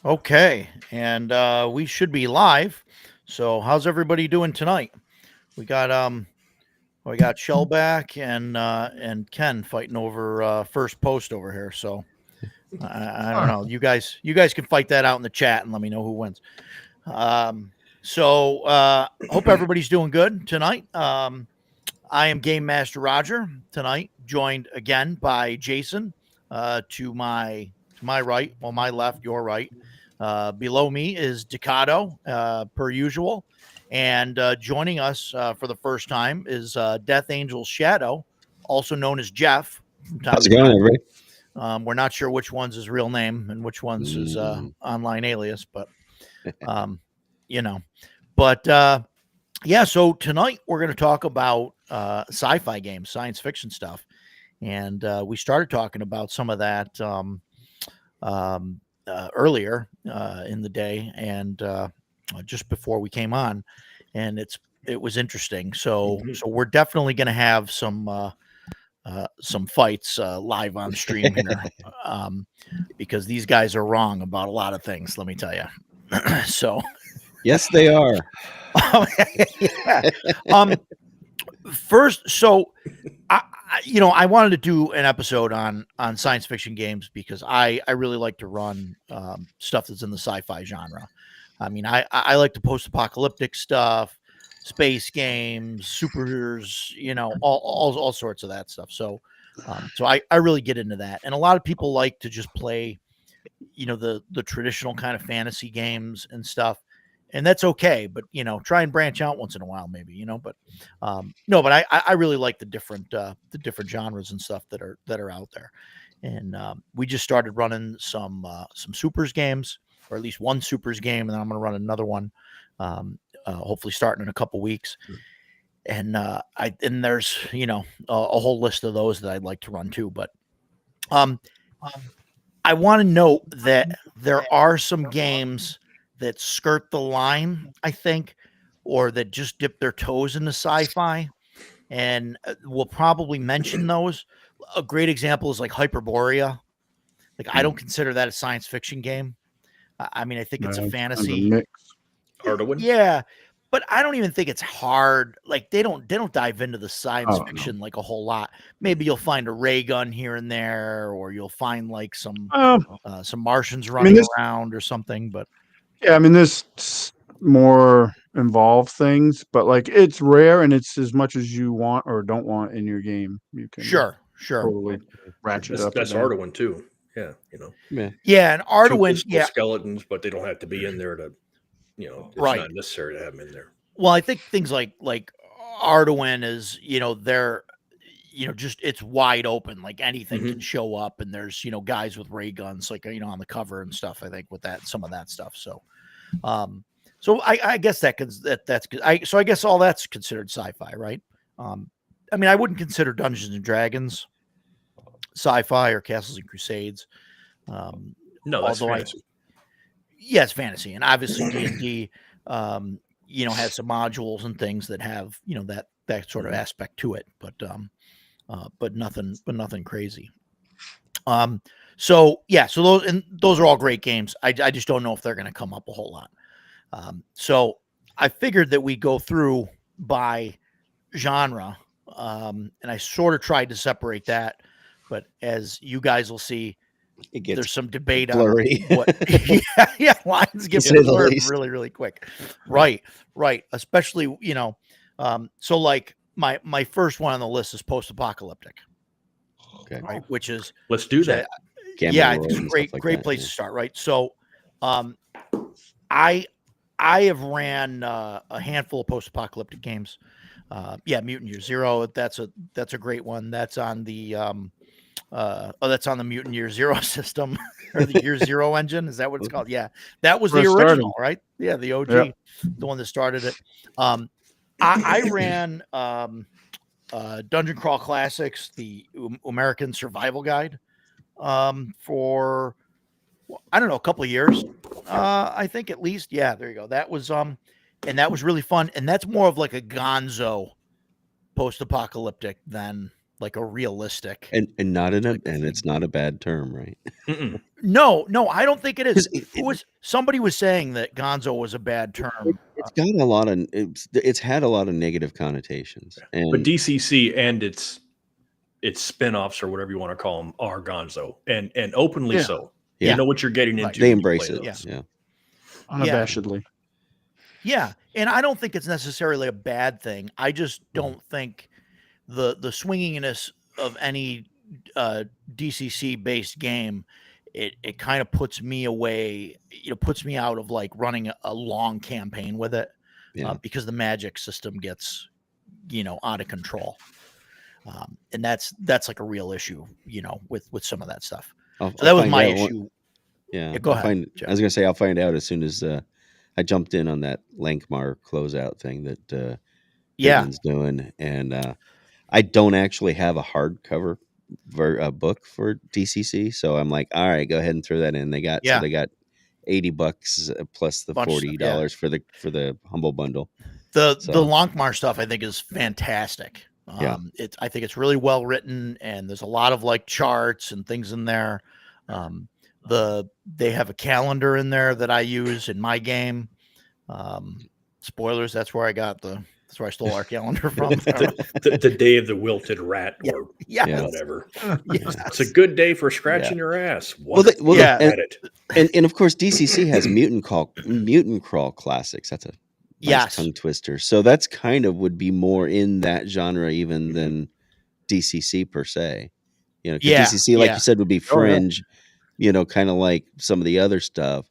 Okay, and we should be live. So, how's everybody doing tonight? We got Shellback and Ken fighting over first post over here. So I don't know. You guys can fight that out in the chat and let me know who wins. Hope everybody's doing good tonight. I am Game Master Roger tonight, joined again by Jason to my right, well, my left, your right. Below me is Decado, per usual. And joining us for the first time is Death Angel's Shadow, also known as Jeff. How's it going, everybody? We're not sure which one's his real name and which one's his online alias, but, you know. But, yeah, so tonight we're going to talk about sci-fi games, science fiction stuff. And we started talking about some of that earlier in the day and just before we came on, and it was interesting. So we're definitely going to have some fights live on stream here because these guys are wrong about a lot of things. Let me tell you. So yes, they are. Yeah. First, so I wanted to do an episode on science fiction games because I really like to run stuff that's in the sci-fi genre. I mean, I like the post-apocalyptic stuff, space games, supers, all sorts of that stuff. So I really get into that, and a lot of people like to just play, the traditional kind of fantasy games and stuff. And that's okay, but try and branch out once in a while, maybe, but no, but I really like the different genres and stuff that are out there. And we just started running some supers games, or at least one supers game, and then I'm going to run another one, hopefully starting in a couple weeks. And there's a whole list of those that I'd like to run too, but I want to note that there are some games that skirt the line, I think, or that just dip their toes into sci-fi, and we'll probably mention those. A great example is like Hyperborea. Like, I don't consider that a science fiction game. I mean, I think it's a fantasy. Arduin? Yeah, but I don't even think it's hard. Like, they don't dive into the science fiction like a whole lot. Maybe you'll find a ray gun here and there, or you'll find like some Martians running around or something, but yeah, I mean, there's more involved things, but like it's rare, and it's as much as you want or don't want in your game. You can sure totally ratchet up. That's Arduin too. Yeah, Yeah, and Arduin, two skeletons, but they don't have to be in there to, it's right. not necessary to have them in there. Well, I think things like Arduin is, they're, just it's wide open, like anything can show up, and there's guys with ray guns, like on the cover and stuff. I think with some of that stuff. So, I guess that's good. I guess all that's considered sci-fi, right? I mean, I wouldn't consider Dungeons and Dragons sci-fi or Castles and Crusades. No, that's fantasy. Yes, fantasy, and obviously D&D, has some modules and things that have that sort of aspect to it, but nothing crazy. So those are all great games. I just don't know if they're going to come up a whole lot. So I figured that we go through by genre, and I sort of tried to separate that, but as you guys will see, there's some debate blurry. On what. yeah, lines get blurred really, really quick. Right. Especially, so like my first one on the list is post-apocalyptic. Okay. Right, which is let's do that. Yeah, I think it's a great place to start. Right, so I have ran a handful of post-apocalyptic games. Mutant Year Zero. That's a great one. That's on the that's on the Mutant Year Zero system or the Year Zero engine. Is that what it's called? Yeah, that was the Where it started. original, right? Yeah, the OG, Yep. the one that started it. I ran Dungeon Crawl Classics, the American Survival Guide, for I don't know, a couple of years. I think at least. Yeah, there you go. That was and that was really fun. And that's more of like a gonzo post-apocalyptic than like a realistic. And not in a Like, and it's not a bad term, right? Mm-mm. No, I don't think it is. 'Cause Somebody was saying that gonzo was a bad term. it's got a lot of it's had a lot of negative connotations. But And DCC and its spin-offs or whatever you want to call them are gonzo and openly Yeah. so. Yeah. You know what you're getting Right. into. they when you embrace play it. those. Yeah. Unabashedly. Yeah, and I don't think it's necessarily a bad thing. I just don't think the swinginess of any DCC based game, it kind of puts me away. Puts me out of like running a long campaign with it, Yeah. because the magic system gets out of control, and that's like a real issue. With some of that stuff. I'll So that was find my out what- issue. Yeah. Yeah, go I'll ahead, I was gonna say I'll find out as soon as I jumped in on that Lankmar closeout thing that Yeah, Hitman's doing, and I don't actually have a hardcover book for DCC, so I'm like, all right, go ahead and throw that in. They got Yeah. $80 plus the Bunch of $40 stuff, for the humble bundle. the So- Lonkmar stuff I think is fantastic. Yeah. I think it's really well written, and there's a lot of like charts and things in there. They have a calendar in there that I use in my game. Spoilers, that's where I stole our calendar from. The day of the wilted rat or Yeah. whatever. Yes. It's a good day for scratching your ass. Well, Yeah. and of course DCC has Mutant Crawl Classics. That's a nice Yes. tongue twister. So that's kind of would be more in that genre even than DCC per se. 'Cause Yeah, DCC, like yeah. you said, would be Oh, yeah. fringe. Kind of like some of the other stuff.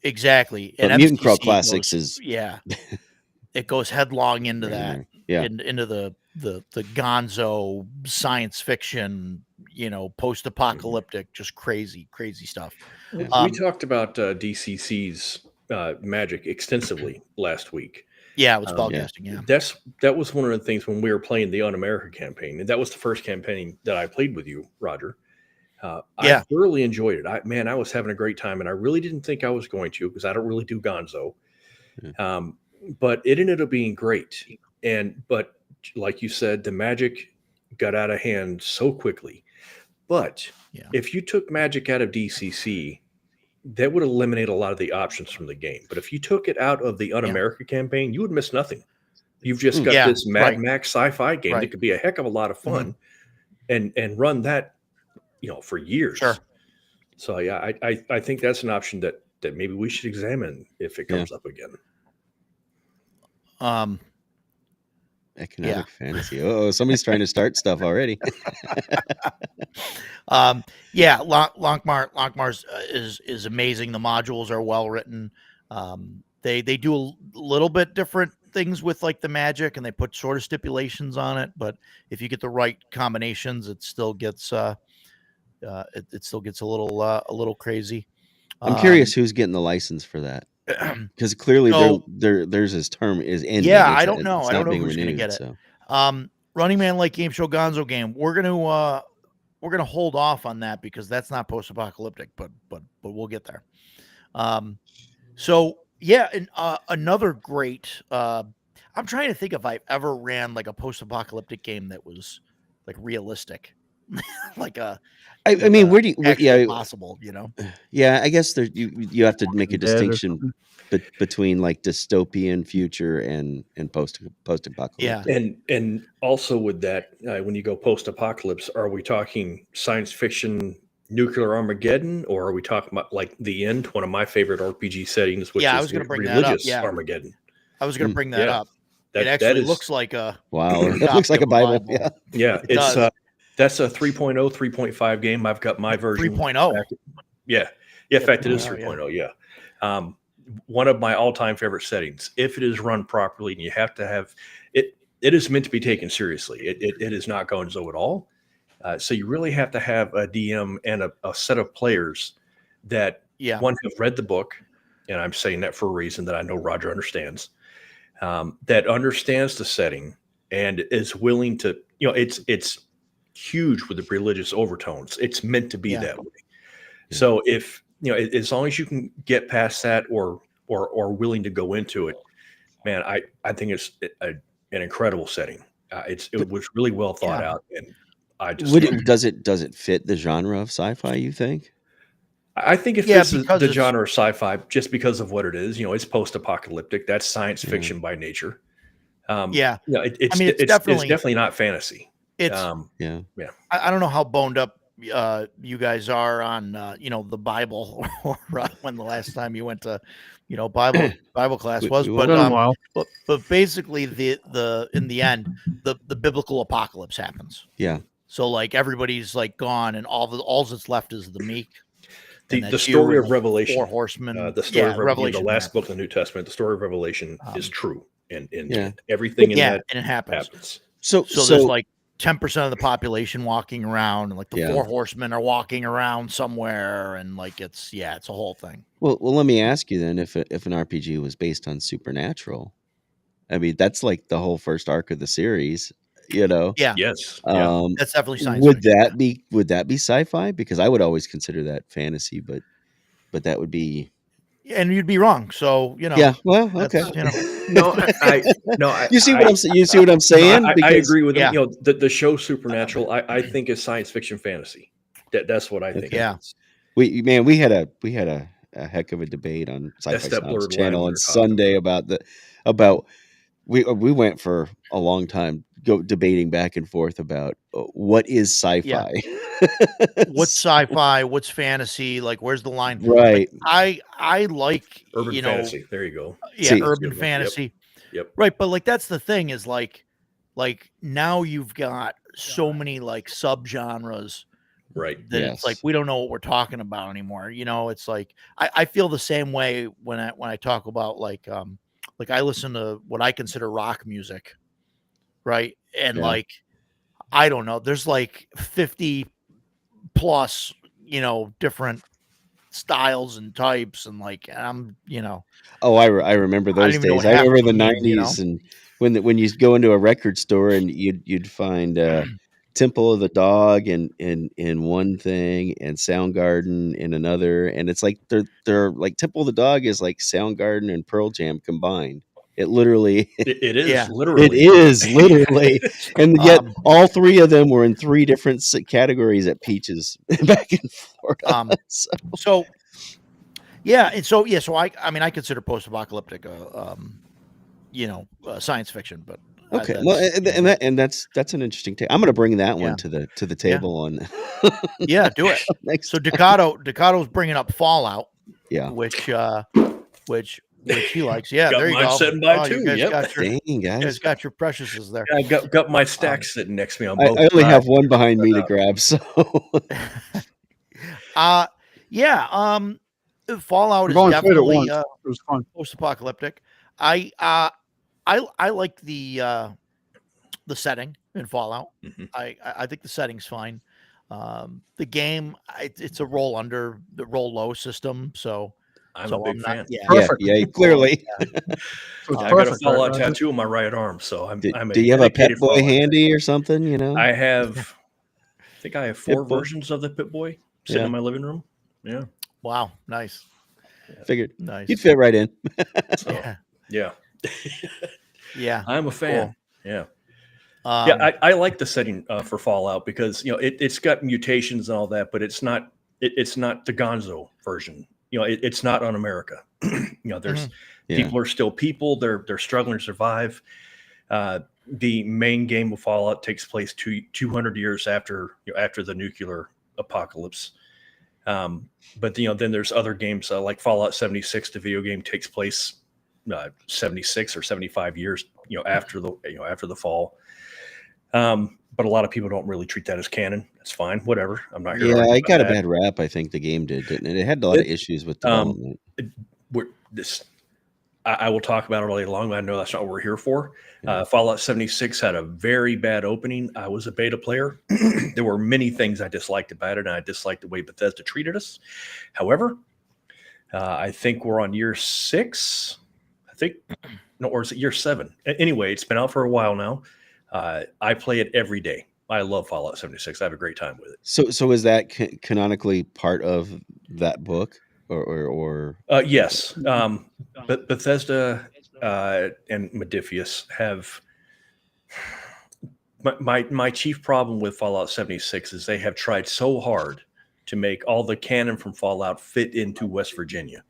Exactly. But And Mutant Crawl MCC Classics goes- is yeah. It goes headlong into right in that. there. Yeah. Into the gonzo science fiction, post-apocalyptic, just crazy stuff. Yeah. We talked about DCC's Magic extensively last week. Yeah, it was Yeah. spellcasting. Yeah. That was one of the things when we were playing the Un-America campaign, and that was the first campaign that I played with you, Roger. Yeah. I thoroughly enjoyed it. I was having a great time, and I really didn't think I was going to because I don't really do gonzo. Yeah. But it ended up being great. But like you said, the magic got out of hand so quickly. But Yeah. if you took magic out of DCC, that would eliminate a lot of the options from the game. But if you took it out of the Un-America campaign, you would miss nothing. You've just got Yeah, this Mad right. Max sci-fi game Right. that could be a heck of a lot of fun, and run that, for years. Sure. So yeah, I think that's an option that maybe we should examine if it comes up again. Economic fantasy. Oh, somebody's trying to start stuff already. Yeah, Lonkmar's is amazing. The modules are well written. They do a little bit different things with like the magic, and they put sort of stipulations on it. But if you get the right combinations, it still gets it still gets a little crazy. I'm curious who's getting the license for that, because clearly So- there's his term is ending. Yeah, It's- I don't know. it's I don't not know being who's gonna renewed, get it. so. Running Man Like Game Show Gonzo game. We're gonna hold off on that because that's not post-apocalyptic, but we'll get there. So yeah, and another great. I'm trying to think if I've ever ran like a post-apocalyptic game that was like realistic, like a. I mean, where do you? actually possible? Yeah, I guess there you have to make a Dead or distinction something. between like dystopian future and post-apocalyptic. Yeah. And also with that, when you go post-apocalypse, are we talking science fiction nuclear Armageddon, or are we talking about like The End, one of my favorite RPG settings, which Yeah, I is was gonna bring that up, religious yeah. Armageddon? I was going to bring that Yeah. up. That It actually is- looks like a. Wow, that looks like a Bible. Bible. Yeah. Yeah, It it's does. that's a 3.0, 3.5 game. I've got my version. 3.0. Yeah. In fact, it is 3.0, 3.0. Yeah. One of my all-time favorite settings. If it is run properly, and you have to have it, it is meant to be taken seriously. It is not gonzo at all. So you really have to have a DM and a set of players that Yeah. one have read the book, and I'm saying that for a reason that I know Roger understands, that understands the setting and is willing to, it's huge with the religious overtones. It's meant to be Yeah. that way. So if, as long as you can get past that or willing to go into it, man, I think it's an incredible setting. It was really well thought Yeah. out, and I just love it. does it fit the genre of sci-fi, you think? I think it Yeah, fits because the it's- genre of sci-fi just because of what it is. It's post-apocalyptic. That's science Yeah. fiction by nature. Yeah. It's I mean, it's it's definitely- definitely not fantasy. It's Yeah. I don't know how boned up you guys are on the Bible or when the last time you went to Bible class was, we but Been a while. but basically the in the end the biblical apocalypse happens. Yeah. So like everybody's like gone and all that's left is the meek. and The that's story you of and the Revelation, four horsemen. the story of Revelation, the last happens. book of the New Testament, the story of Revelation is true, and Yeah. everything in that and it happens. happens. So there's like 10% of the population walking around, and like the Yeah. four horsemen are walking around somewhere, and like it's a whole thing. well, let me ask you then, if an RPG was based on supernatural, I mean, that's like the whole first arc of the series, Yeah, Yes. Yeah. that's definitely science would fiction. that be sci-fi? Because I would always consider that fantasy, but that would be And you'd be wrong. So yeah. Well, okay. that's, No, I You see what I'm no, saying? I Because agree with Yeah. him. The show Supernatural, I think is science fiction fantasy. That's what I think. Okay. it Yeah. is. we had a heck of a debate on That's Sci-Fi that Snob's blurred line channel we on were talking Sunday about we went for a long time debating back and forth about what is sci-fi. what's sci-fi? What's fantasy? Like, where's the line? Right. Like, I like Urban fantasy. There you go. See- urban Yep. fantasy. Yep. Right, but like that's the thing is like now you've got so many like subgenres Right. that Yes. it's like we don't know what we're talking about anymore. It's like I feel the same way when I talk about like I listen to what I consider rock music, right? And Yeah. like I don't know, there's like 50 plus different styles and types, and like I'm Oh, I remember I don't those even know days. what I half remember of the them mean, '90s, and when you go into a record store and you'd find Temple of the Dog in one thing and Soundgarden in another, and it's like they're like Temple of the Dog is like Soundgarden and Pearl Jam combined. It literally It is Yeah. literally. it is literally, and yet Um, all three of them were in three different categories at Peaches back in Florida. So, So yeah, and so I mean I consider post-apocalyptic science fiction, but okay, well, and that's an interesting take. I'm going to bring that one Yeah. to the table on yeah, do it. next. So Decato's bringing up Fallout, Yeah, which he likes. Yeah, Got there you mine go. sitting by Oh, too, you guys yep. got your dang guys, preciouses there. I got my stack sitting next to me on I both. only have sides. one behind me to grab. So Yeah. Fallout I've is only played it definitely once. It was fun. post-apocalyptic. I like the setting in Fallout. Mhm. I think the setting's fine. The game, it's a roll under the roll low system, so I'm so a big I'm fan. not. Yeah. Perfect. yeah, clearly. So it's I got a perfect, right, Fallout Roger? tattoo on my right arm, so I'm. Do, I'm do you have a Pet dedicated Boy Fallout handy or something? You know, I have. I think I have 4 Pip-Boy? versions of the Pip-Boy sitting Yeah. in my living room. Yeah. Wow. Nice. figured Nice. you'd fit right in. So Yeah. yeah, Yeah. I'm a fan. Cool. Yeah. Um, Yeah, I like the setting for Fallout because it's got mutations and all that, but it's not the Gonzo version. It's not on America. There's Yeah. people are still people. They're struggling to survive. The main game of Fallout takes place 200 years after the nuclear apocalypse. But then there's other games like Fallout 76. The video game takes place 76 or 75 years after the fall. But a lot of people don't really treat that as canon. That's fine, whatever. I'm not here. to Yeah, argue it about got a that. bad rap. I think the game did, didn't it? It had a lot of issues with development. This I will talk about it all day long. I know that's not what we're here for. Fallout 76 had a very bad opening. I was a beta player. There were many things I disliked about it, and I disliked the way Bethesda treated us. However, I think we're on year 6. I think, no, or is it year 7? Anyway, it's been out for a while now. I play it every day. I love Fallout 76. I have a great time with it. So is that canonically part of that book, or Yes, but Bethesda and Modifius have my chief problem with Fallout 76 is they have tried so hard to make all the canon from Fallout fit into West Virginia.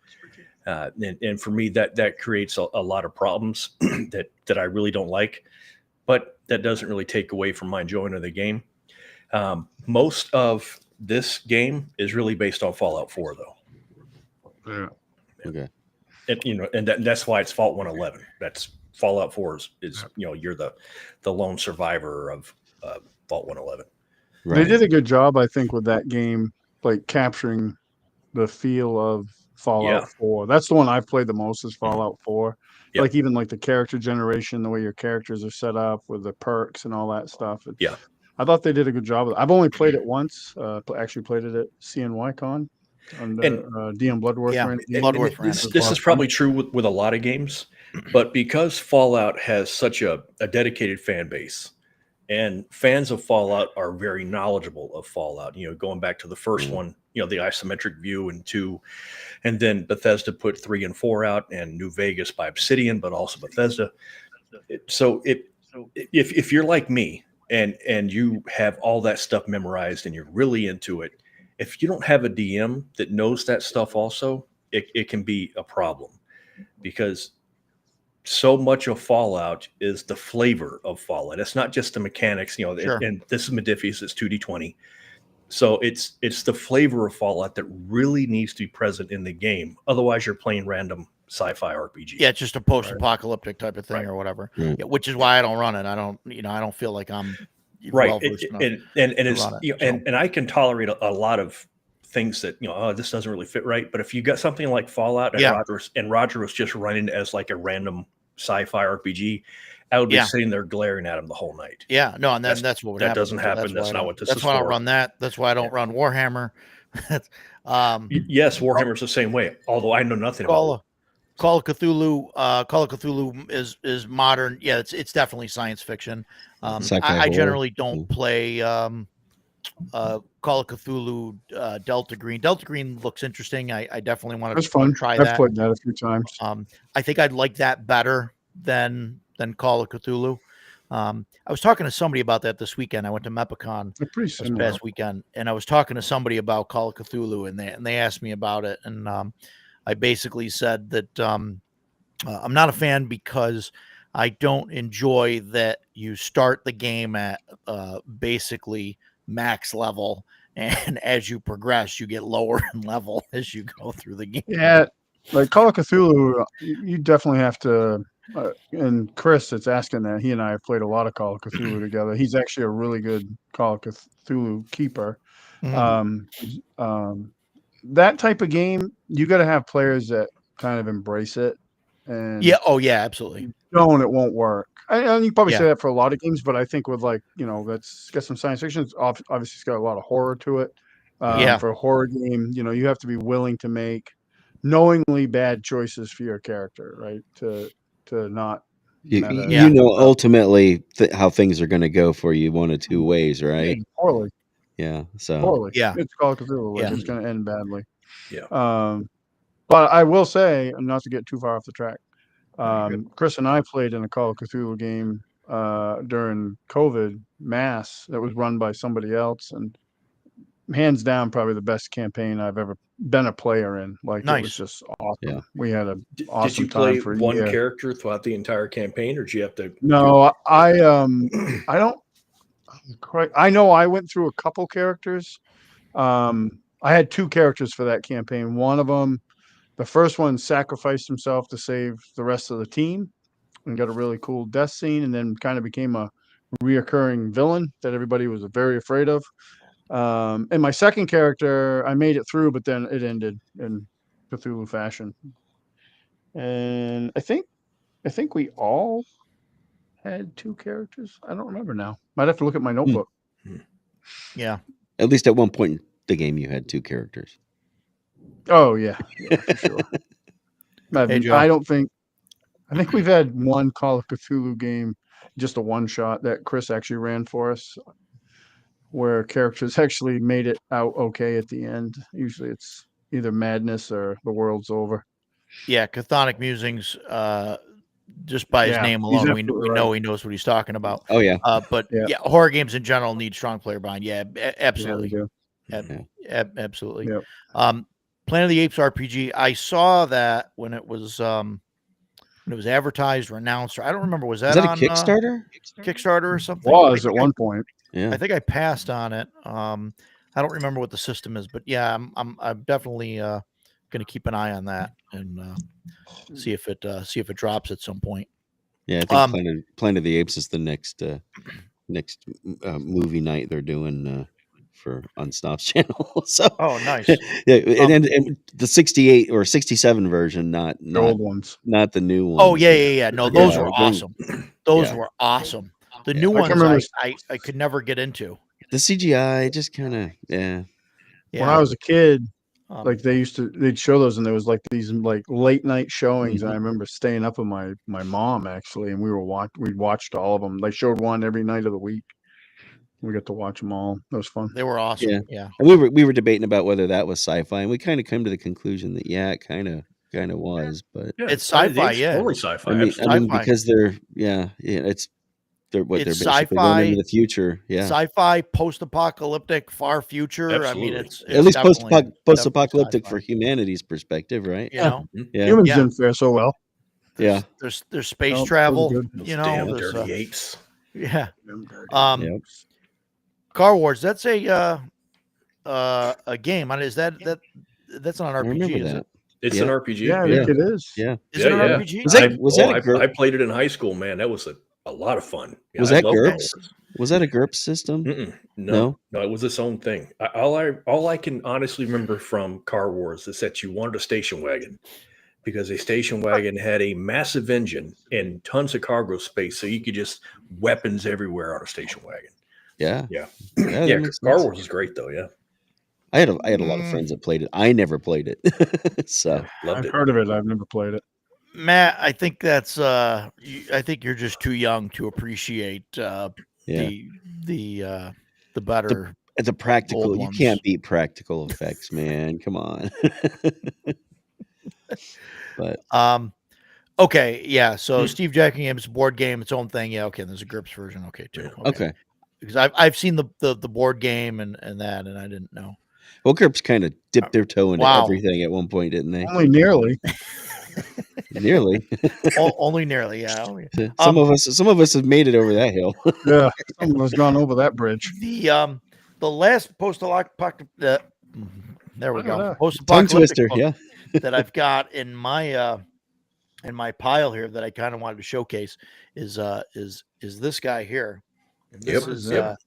And for me, that creates a lot of problems that I really don't like, but that doesn't really take away from my enjoyment of the game. Most of this game is really based on Fallout 4, though. Yeah. okay? And that's why it's Fault 111. That's Fallout 4 is you're the lone survivor of Fault 111. They did a good job, I think, with that game, like capturing the feel of Fallout 4. That's the one I've played the most is Fallout 4. Yep. Like even like the character generation, the way your characters are set up with the perks and all that stuff. Yeah. I thought they did a good job with it. I've only played it once. Actually played it at CNYCon under DM Bloodworth. Yeah, ran it. Bloodworth ran This it. is probably true with a lot of games, but because Fallout has such a dedicated fan base, and fans of Fallout are very knowledgeable of Fallout. Going back to the first one, the isometric view and 2, and then Bethesda put 3 and 4 out, and New Vegas by Obsidian, but also Bethesda. If you're like me and you have all that stuff memorized and you're really into it, if you don't have a DM that knows that stuff also, it can be a problem, because so much of Fallout is the flavor of Fallout. It's not just the mechanics, Sure. And this is Modifius, it's 2D20. So it's the flavor of Fallout that really needs to be present in the game. Otherwise, you're playing random sci-fi RPG. Yeah, it's just a post-apocalyptic type of thing or whatever. Right. Yeah, which is why I don't run it. I don't feel like I'm Right. well-versed enough And it's run it, and I can tolerate a lot of things that this doesn't really fit right. But if you got something like Fallout and Roger was just running as like a random sci-fi RPG, I would be sitting there glaring at him the whole night. Yeah, no, and then that's what would happen. That doesn't happen. That's not what this is for. That's why I don't run that. That's why I don't run Warhammer. Yes, Warhammer's the same way. Although I know nothing about it. Call of Cthulhu. Call of Cthulhu is modern. Yeah, it's definitely science fiction. I generally don't play Call of Cthulhu Delta Green. Delta Green looks interesting. I definitely want to try that. I've played that a few times. I think I'd like that better than Call of Cthulhu. I was talking to somebody about that this weekend. I went to Mepicon this past weekend, and I was talking to somebody about Call of Cthulhu, and they asked me about it, and I basically said that I'm not a fan because I don't enjoy that you start the game at basically max level, and as you progress, you get lower in level as you go through the game. Yeah, like Call of Cthulhu, you definitely have to. And Chris that's asking that, he and I have played a lot of Call of Cthulhu together. He's actually a really good Call of Cthulhu keeper. That type of game, you got to have players that kind of embrace it. And absolutely. It won't work. And you probably say that for a lot of games, but I think with let's get some science fiction. Obviously, it's got a lot of horror to it. For a horror game, you have to be willing to make knowingly bad choices for your character, right? To not ultimately how things are going to go for you one of two ways, right? Poorly. So poorly. Yeah, it's Call of Cthulhu. It's going to end badly. Yeah. But I will say, not to get too far off the track, Chris and I played in a Call of Cthulhu game during COVID mass that was run by somebody else, and hands down probably the best campaign I've ever been a player in. It was just awesome. Yeah. we had a awesome did you play time for one year. character throughout the entire campaign, or did you have to I don't quite. I know I went through a couple characters. I had 2 characters for that campaign. One of them, the first one, sacrificed himself to save the rest of the team and got a really cool death scene, and then kind of became a reoccurring villain that everybody was very afraid of. And my second character, I made it through, but then it ended in Cthulhu fashion. And I think we all had 2 characters. I don't remember now. Might have to look at my notebook. Yeah. At least at one point in the game, you had 2 characters. Oh yeah, for sure. Hey, Joe. I think we've had one Call of Cthulhu game, just a one shot that Chris actually ran for us, where characters actually made it out okay at the end. Usually it's either madness or the world's over. Yeah, Chthonic Musings. Just by his Yeah, name he's alone, we absolutely know right. he knows what he's talking about. Oh yeah, But Yeah. yeah, horror games in general need strong player behind. Yeah, Yeah, they absolutely, do. absolutely. Yep. Planet of the Apes RPG. I saw that when it was advertised or announced. Or I don't remember. Was that is that a on Kickstarter? or something? Was at one point. Yeah, I think I passed on it. I don't remember what the system is, but yeah, I'm definitely going to keep an eye on that and see if it drops at some point. yeah. I think Planet of the Apes is the next movie night they're doing on Snop's channel. So Oh, nice. yeah, and the 68 or 67 version, not The old ones. not the new one. Oh yeah. No, those were they're- awesome. Those yeah. were awesome. The Yeah. new I can ones remember- I could never get into. The CGI just kind of When Yeah. I was a kid, Um, like they'd show those, and there was like these like late night showings. And I Mhm. remember staying up with my mom actually, and we watched all of them. They showed one every night of the week. We got to watch them all. That was fun. they were awesome. Yeah. Yeah. And we were debating about whether that was sci-fi, and we kind of came to the conclusion that it kind of was, but Yeah, It's Planet of the sci-fi, Apes, yeah. Totally sci-fi. I mean Sci-fi. because they're they're It's basically going sci-fi, into the future. Yeah, Sci-fi, post-apocalyptic, far future. I mean, Absolutely. it's at least definitely post-apocalyptic sci-fi, for humanity's perspective, right? you know. Yeah, Humans Yeah. didn't fare so well. yeah. There's space Nope, that was travel. good. Those You know, damn there's dirty apes. yeah. Yeah. Car Wars. That's a game. Is that's not an I RPG? remember Is that. it? It's Yeah. an RPG. Yeah, I think it is. Yeah. Is it an Yeah. RPG? Was that a GURP? I played it in high school, man. That was a lot of fun. Yeah, Was I that love GURPS? Star Wars. Was that a GURPS system? No, it was its own thing. All I can honestly remember from Car Wars is that you wanted a station wagon because a station wagon had a massive engine and tons of cargo space, so you could just weapons everywhere on a station wagon. Yeah. Yeah, that yeah. makes Car sense. Wars is great though. Yeah, I had a lot of friends that played it. I never played it. So loved I've it. heard of it. I've never played it. Matt, I think that's I think you're just too young to appreciate yeah. the better. It's a practical. Old You ones. can't beat practical effects, man. Come on. But Okay, yeah. So Steve Jacking Game's board game, its own thing. Yeah, okay. And there's a GURPS version. Okay, too. okay. Because I've seen the board game and that, and I didn't know. Well, GURPS kind of dipped their toe into Wow. everything at one point, didn't they? Only nearly. Nearly. Only nearly, yeah. Some of us have made it over that hill. Yeah, someone has gone over that bridge. The last post-apocalyptic there we Look at go. that. Tongue Post-apocalyptic twister, book yeah. that I've got in my pile here that I kind of wanted to showcase is this guy here. And this Yep, is yep.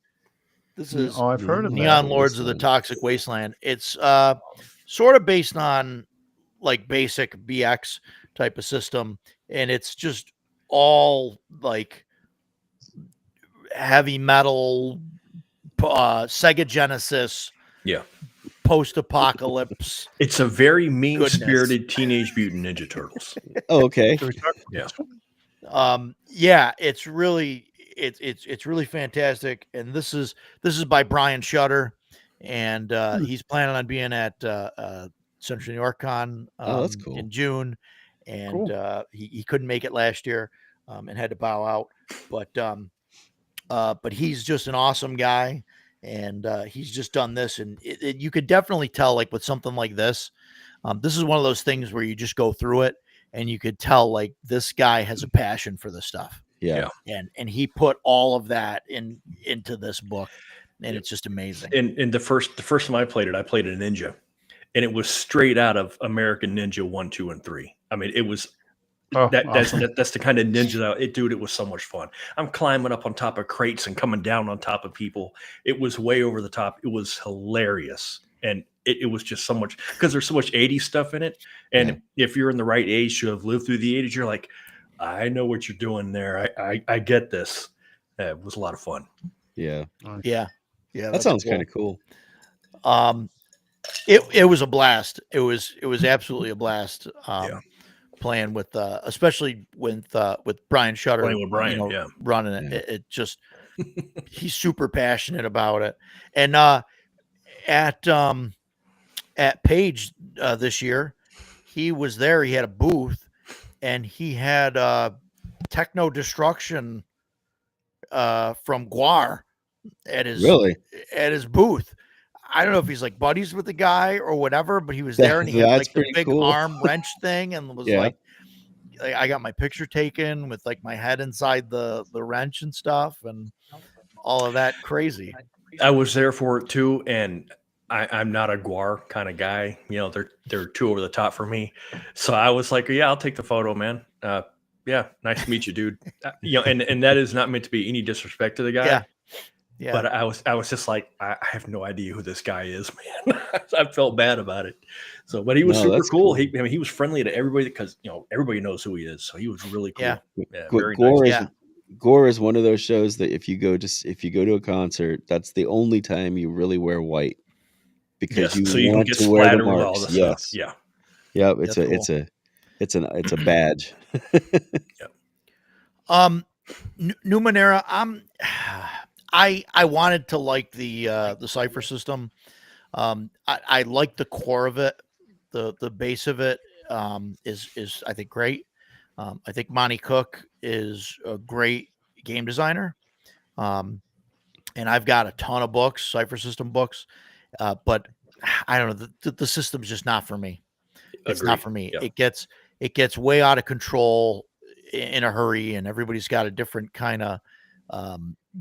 this is Oh, I've heard of that. Neon Lords of the Toxic Wasteland. It's sort of based on like basic BX type of system, and it's just all like heavy metal, Sega Genesis, Yeah, post-apocalypse. it's a very mean-spirited Teenage Mutant Ninja Turtles. Oh, okay. Should we talk about Yeah. this one? Yeah, it's really fantastic, and this is by Brian Shutter, and he's planning on being at Central New York Con Oh, that's cool. in June, and Cool. he couldn't make it last year and had to bow out, but he's just an awesome guy, and he's just done this, and you could definitely tell, like with something like this, this is one of those things where you just go through it and you could tell like this guy has a passion for this stuff. Yeah. And he put all of that into this book, and it's just amazing. And the first time I played it a ninja, and it was straight out of American Ninja 1, 2, and 3. I mean, it was Oh, that's awesome. that's the kind of ninja that it was so much fun. I'm climbing up on top of crates and coming down on top of people. It was way over the top. It was hilarious, and it was just so much, because there's so much 80s stuff in it. And if you're in the right age to have lived through the 80s, you're like, I know what you're doing there. I get this. It was a lot of fun. Yeah. Yeah. That sounds kind of cool. It was a blast. It was absolutely a blast. Playing with especially with Brian Shutter, Playing with Brian, running it. Yeah. It just he's super passionate about it. And at Page this year, he was there. He had a booth, and he had Techno Destruction from Guar at his booth. I don't know if he's like buddies with the guy or whatever, but he was there, and he had like the big cool. arm wrench thing, and was like, I got my picture taken with like my head inside the wrench and stuff, and all of that crazy. I was there for it too, and I'm not a Guar kind of guy. You know, they're too over the top for me. So I was like, yeah, I'll take the photo, man. Yeah, nice to meet you, dude. You know, and that is not meant to be any disrespect to the guy. Yeah. But I was just like, I have no idea who this guy is, man. I felt bad about it. So, but he was super cool. He was friendly to everybody because, you know, everybody knows who he is. So he was really cool. Yeah, very nice. Gore is one of those shows that if you go to a concert, that's the only time you really wear white, because you want to wear the marks. All the stuff. Yeah. Yeah. It's a badge. Numenera, I wanted to like the Cipher system. I like the core of it. The base of it is I think great. I think Monty Cook is a great game designer. And I've got a ton of books, Cipher system books, but I don't know, the system's just not for me. It's not for me. Yeah. It gets way out of control in a hurry, and everybody's got a different kind of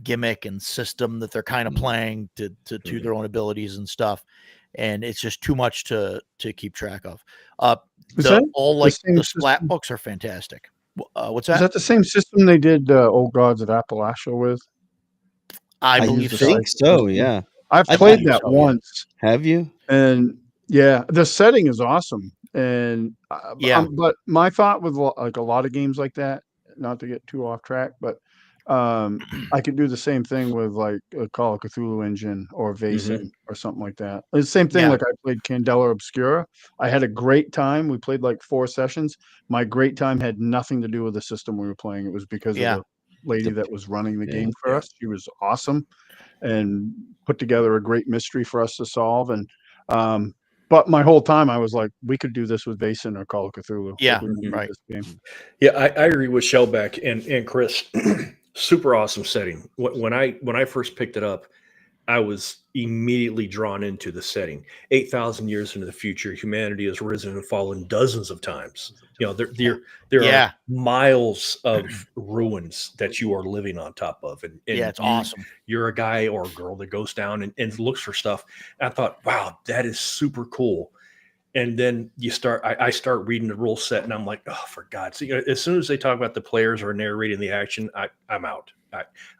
gimmick and system that they're kind of playing to their own abilities and stuff, and it's just too much to keep track of. The splat books are fantastic. What's that? Is that the same system they did Old Gods of Appalachia with? I believe so. Yeah, I've played that once. Have you? And yeah, the setting is awesome. And but my thought with like a lot of games like that, not to get too off track, but I could do the same thing with like a Call of Cthulhu engine or Vaesen or something like that. It's the same thing. Like I played Candela Obscura. I had a great time. We played like 4 sessions. My great time had nothing to do with the system we were playing. It was because of the lady that was running the game for us. She was awesome and put together a great mystery for us to solve. And but my whole time I was like, we could do this with Vaesen or Call of Cthulhu. Yeah, right. This game. Yeah, I agree with Shellback and Chris. Super awesome setting. When I first picked it up, I was immediately drawn into the setting. 8,000 years into the future, humanity has risen and fallen dozens of times. You know, there are miles of ruins that you are living on top of. And it's awesome. You're a guy or a girl that goes down and looks for stuff. And I thought, wow, that is super cool. And then I start reading the rule set, and I'm like, oh, for God's sake! As soon as they talk about the players or narrating the action, I'm out.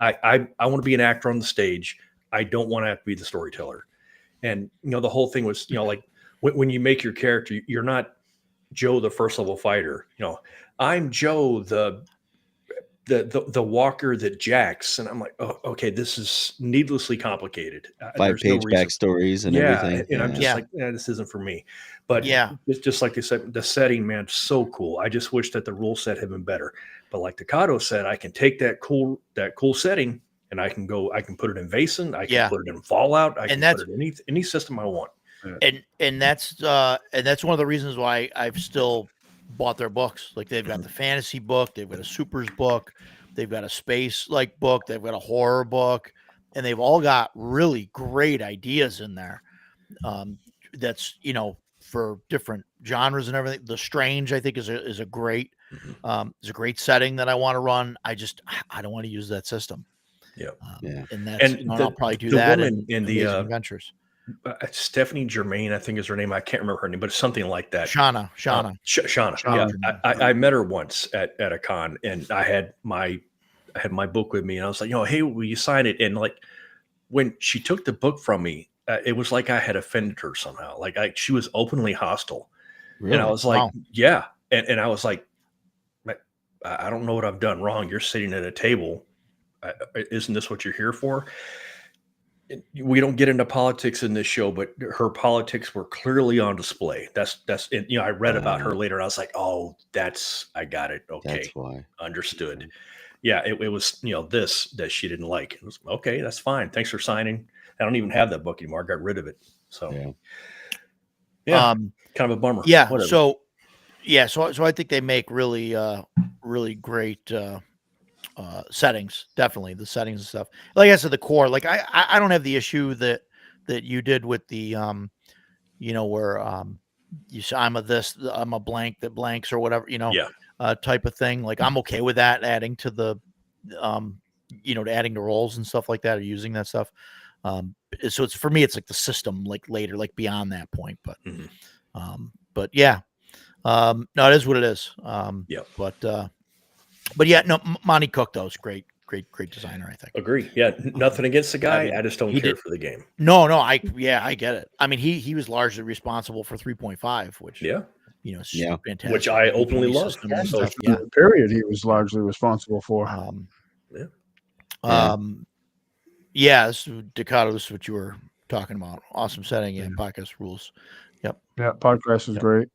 I want to be an actor on the stage. I don't want to have to be the storyteller. And the whole thing was, like when you make your character, you're not Joe, the first level fighter. I'm Joe, the walker that jacks, and I'm like, oh, okay, this is needlessly complicated. 5-page backstories and everything. And I'm just like, this isn't for me. But it's just like they said, the setting, man, so cool. I just wish that the rule set had been better. But like Takado said, I can take that cool setting and I can put it in Vaesen, I can put it in Fallout, I can put it in any system I want. And that's one of the reasons why I've still bought their books. Like they've got the fantasy book, they've got a supers book, they've got a space like book, they've got a horror book, and they've all got really great ideas in there. That's for different genres and everything. The Strange, I think, is a great setting that I want to run. I don't want to use that system. And that's I'll probably do that in the adventures. Stephanie Germain, I think is her name. I can't remember her name, but it's something like that. Shauna. Yeah, I met her once at a con, and I had my book with me, and I was like, hey, will you sign it? And like when she took the book from me, it was like I had offended her somehow. Like she was openly hostile. Really? And I was like, Wow. yeah. And I was like, I don't know what I've done wrong. You're sitting at a table. Isn't this what you're here for? We don't get into politics in this show, but her politics were clearly on display. That's I read about her later. I was like, oh, I got it. Okay. That's why. Understood. Yeah. It was, this that she didn't like. It was, okay, that's fine. Thanks for signing. I don't even have that book anymore. I got rid of it. So yeah, kind of a bummer. Yeah. Whatever. So I think they make really, really great, settings. Definitely the settings and stuff. Like I said, the core, like I don't have the issue that you did with the, where, you say I'm a blank that blanks or whatever, type of thing. Like I'm okay with that adding to the, to adding to roles and stuff like that, or using that stuff. So it's, for me, it's like the system, like later, like beyond that point, but yeah, no, it is what it is. But yeah, no, Monty Cook though is great designer, I think. Agree. Yeah, nothing against the guy. I mean, I just don't care for the game. No, I get it. I mean, he was largely responsible for 3.5, which fantastic. Which I openly love. So the period he was largely responsible for. Decado, this is what you were talking about. Awesome setting and podcast rules. Yep. Yeah, podcast is great.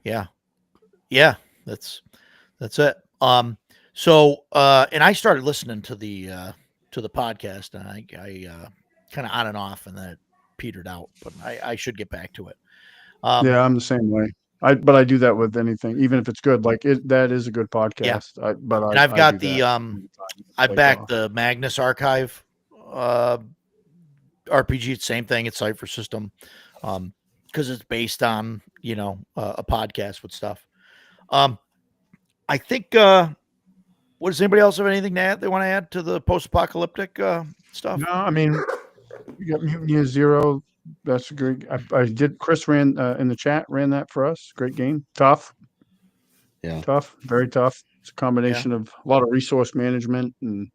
Yeah. That's it. So and I started listening to the podcast, and I kind of on and off, and then it petered out, but I should get back to it. Yeah, I'm the same way. But I do that with anything, even if it's good. Like that is a good podcast. Yeah. I've got I backed the Magnus Archive RPG. Same thing. It's Cypher System, because it's based on a podcast with stuff. I think. What does anybody else have anything to add? They want to add to the post-apocalyptic stuff? No, I mean, you got Mutiny of Zero. That's a great. I did. Chris ran in the chat. Ran that for us. Great game. Tough. Yeah. Tough. Very tough. It's a combination of a lot of resource management, and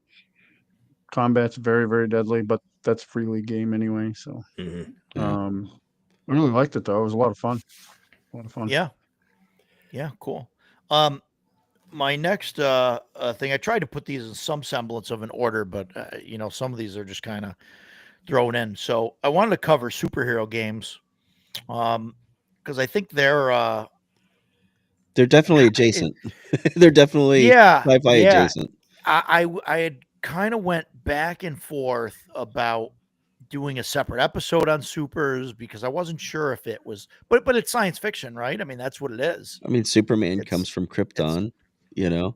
combat's very, very deadly. But that's a free league game anyway. So, I really liked it though. It was a lot of fun. Yeah. Yeah. Cool. My next thing, I tried to put these in some semblance of an order, but some of these are just kind of thrown in. So I wanted to cover superhero games, because I think they're definitely adjacent. They're definitely sci-fi adjacent. I had kind of went back and forth about doing a separate episode on supers, because I wasn't sure if it was, but it's science fiction, right? I mean, that's what it is. I mean, Superman comes from Krypton. The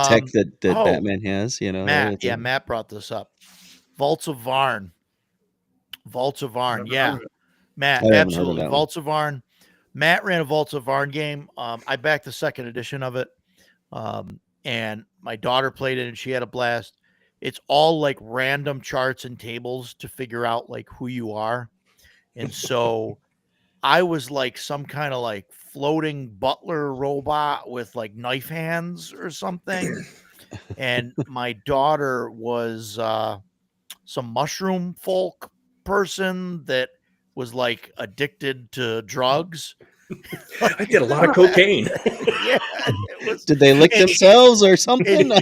tech that Batman has, Matt brought this up. Vaults of Varn. Yeah. Matt, absolutely. Vaults of Varn. Matt ran a Vaults of Varn game. I backed the second edition of it. And my daughter played it and she had a blast. It's all like random charts and tables to figure out like who you are. And so I was like some kind of like floating butler robot with like knife hands or something. And my daughter was some mushroom folk person that was like addicted to drugs. I did a lot of cocaine. Yeah. Did they lick themselves or something?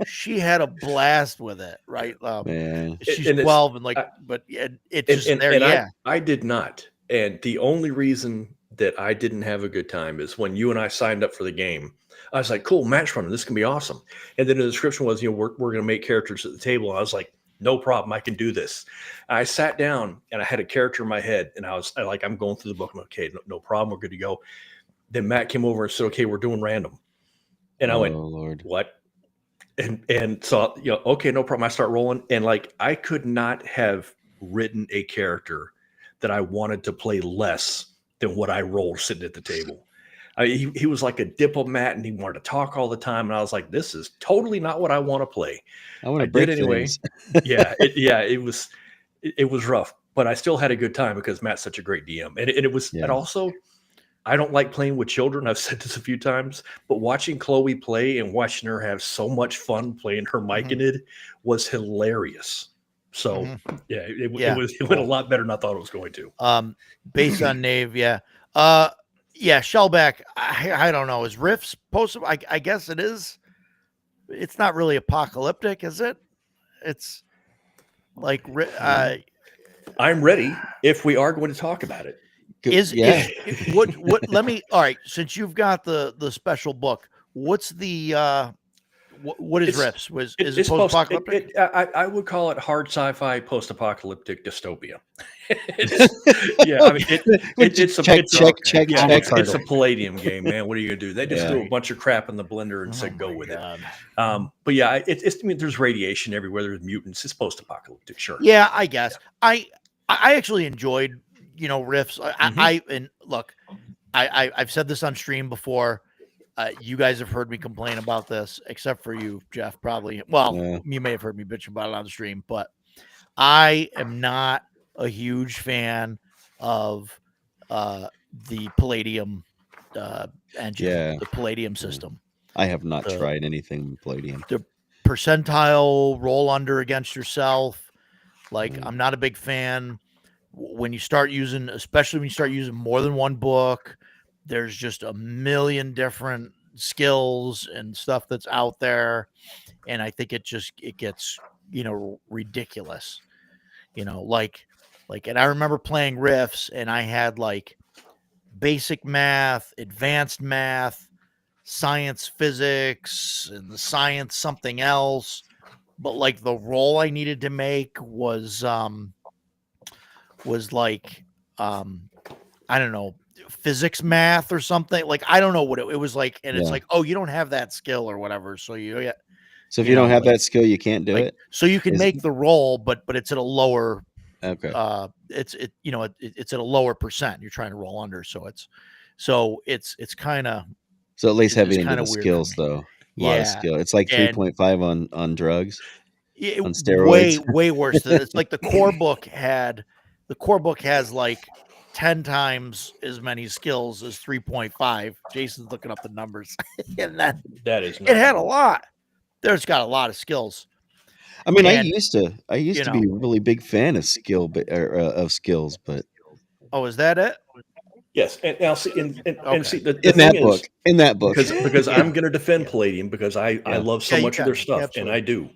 She had a blast with it, right? Man. She's 12 and like, but it's just there. Yeah. I did not. And the only reason that I didn't have a good time is when you and I signed up for the game. I was like, cool, match running. This can be awesome. And then the description was, we're going to make characters at the table. And I was like, no problem. I can do this. I sat down and I had a character in my head and I'm going through the book. I'm okay, no problem. We're good to go. Then Matt came over and said, okay, we're doing random. And I went, Lord. What? And so, okay, no problem. I start rolling. And like, I could not have written a character that I wanted to play less than what I rolled sitting at the table. He was like a diplomat and he wanted to talk all the time. And I was like, this is totally not what I want to play. I want to break anyway. It was rough, but I still had a good time because Matt's such a great DM. And it was, and also I don't like playing with children. I've said this a few times, but watching Chloe play and watching her have so much fun playing her mic in it was hilarious. So yeah, it went a lot better than I thought it was going to. Based on Nave, yeah. Shellback. I don't know. Is Rift supposed to? I guess it is. It's not really apocalyptic, is it? It's like I'm ready if we are going to talk about it. What let me, all right, since you've got the special book, what's the what is Rifts? Is it post-apocalyptic? I would call it hard sci-fi post-apocalyptic dystopia. It's a Palladium game, man. What are you gonna do? They just threw a bunch of crap in the blender and said go with it. But yeah, I mean, there's radiation everywhere. There's mutants. It's post-apocalyptic, sure. Yeah, I guess. I actually enjoyed, Rifts. And look, I've said this on stream before. You guys have heard me complain about this, except for you, Jeff, probably. Well, you may have heard me bitch about it on the stream, but I am not a huge fan of the Palladium engine, the Palladium system. I have not tried anything with Palladium. The percentile roll under against yourself. I'm not a big fan. When you start using, especially when you start using more than one book, there's just a million different skills and stuff that's out there. And I think it gets, ridiculous, and I remember playing Rifts and I had basic math, advanced math, science, physics, and the science, something else. But the roll I needed to make was I don't know, physics math or something. I don't know what it was like. And it's oh, you don't have that skill or whatever. So so if you don't have that skill, you can't do it. So you can make the roll, but it's at a lower, it's at a lower percent. You're trying to roll under. So it's kind of, so at least heavy into the skills though. A lot of skill. It's like 3.5 on drugs. On steroids. Way worse than it's the core book has 10 times as many skills as 3.5. Jason's looking up the numbers. And that is it had a lot. There's got a lot of skills. I mean, I used to be a really big fan of skills, but oh, is that it? Yes, and now see, and see the in that book, because I'm going to defend Palladium because I love so much of their stuff, absolutely. And I do.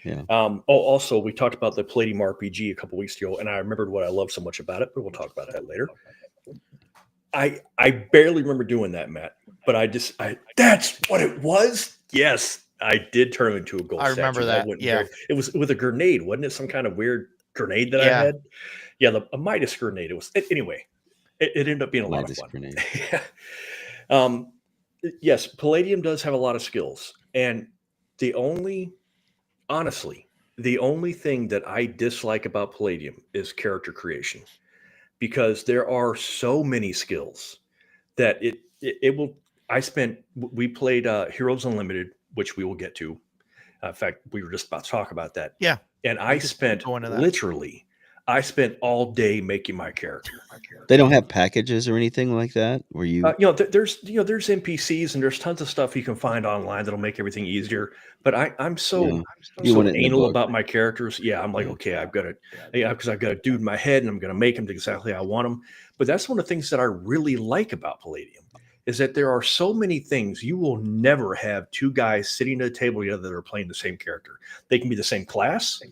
Yeah. Also, we talked about the Palladium RPG a couple weeks ago, and I remembered what I love so much about it, but we'll talk about that later. I barely remember doing that, Matt, but that's what it was. Yes, I did turn into a gold statue. I remember that. Yeah. It was with a grenade, wasn't it? Some kind of weird grenade that I had. Yeah, a Midas grenade. It was anyway. It ended up being a lot of fun. Yes, Palladium does have a lot of skills, and honestly, the only thing that I dislike about Palladium is character creation, because there are so many skills that it will. We played Heroes Unlimited, which we will get to. In fact, we were just about to talk about that. Yeah, and I spent all day making my character. They don't have packages or anything like that where you there's NPCs and there's tons of stuff you can find online that'll make everything easier. But I'm so anal about my characters. Yeah, I'm okay, I've got because I've got a dude in my head and I'm going to make him exactly how I want him. But that's one of the things that I really like about Palladium is that there are so many things. You will never have two guys sitting at a table together that are playing the same character. They can be the same class.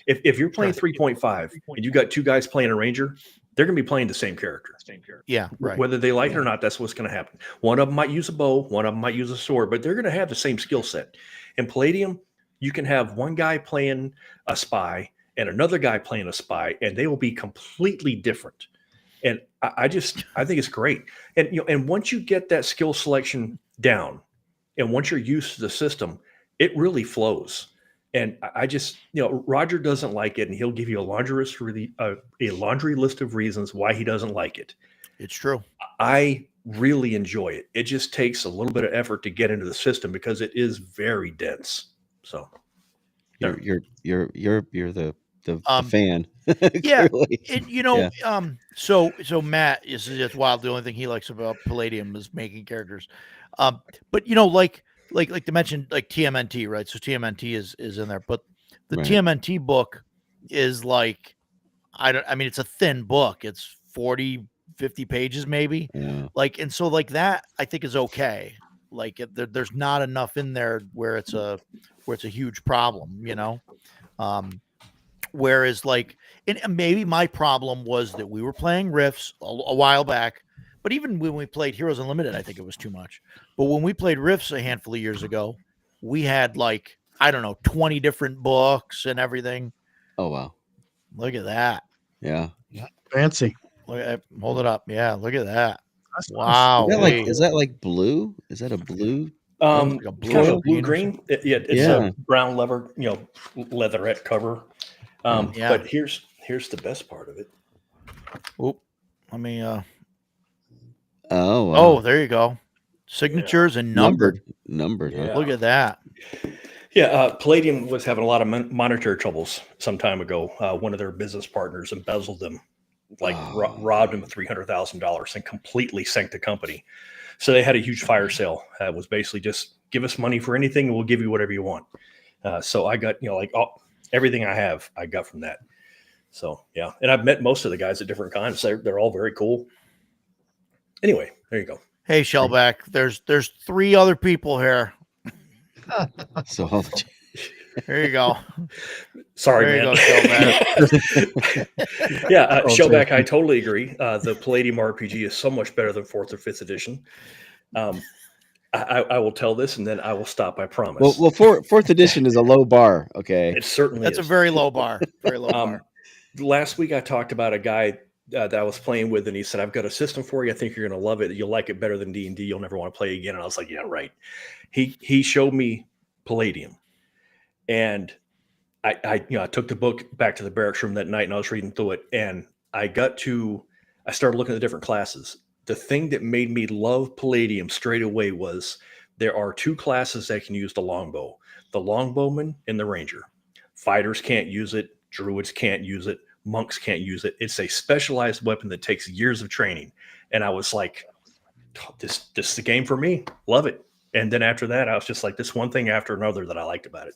If you're playing 3.5 and you got two guys playing a ranger, they're going to be playing the same character. Yeah, right. Whether they like it or not, that's what's going to happen. One of them might use a bow, one of them might use a sword, but they're going to have the same skill set. In Palladium, you can have one guy playing a spy and another guy playing a spy, and they will be completely different. And I think it's great. And once you get that skill selection down, and once you're used to the system, it really flows. And Roger doesn't like it, and he'll give you a laundry list of reasons why he doesn't like it. It's true. I really enjoy it. It just takes a little bit of effort to get into the system because it is very dense. So you're the fan. Yeah, Clearly. and Yeah. so Matt is it's wild. The only thing he likes about Palladium is making characters, but like to mention like TMNT, right? So TMNT is in there, but the Right. TMNT book is like I mean it's a thin book. It's 40, 50 pages maybe, Yeah. like, and so like that I think is okay. Like there's not enough in there where it's a huge problem, Whereas, like, and maybe my problem was that we were playing Rifts a while back, but even when we played Heroes Unlimited, I think it was too much. But when we played Rifts a handful of years ago, we had like, I don't know, 20 different books and everything. Oh wow. Look at that. Yeah. Fancy. Look at, hold it up. Yeah, look at that. That's nice. Wow. Is that like blue? Is that a blue? Like a It's kind of a blue blue-green. It's Yeah. a brown leather, leatherette cover. Yeah. But here's the best part of it. Oop. Let me Oh wow. Oh, there you go. Signatures and numbered. Numbered. Huh? Yeah. Look at that. Yeah, Palladium was having a lot of monetary troubles some time ago. One of their business partners embezzled them, like robbed them of $300,000 and completely sank the company. So they had a huge fire sale. It was basically just give us money for anything, and we'll give you whatever you want. So I got everything I have, I got from that. So yeah, and I've met most of the guys at different times. They're all very cool. Anyway, there you go. Hey, Shellback, there's 3 other people here. So There you go. Sorry, There you man. go, Shellback. Yeah, Shellback, I totally agree. The Palladium RPG is so much better than 4th or 5th edition. I will tell this, and then I will stop. I promise. well, 4th edition is a low bar. Okay, it certainly That's is. a very low bar. Very low bar. Last week, I talked about a guy that I was playing with, and he said, "I've got a system for you. I think you're going to love it. You'll like it better than D&D. You'll never want to play again." And I was like, "Yeah, right." He showed me Palladium, and I took the book back to the barracks room that night, and I was reading through it, and I started looking at the different classes. The thing that made me love Palladium straight away was there are 2 classes that can use the longbow: the longbowman and the ranger. Fighters can't use it. Druids can't use it. Monks can't use it. It's a specialized weapon that takes years of training. And I was like, this is the game for me. Love it. And then after that, I was just like, this one thing after another that I liked about it.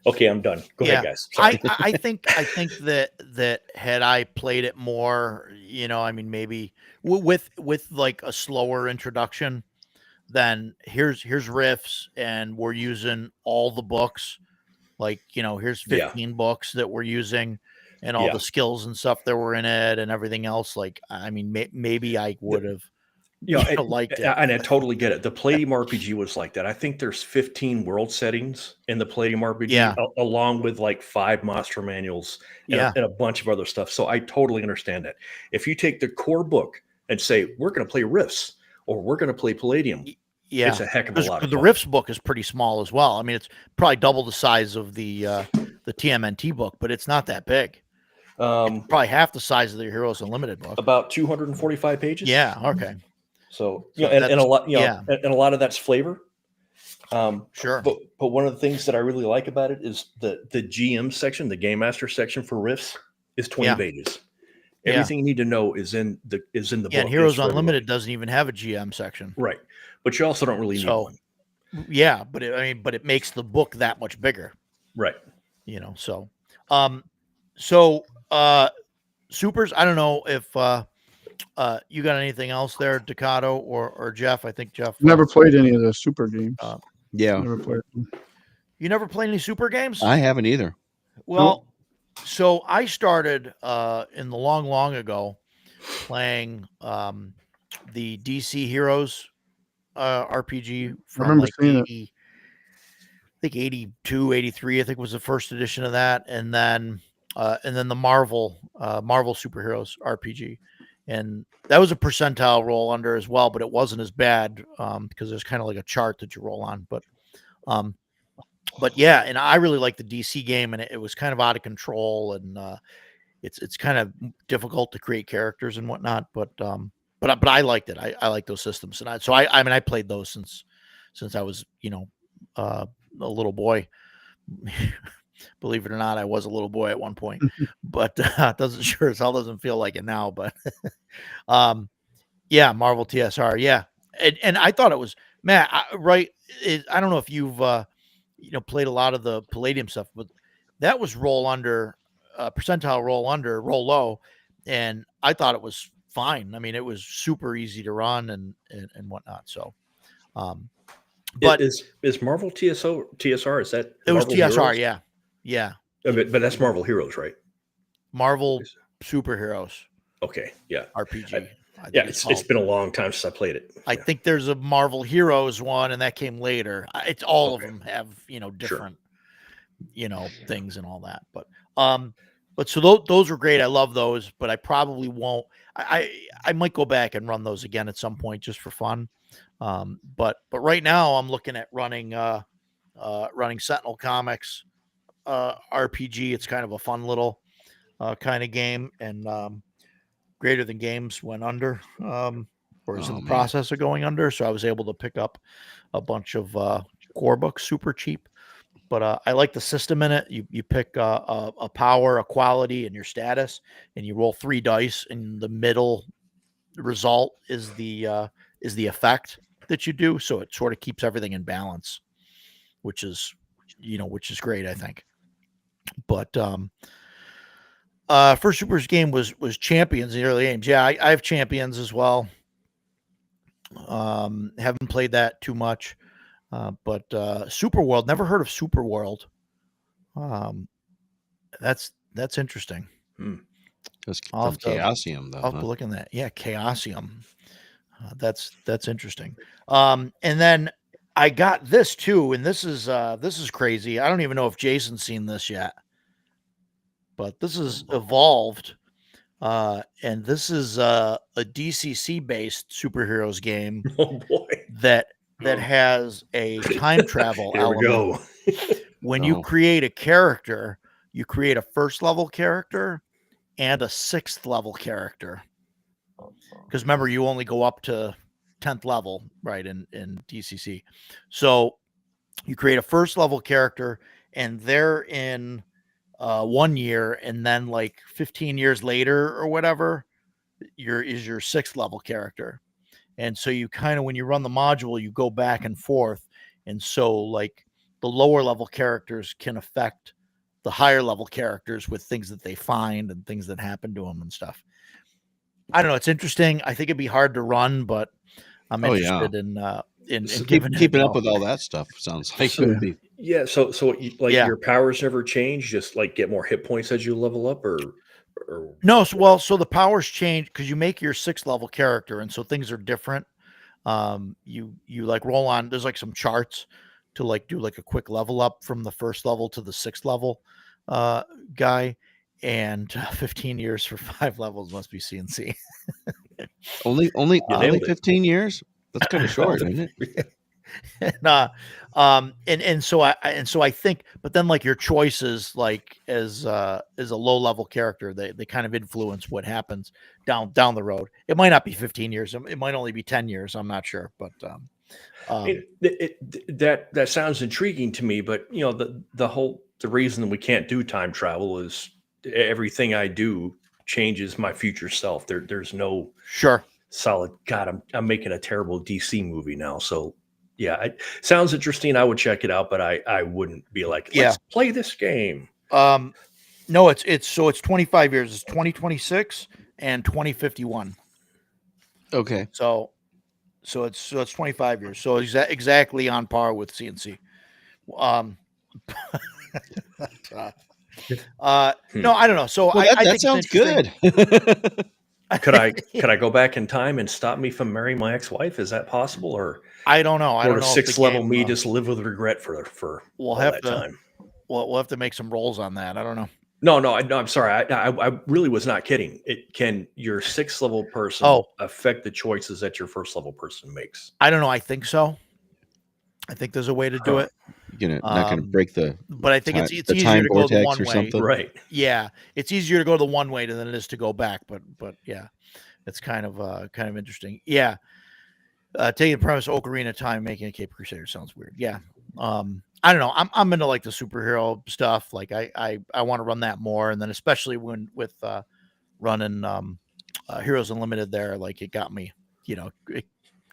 Okay, I'm done. Go ahead, guys. Sorry. I think that had I played it more, I mean, maybe with like a slower introduction, then here's riffs, and we're using all the books. Like, here's 15 books that we're using, and all the skills and stuff that were in it and everything else. Like, I mean, maybe I would have liked it. And I totally get it. The Palladium RPG was like that. I think there's 15 world settings in the Palladium RPG, along with like 5 monster manuals and a bunch of other stuff. So I totally understand that. If you take the core book and say, we're going to play Rifts, or we're going to play Palladium, it's a heck of a lot of the fun. Rifts book is pretty small as well. I mean, it's probably double the size of the TMNT book, but it's not that big. It's probably half the size of the Heroes Unlimited book. About 245 pages. Yeah. Okay. So and a lot, and a lot of that's flavor. Sure. But one of the things that I really like about it is the GM section, the Game Master section for Rifts is 20 pages. Everything you need to know is in the book. And Heroes Unlimited doesn't even have a GM section. Right. But you also don't really need one. Yeah, but it makes the book that much bigger. Right. So supers, I don't know if you got anything else there, Ducato or Jeff? I think Jeff never played any of the super games. Yeah. Never played them. You never played any super games? I haven't either. Well, so I started in the long ago playing the DC Heroes RPG from like 80, I think 82, 83, I think was the first edition of that. And then the Marvel Superheroes RPG. And that was a percentile roll under as well, but it wasn't as bad because there's kind of like a chart that you roll on. But yeah, and I really like the DC game, and it was kind of out of control, and it's kind of difficult to create characters and whatnot. But I liked it. I like those systems, and I played those since I was a little boy. Believe it or not, I was a little boy at one point, but doesn't sure as hell doesn't feel like it now. But yeah, Marvel TSR, yeah, and I thought it was Matt. Right? I don't know if you've played a lot of the Palladium stuff, but that was roll under, percentile roll under, roll low, and I thought it was fine. I mean, it was super easy to run and whatnot. So, but is Marvel TSR? Is that it was Marvel TSR, Heroes? yeah, But that's Marvel Heroes, right? Marvel Superheroes Okay, yeah, RPG. I yeah. think It's been a long time since I played it. I Yeah. think there's a Marvel Heroes one, and that came later. It's all of them have different things and all that. But so those were great. I love those, but I probably won't. I might go back and run those again at some point just for fun. But right now I'm looking at running Sentinel Comics RPG. It's kind of a fun little kind of game, and Greater Than Games went under, or is in the process of going under. So I was able to pick up a bunch of core books super cheap. But I like the system in it. You pick a power, a quality, and your status, and you roll 3 dice, and the middle result is the effect that you do. So it sort of keeps everything in balance, which is great, I think. But first Super's game was Champions in the early games. Yeah, I have Champions as well. Haven't played that too much. But Super World, never heard of Super World. That's interesting. That's from Chaosium, though. I'll have to look in that. Yeah, Chaosium. That's interesting. And then I got this too, and this is crazy. I don't even know if Jason's seen this yet, but this is Evolved, and this is a DCC based superheroes game. Oh boy, that has a time travel here element. we go. When you create a character, you create a first level character and a 6th level character. Because remember, you only go up to 10th level, right, in DCC. So you create a first level character, and they're in 1 year, and then like 15 years later or whatever, your 6th level character. And so you kind of, when you run the module, you go back and forth. And so like the lower level characters can affect the higher level characters with things that they find and things that happen to them and stuff. I don't know. It's interesting. I think it'd be hard to run, but I'm interested in keeping up with all that stuff. Sounds like it would be. Yeah. So your powers never change. Just like get more hit points as you level up, or no. So the powers change because you make your 6th level character, and so things are different. You like roll on. There's like some charts to like do like a quick level up from the 1st level to the 6th level guy, and 15 years for 5 levels must be CNC. only 15 years. That's kind of short, isn't it? And so I think, but then like your choices, like as a low level character, they kind of influence what happens down the road. It might not be 15 years. It might only be 10 years. I'm not sure, but that sounds intriguing to me. But the reason that we can't do time travel is everything I do changes my future self. There's no solid. God, I'm making a terrible DC movie now. So yeah, it sounds interesting. I would check it out, but I wouldn't be like, let's play this game. No, it's 25 years. It's 2026 and 2051. Okay. So it's 25 years. So exactly on par with CNC. No, I don't know. So I think sounds good. Could I go back in time and stop me from marrying my ex-wife? Is that possible? Or I don't know. I don't know. 6th level me just live with regret for we'll all have that to, time. We'll have to make some rolls on that. I don't know. No, I'm sorry. I really was not kidding. Can your 6th level person affect the choices that your 1st level person makes? I don't know. I think so. I think there's a way to do it. You're not going to break the. But I think it's the easier time to go the vortex one or way, something. Right? Yeah, it's easier to go the one way than it is to go back. But yeah, it's kind of interesting. Yeah, taking the premise Ocarina of Time, making a Cape Crusader sounds weird. Yeah, I don't know. I'm into like the superhero stuff. Like I want to run that more, and then especially when with running Heroes Unlimited there, like it got me, it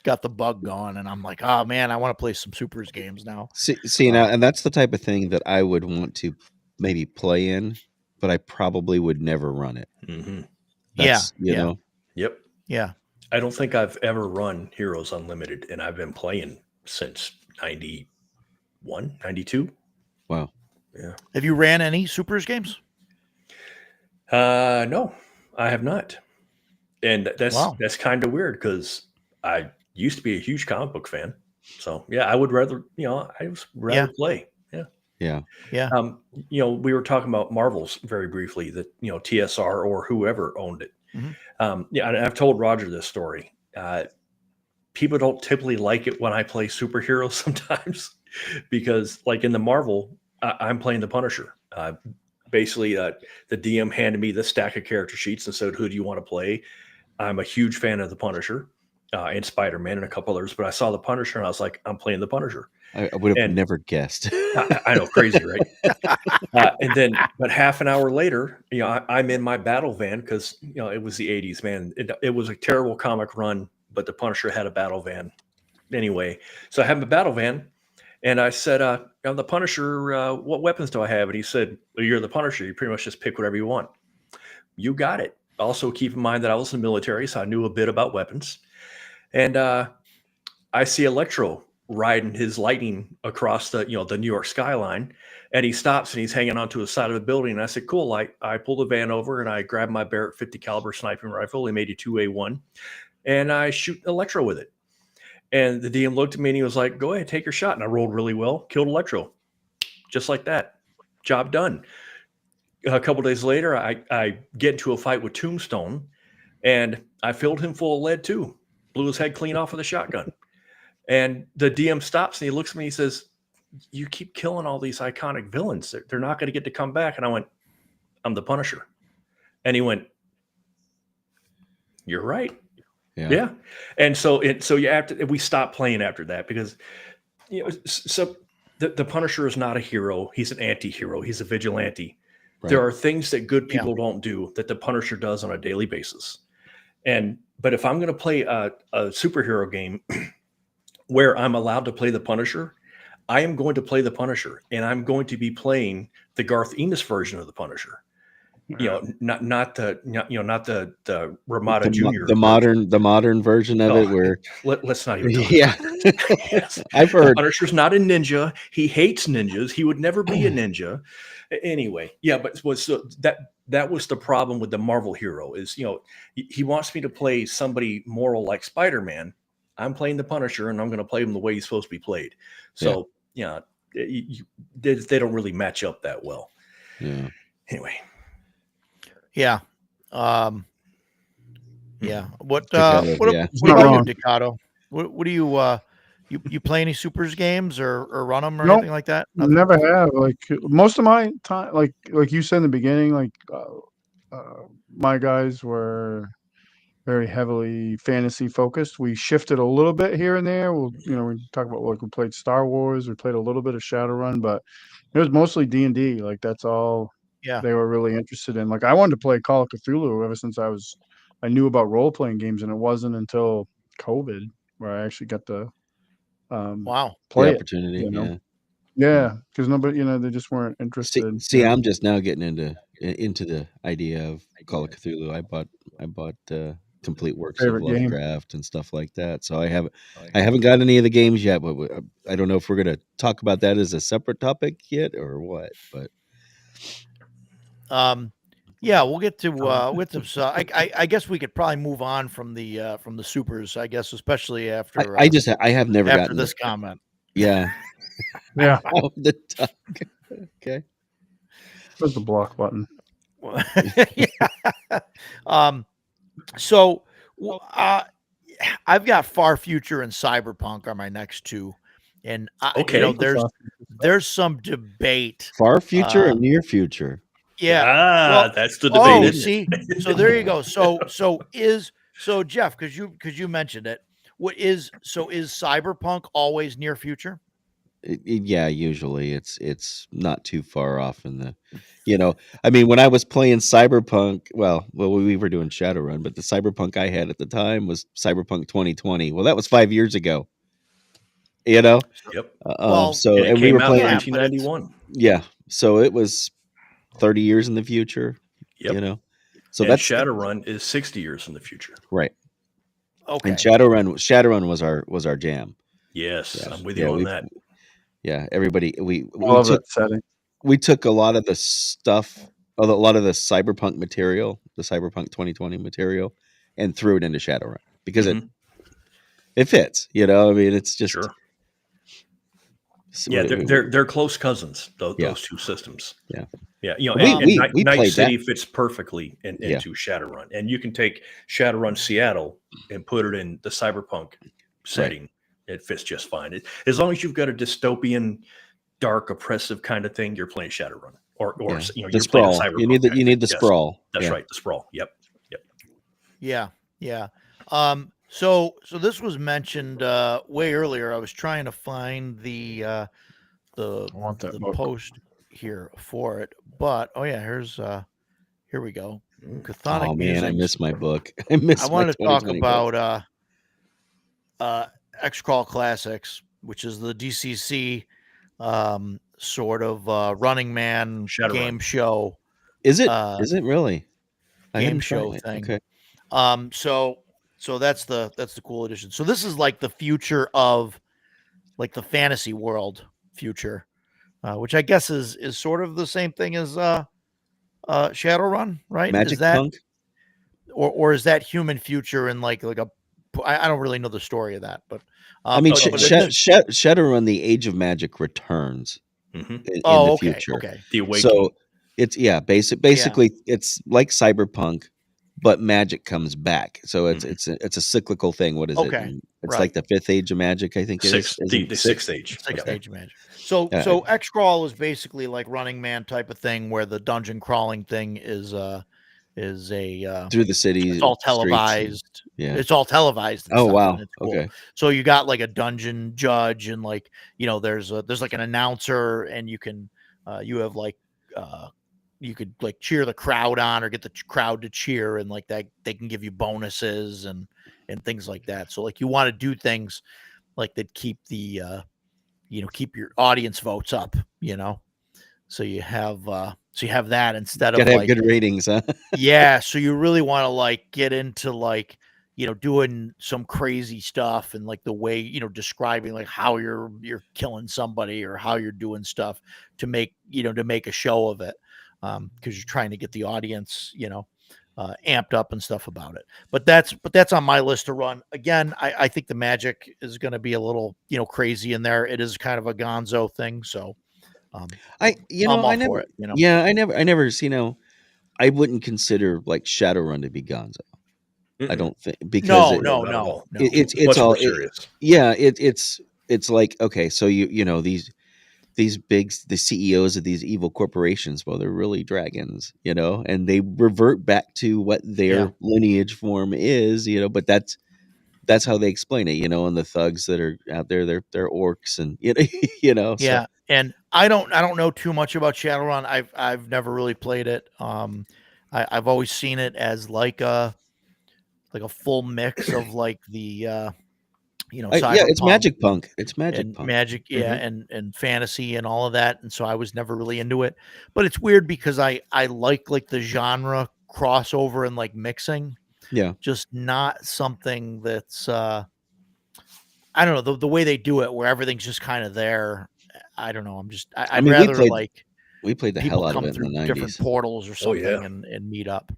got the bug going, and I'm like, oh man, I want to play some supers games now. See now, and that's the type of thing that I would want to maybe play in, but I probably would never run it. Mm-hmm. That's, Yeah. Yep. Yeah. I don't think I've ever run Heroes Unlimited, and I've been playing since 91, 92. Wow. Yeah. Have you ran any supers games? No, I have not. And Wow. that's kind of weird because I used to be a huge comic book fan. So yeah, I would rather, I would rather play. Yeah. Yeah. Yeah. We were talking about Marvels very briefly that, TSR or whoever owned it. Mm-hmm. And I've told Roger this story. People don't typically like it when I play superheroes sometimes because like in the Marvel, I'm playing the Punisher. Basically, the DM handed me this stack of character sheets and said, who do you want to play? I'm a huge fan of the Punisher and Spider-Man and a couple others, but I saw the Punisher and I was like, I'm playing the Punisher. I would have never guessed. I know, crazy, right? But half an hour later, I'm in my battle van because, it was the 80s, man. It was a terrible comic run, but the Punisher had a battle van. Anyway, so I have a battle van and I said, I'm the Punisher. What weapons do I have? And he said, well, you're the Punisher. You pretty much just pick whatever you want. You got it. Also, keep in mind that I was in the military, so I knew a bit about weapons. And I see Electro riding his Lightning across the New York skyline, and he stops and he's hanging onto the side of a building. And I said, cool. I pull the van over and I grab my Barrett 50 caliber sniping rifle, M82A1, and I shoot Electro with it. And the DM looked at me and he was like, go ahead, take your shot. And I rolled really well, killed Electro. Just like that. Job done. A couple days later, I get into a fight with Tombstone, and I filled him full of lead too. Blew his head clean off with a shotgun. And the DM stops and he looks at me and he says, you keep killing all these iconic villains. They're not going to get to come back. And I went, I'm the Punisher. And he went, you're right. Yeah. And so we stopped playing after that because, so the Punisher is not a hero. He's an anti-hero. He's a vigilante. Right. There are things that good people don't do that the Punisher does on a daily basis. But if I'm going to play a superhero game where I'm allowed to play the Punisher, I am going to play the Punisher, and I'm going to be playing the Garth Ennis version of the Punisher. Not the Ramada Jr. the modern version of it where let's not even talk yes. I've heard the Punisher's not a ninja. He hates ninjas. He would never be a ninja. Anyway, but that was the problem with the Marvel hero is, he wants me to play somebody moral like Spider-Man. I'm playing the Punisher and I'm going to play him the way he's supposed to be played. So they don't really match up that well. Yeah. Anyway. Yeah. What Decado, about you, Decado? What do you play any supers games or run them or anything like that? I never have. Like most of my time, like you said in the beginning, like my guys were very heavily fantasy focused. We shifted a little bit here and there. We talk about we played Star Wars, we played a little bit of Shadowrun, but it was mostly D&D. Like that's all they were really interested in. Like I wanted to play Call of Cthulhu ever since I knew about role playing games, and it wasn't until COVID where I actually got to play the opportunity. Yeah, because nobody, they just weren't interested. See, I'm just now getting into the idea of Call of Cthulhu. I bought complete works of Lovecraft and stuff like that. So I haven't got any of the games yet, but I don't know if we're going to talk about that as a separate topic yet or what. But we'll get to I guess we could probably move on from the supers. I guess especially after I have never after gotten this comment. Yeah. Yeah. Okay. Where's the block button? So I've got Far Future and Cyberpunk are my next two, and there's some debate. Far future or near future? Yeah, that's the debate. See, so there you go. So Jeff, because you mentioned it. Is Cyberpunk always near future? Yeah, usually it's not too far off in the, I mean, when I was playing Cyberpunk, well, we were doing Shadowrun, but the Cyberpunk I had at the time was Cyberpunk 2020. Well, that was 5 years ago, you know. Yep. Well, So And it and we came were out in yeah, playing, but it's 1991. yeah. So it was 30 years in the future, you Yep. know. So And that's Shadowrun is 60 years in the future. right. And okay. Shadowrun was our jam. Yes, Yeah, I'm with yeah, you on that. everybody I love that setting. we took a lot of the stuff, a lot of the cyberpunk material, the cyberpunk 2020 material, and threw it into Shadowrun because Mhm. it fits. I mean, it's just Sure. it's Yeah, what it- they're close cousins. yeah, Those two systems. yeah. Yeah, We and we we Night played that. City fits perfectly Yeah, into Shadowrun, and you can take Shadowrun Seattle and put it in the cyberpunk right. setting. It fits just fine. As long as you've got a dystopian, dark, oppressive kind of thing, you're playing Shadowrun, or Yeah, the you're playing a sprawl. You need cyberpunk the kind you of thing. need the Yes, sprawl. that's Yeah. right. The sprawl. Yep. Yeah, yeah. So this was mentioned way earlier. I was trying to find the I want that book. post here for it, but here we go. Chthonic Oh man, I Musings. missed my book. I I missed my wanted to talk 2020 book. about X-Crawl Classics, which is the DCC sort of Running Man Shadowrun. game show Is it? uh, Is it really? I game hadn't show tried it. thing. Okay. So that's the cool edition. So this is like the future of like the fantasy world future, which I guess is sort of the same thing as Shadowrun, right? Is Magic that Punk. or is that human future and like a I don't really know the story of that, but I mean, Oh, no, but Shadowrun: The Age of Magic returns Mhm. in the okay, future. okay, The Awakening. So it's basically it's like Cyberpunk, but magic comes back. So Mhm. it's a cyclical thing. What is it? okay, It's like right. the fifth age of magic, I think it is. Isn't The it sixth age. Sixth Yep. Age Magic. So Uh, X Crawl is basically like Running Man type of thing, where the dungeon crawling thing is a through the it's city all streets. televised. Yeah. It's all televised and Oh stuff, and wow. it's cool. Okay. So you got like a dungeon judge, and like there's like an announcer, and you can you have like you could like cheer the crowd on or get the crowd to cheer, and like that they can give you bonuses and things like that. So like you want to do things like that keep the keep your audience votes up, so you have that instead of Gotta have like good ratings, huh? yeah, so you really want to like get into like doing some crazy stuff and like the way describing like how you're killing somebody or how you're doing stuff to make a show of it, because you're trying to get the audience amped up and stuff about it. But that's on my list to run. Again, I think the magic is going to be a little crazy in there. It is kind of a gonzo thing, so I I'm all I never for it. yeah, I never I wouldn't consider like Shadowrun to be Gonzo. I Mm-mm. don't think because No, it, no, Not at no, all. no. it's Much all more serious. yeah, it's like okay, so these the CEOs of these evil corporations, well, they're really dragons, and they revert back to what Yeah. their lineage form is, but that's how they explain it, and the thugs that are out there, they're orcs and so Yeah, and I don't know too much about Shadowrun. I've never really played it. I've always seen it as like a full mix of like the yeah, it's cyberpunk Magic Punk. It's Magic and Punk. magic, yeah, Mhm. and fantasy and all of that. And so I was never really into it. But it's weird because I like the genre crossover and like mixing, Yeah. just not something that's I don't know the way they do it where everything's just kind of there. I don't know. I I'd mean, rather like we played the people hell out of come it in the through different 90s. portals or Oh, something yeah. and meet up.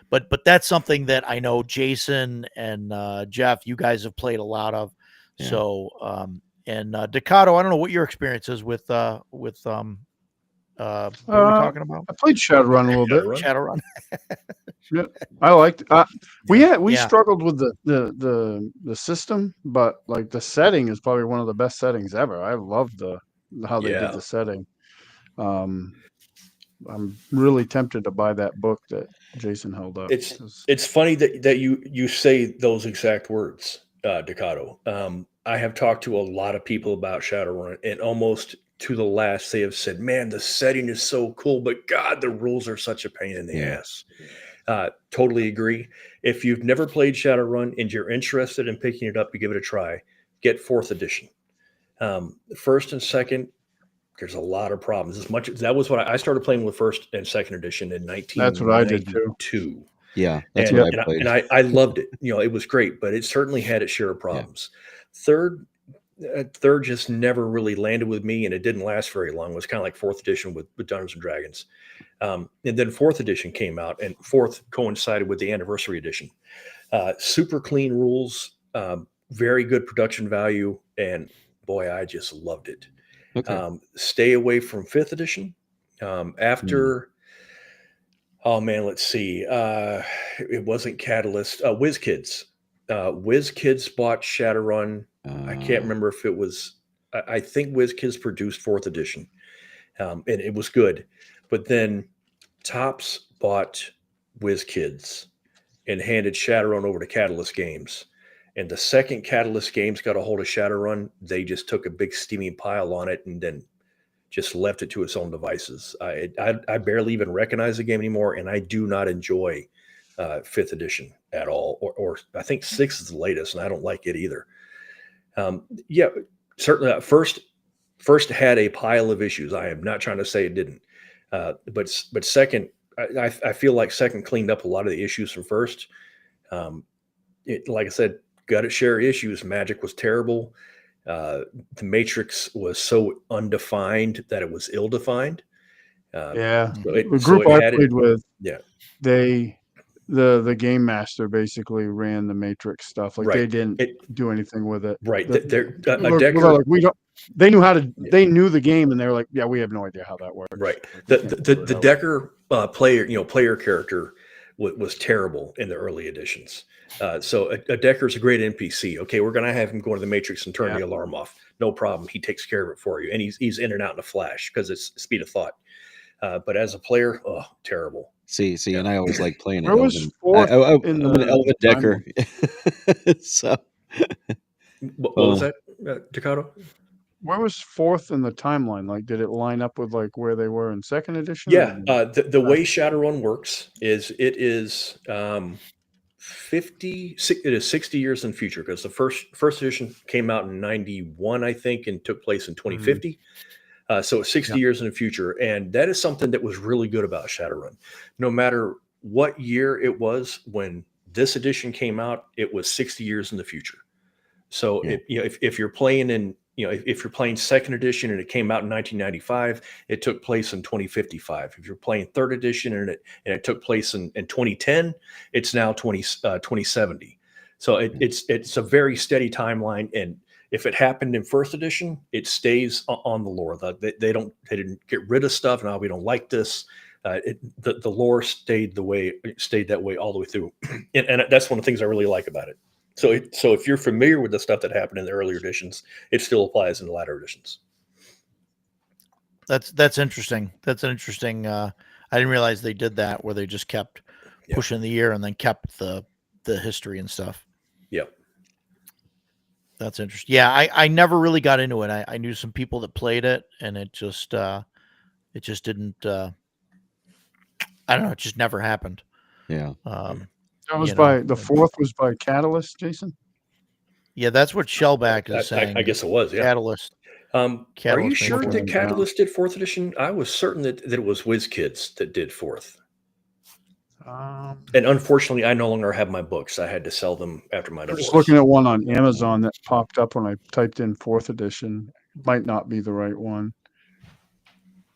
But that's something that I know Jason and Jeff, you guys have played a lot of. Yeah. So and Decado, I don't know what your experience is with what are we talking about? I played Shadowrun a little bit. Shadowrun. Shadowrun. Yeah, I liked. We Yeah. struggled with the system, but like the setting is probably one of the best settings ever. I love how they did Yeah. the setting. I'm really tempted to buy that book that Jason held up. It's funny that you say those exact words, Decado. I have talked to a lot of people about Shadowrun, and almost to the last, they have said, "Man, the setting is so cool, but God, the rules are such a pain in the Yeah. ass." Totally agree. If you've never played Shadowrun and you're interested in picking it up, you give it a try. Get fourth edition. First and second, there's a lot of problems. As much as that was what I started playing with first and second edition in That's what I did too. 1992. Yeah, that's And, what I and, I, played. and I loved it. It was great, but it certainly had its share of problems. Third just never really landed with me, and it didn't last very long. It was kind of like fourth edition with Dungeons and Dragons. And then fourth edition came out, and fourth coincided with the anniversary edition. Super clean rules, very good production value, and boy, I just loved it. Okay. Stay away from fifth edition. After, oh man, let's see. It wasn't Catalyst. WizKids. WizKids bought Shadowrun. I can't remember if it was. I think WizKids produced fourth edition, and it was good. But then Topps bought WizKids and handed Shadowrun over to Catalyst Games. And the second Catalyst Games got a hold of Shadowrun, they just took a big steaming pile on it and then just left it to its own devices. I barely even recognize the game anymore, and I do not enjoy fifth edition at all. Or I think sixth is the latest, and I don't like it either. Yeah, certainly. First had a pile of issues. I am not trying to say it didn't, but second, I feel like second cleaned up a lot of the issues from first. Like I said, got to share issues. Magic was terrible. The Matrix was so undefined that it was ill-defined. Yeah, So the group I had played with, yeah, the game master basically ran the Matrix stuff. Like they right. didn't do anything with it. Right. The- A Look, decker, like, we don't. They knew how to. They knew the game, and they were like, "Yeah, we have no idea how that works." right. Like, The we can't the, figure the it out. decker player character was terrible in the early editions. So a decker is a great NPC. Okay, we're gonna have him go to the Matrix and turn the alarm off. No problem. He takes care of it for you, and he's in and out in a flash because it's speed of thought. But as a player, oh, terrible. See, and I always like playing an Where was elven. fourth I'm in an the elven decker. So, What was that, Takato? Where was fourth in the timeline? Like, did it line up with like where they were in second edition? Yeah, the way Shadowrun works is it is 60 years in the future, because the first edition came out in 91, I think, and took place in 2050. So it's 60 years in the future, and that is something that was really good about Shadowrun. No matter what year it was when this edition came out, it was 60 years in the future. So if you're playing if you're playing second edition and it came out in 1995, it took place in 2055. If you're playing third edition and it took place in 2010, it's now 2070. So it's a very steady timeline, and if it happened in first edition, it stays on the lore. They didn't get rid of stuff. Now we don't like this. The lore stayed that way all the way through, and that's one of the things I really like about it. So if you're familiar with the stuff that happened in the earlier editions, it still applies in the latter editions. That's interesting. That's an interesting. I didn't realize they did that, where they just kept pushing the year and then kept the history and stuff. Yep. That's interesting. Yeah, I never really got into it. I knew some people that played it, and it just didn't. I don't know. It just never happened. Yeah. That was the fourth was by Catalyst, Jason. Yeah, that's what Shellback is saying. I guess it was. Yeah. Catalyst. Are you sure that Catalyst Catalyst did fourth edition? I was certain that it was WizKids that did fourth. And unfortunately, I no longer have my books. I had to sell them after my I divorce. was looking at one on Amazon that popped up when I typed in fourth edition. Might not be the right one.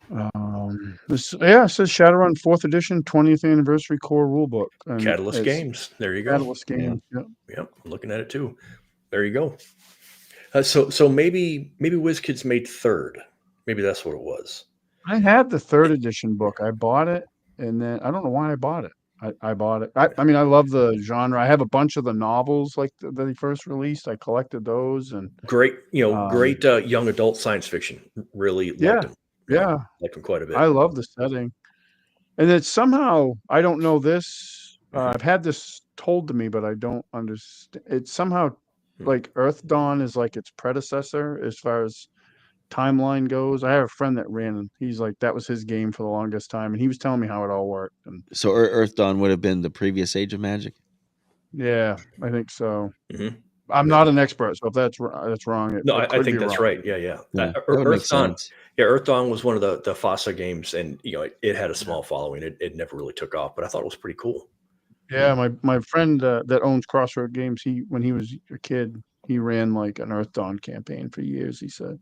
It says Shadowrun fourth edition 20th anniversary core rulebook. Catalyst Games. There you go. Catalyst Games. Yep. I'm looking at it too. There you go. So maybe WizKids made third. Maybe that's what it was. I had the third edition book. I bought it, and then I don't know why I bought it. I bought it. I mean, I love the genre. I have a bunch of the novels like that they first released. I collected those, and great young adult science fiction. Really liked them. Yeah, liked them quite a bit. I love the setting, and it's somehow, I don't know this. I've had this told to me, but I don't understand. It's somehow like Earth Dawn is like its predecessor as far as timeline goes. I have a friend that ran. He's like that was his game for the longest time, and he was telling me how it all worked. And So Earth Dawn would have been the previous Age of Magic. yeah, I think so. Mhm. I'm not an expert, so if that's wrong, No, it I could think be that's wrong. right. Yeah, yeah. Yeah, that would make Earth Dawn. sense. Yeah, Earth Dawn was one of the FASA games, and it had a small following. It never really took off, but I thought it was pretty cool. Yeah, my friend that owns Crossroad Games, when he was a kid, he ran like an Earth Dawn campaign for years. He said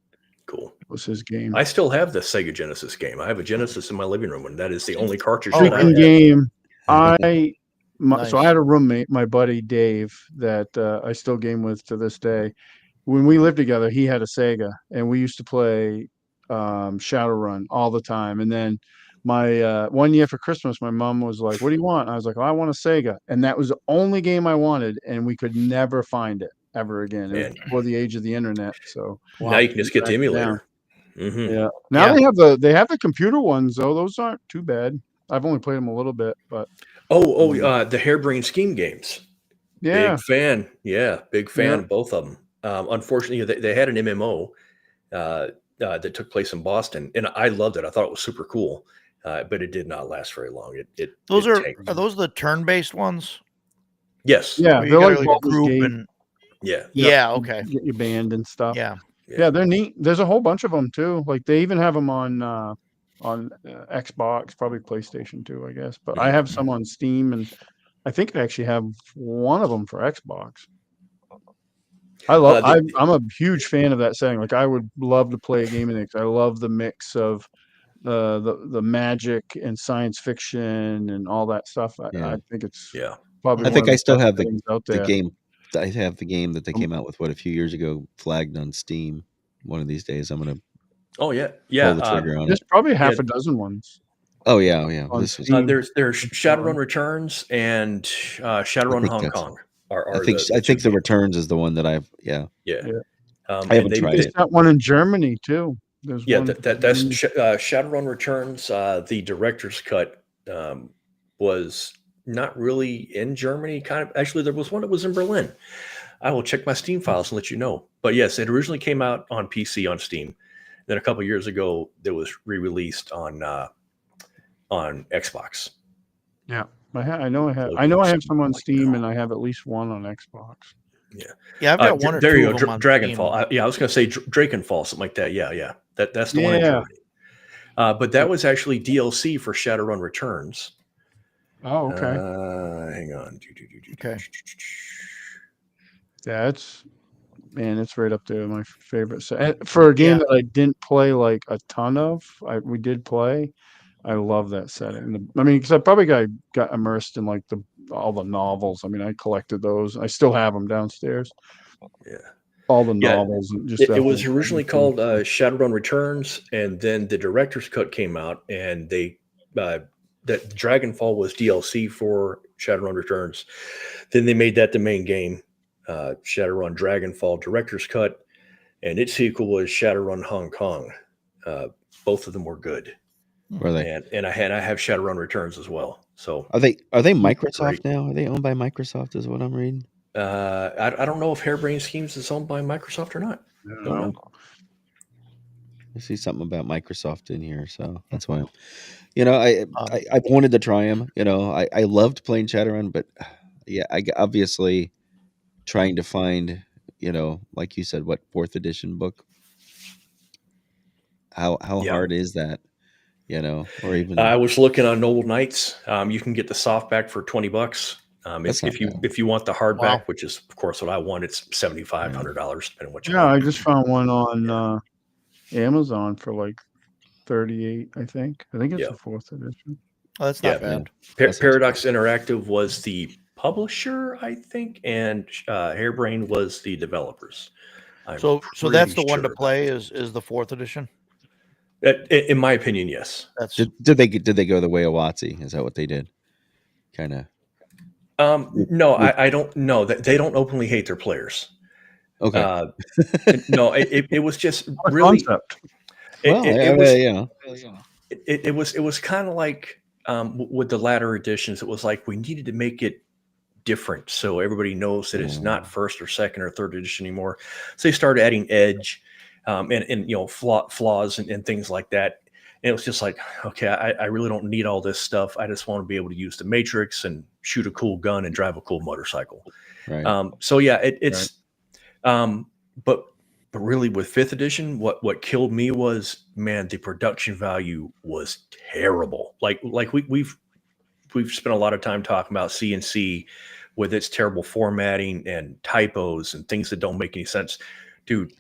Cool. it was his game. I still have the Sega Genesis game. I have a Genesis in my living room, and that is the only cartridge Oh, that I Freaking have. game. So I Nice. had a roommate, my buddy Dave, that I still game with to this day. When we lived together, he had a Sega, and we used to play Shadowrun all the time. And then my one year for Christmas, my mom was like, "What do you want?" I was like, "Oh, I want a Sega," and that was the only game I wanted, and we could never find it ever again. It was Man, before the age of the internet, so now you can just get the tracked it down. emulator. Yeah. Now Yeah. they have the computer ones though. Those aren't too bad. I've only played them a little bit, but The Harebrained Scheme games. yeah. Big fan. Yeah, big fan Yeah. of both of them. Unfortunately, they had an MMO that took place in Boston, and I loved it. I thought it was super cool, but it did not last very long. Those it tanked. are those the turn-based ones? Yes. Yeah, Where you they're gotta, like like, Baldur's group Gate. and Yeah. yeah, okay. Get your band and stuff. Yeah. Yeah, they're neat. There's a whole bunch of them too. Like they even have them on Xbox, probably PlayStation too, I guess. But I have some on Steam, and I think I actually have one of them for Xbox. I'm a huge fan of that setting. Like I would love to play a game in it 'cause I love the mix of the magic and science fiction and all that stuff. I think it's Yeah. probably I one think of the I still best have things out the there. game. I have the game that they came out with a few years ago, flagged on Steam. One of these days, I'm gonna Oh yeah. pull Yeah. the trigger on There's it. probably half a dozen ones Oh yeah, yeah. on This was. Steam. there's Shadowrun Returns and Shadowrun think Hong that's- Kong are I think the two the games. Returns is the one that I've. Yeah, Yeah. Yeah. I haven't tried There's it. that one in Germany too. There's Yeah, one. that's Shadowrun Returns. The director's cut was not really in Germany. Kind of, actually, there was one that was in Berlin. I will check my Steam files and let you know. But yes, it originally came out on PC on Steam. Then a couple of years ago, it was re-released on Xbox. Yeah, I know I have some on Steam, and I have at least one on Xbox. Yeah, I've got one or there two you of go, them on Dragonfall. Steam. I was going to say Drakenfall, something like that. Yeah. That's the one in Yeah. Germany. But that was actually DLC for Shadowrun Returns. Oh, okay. Hang on. Okay. Yeah, it's right up there. My favorite. For a game Yeah. that I didn't play like a ton of, we did play. I love that setting. I mean, because I probably got immersed in like all the novels. I mean, I collected those. I still have them downstairs. Yeah. All the novels and just it was originally called Shadowrun Returns, and then the director's cut came out, and that Dragonfall was DLC for Shadowrun Returns. Then they made that the main game, Shadowrun Dragonfall Director's Cut, and its sequel was Shadowrun Hong Kong. Both of them were good. Were they? And I have Shadowrun Returns as well. So Are they Microsoft Great. now? Are they owned by Microsoft? Is what I'm reading. I don't know if Harebrained Schemes is owned by Microsoft or not. I Don't know. I see something about Microsoft in here, so that's why. I've wanted to try them. I loved playing Shadowrun, but yeah, I obviously trying to find, like you said, what 4th edition book. How hard is that? Or even I was looking on Noble Knights. You can get the softback for $20. That's not If you want the hardback, Wow. which is of course what I want, it's $7,500 depending on what you Yeah, want. I just found one on Amazon for like 38. I think it's Yeah. the 4th edition. Oh, that's Yeah. not bad. Paradox Interactive was the publisher, I think, and Harebrained was the developers. I'm So that's the pretty one to sure. play is the 4th edition. In my opinion, yes. That's did they go the way of WotC? Is that what they did? Kind of. No, I don't know that they don't openly hate their players. Okay. No, it was just What a really. concept. It was kind of like with the latter editions. It was like we needed to make it different, so everybody knows that it's not first or second or third edition anymore. So they started adding edge, and flaws and things like that. And it was just like, okay, I really don't need all this stuff. I just want to be able to use the Matrix and shoot a cool gun and drive a cool motorcycle. Right. So yeah, it's but really with fifth edition, what killed me was, man, the production value was terrible. Like we've spent a lot of time talking about CNC with its terrible formatting and typos and things that don't make any sense. Dude,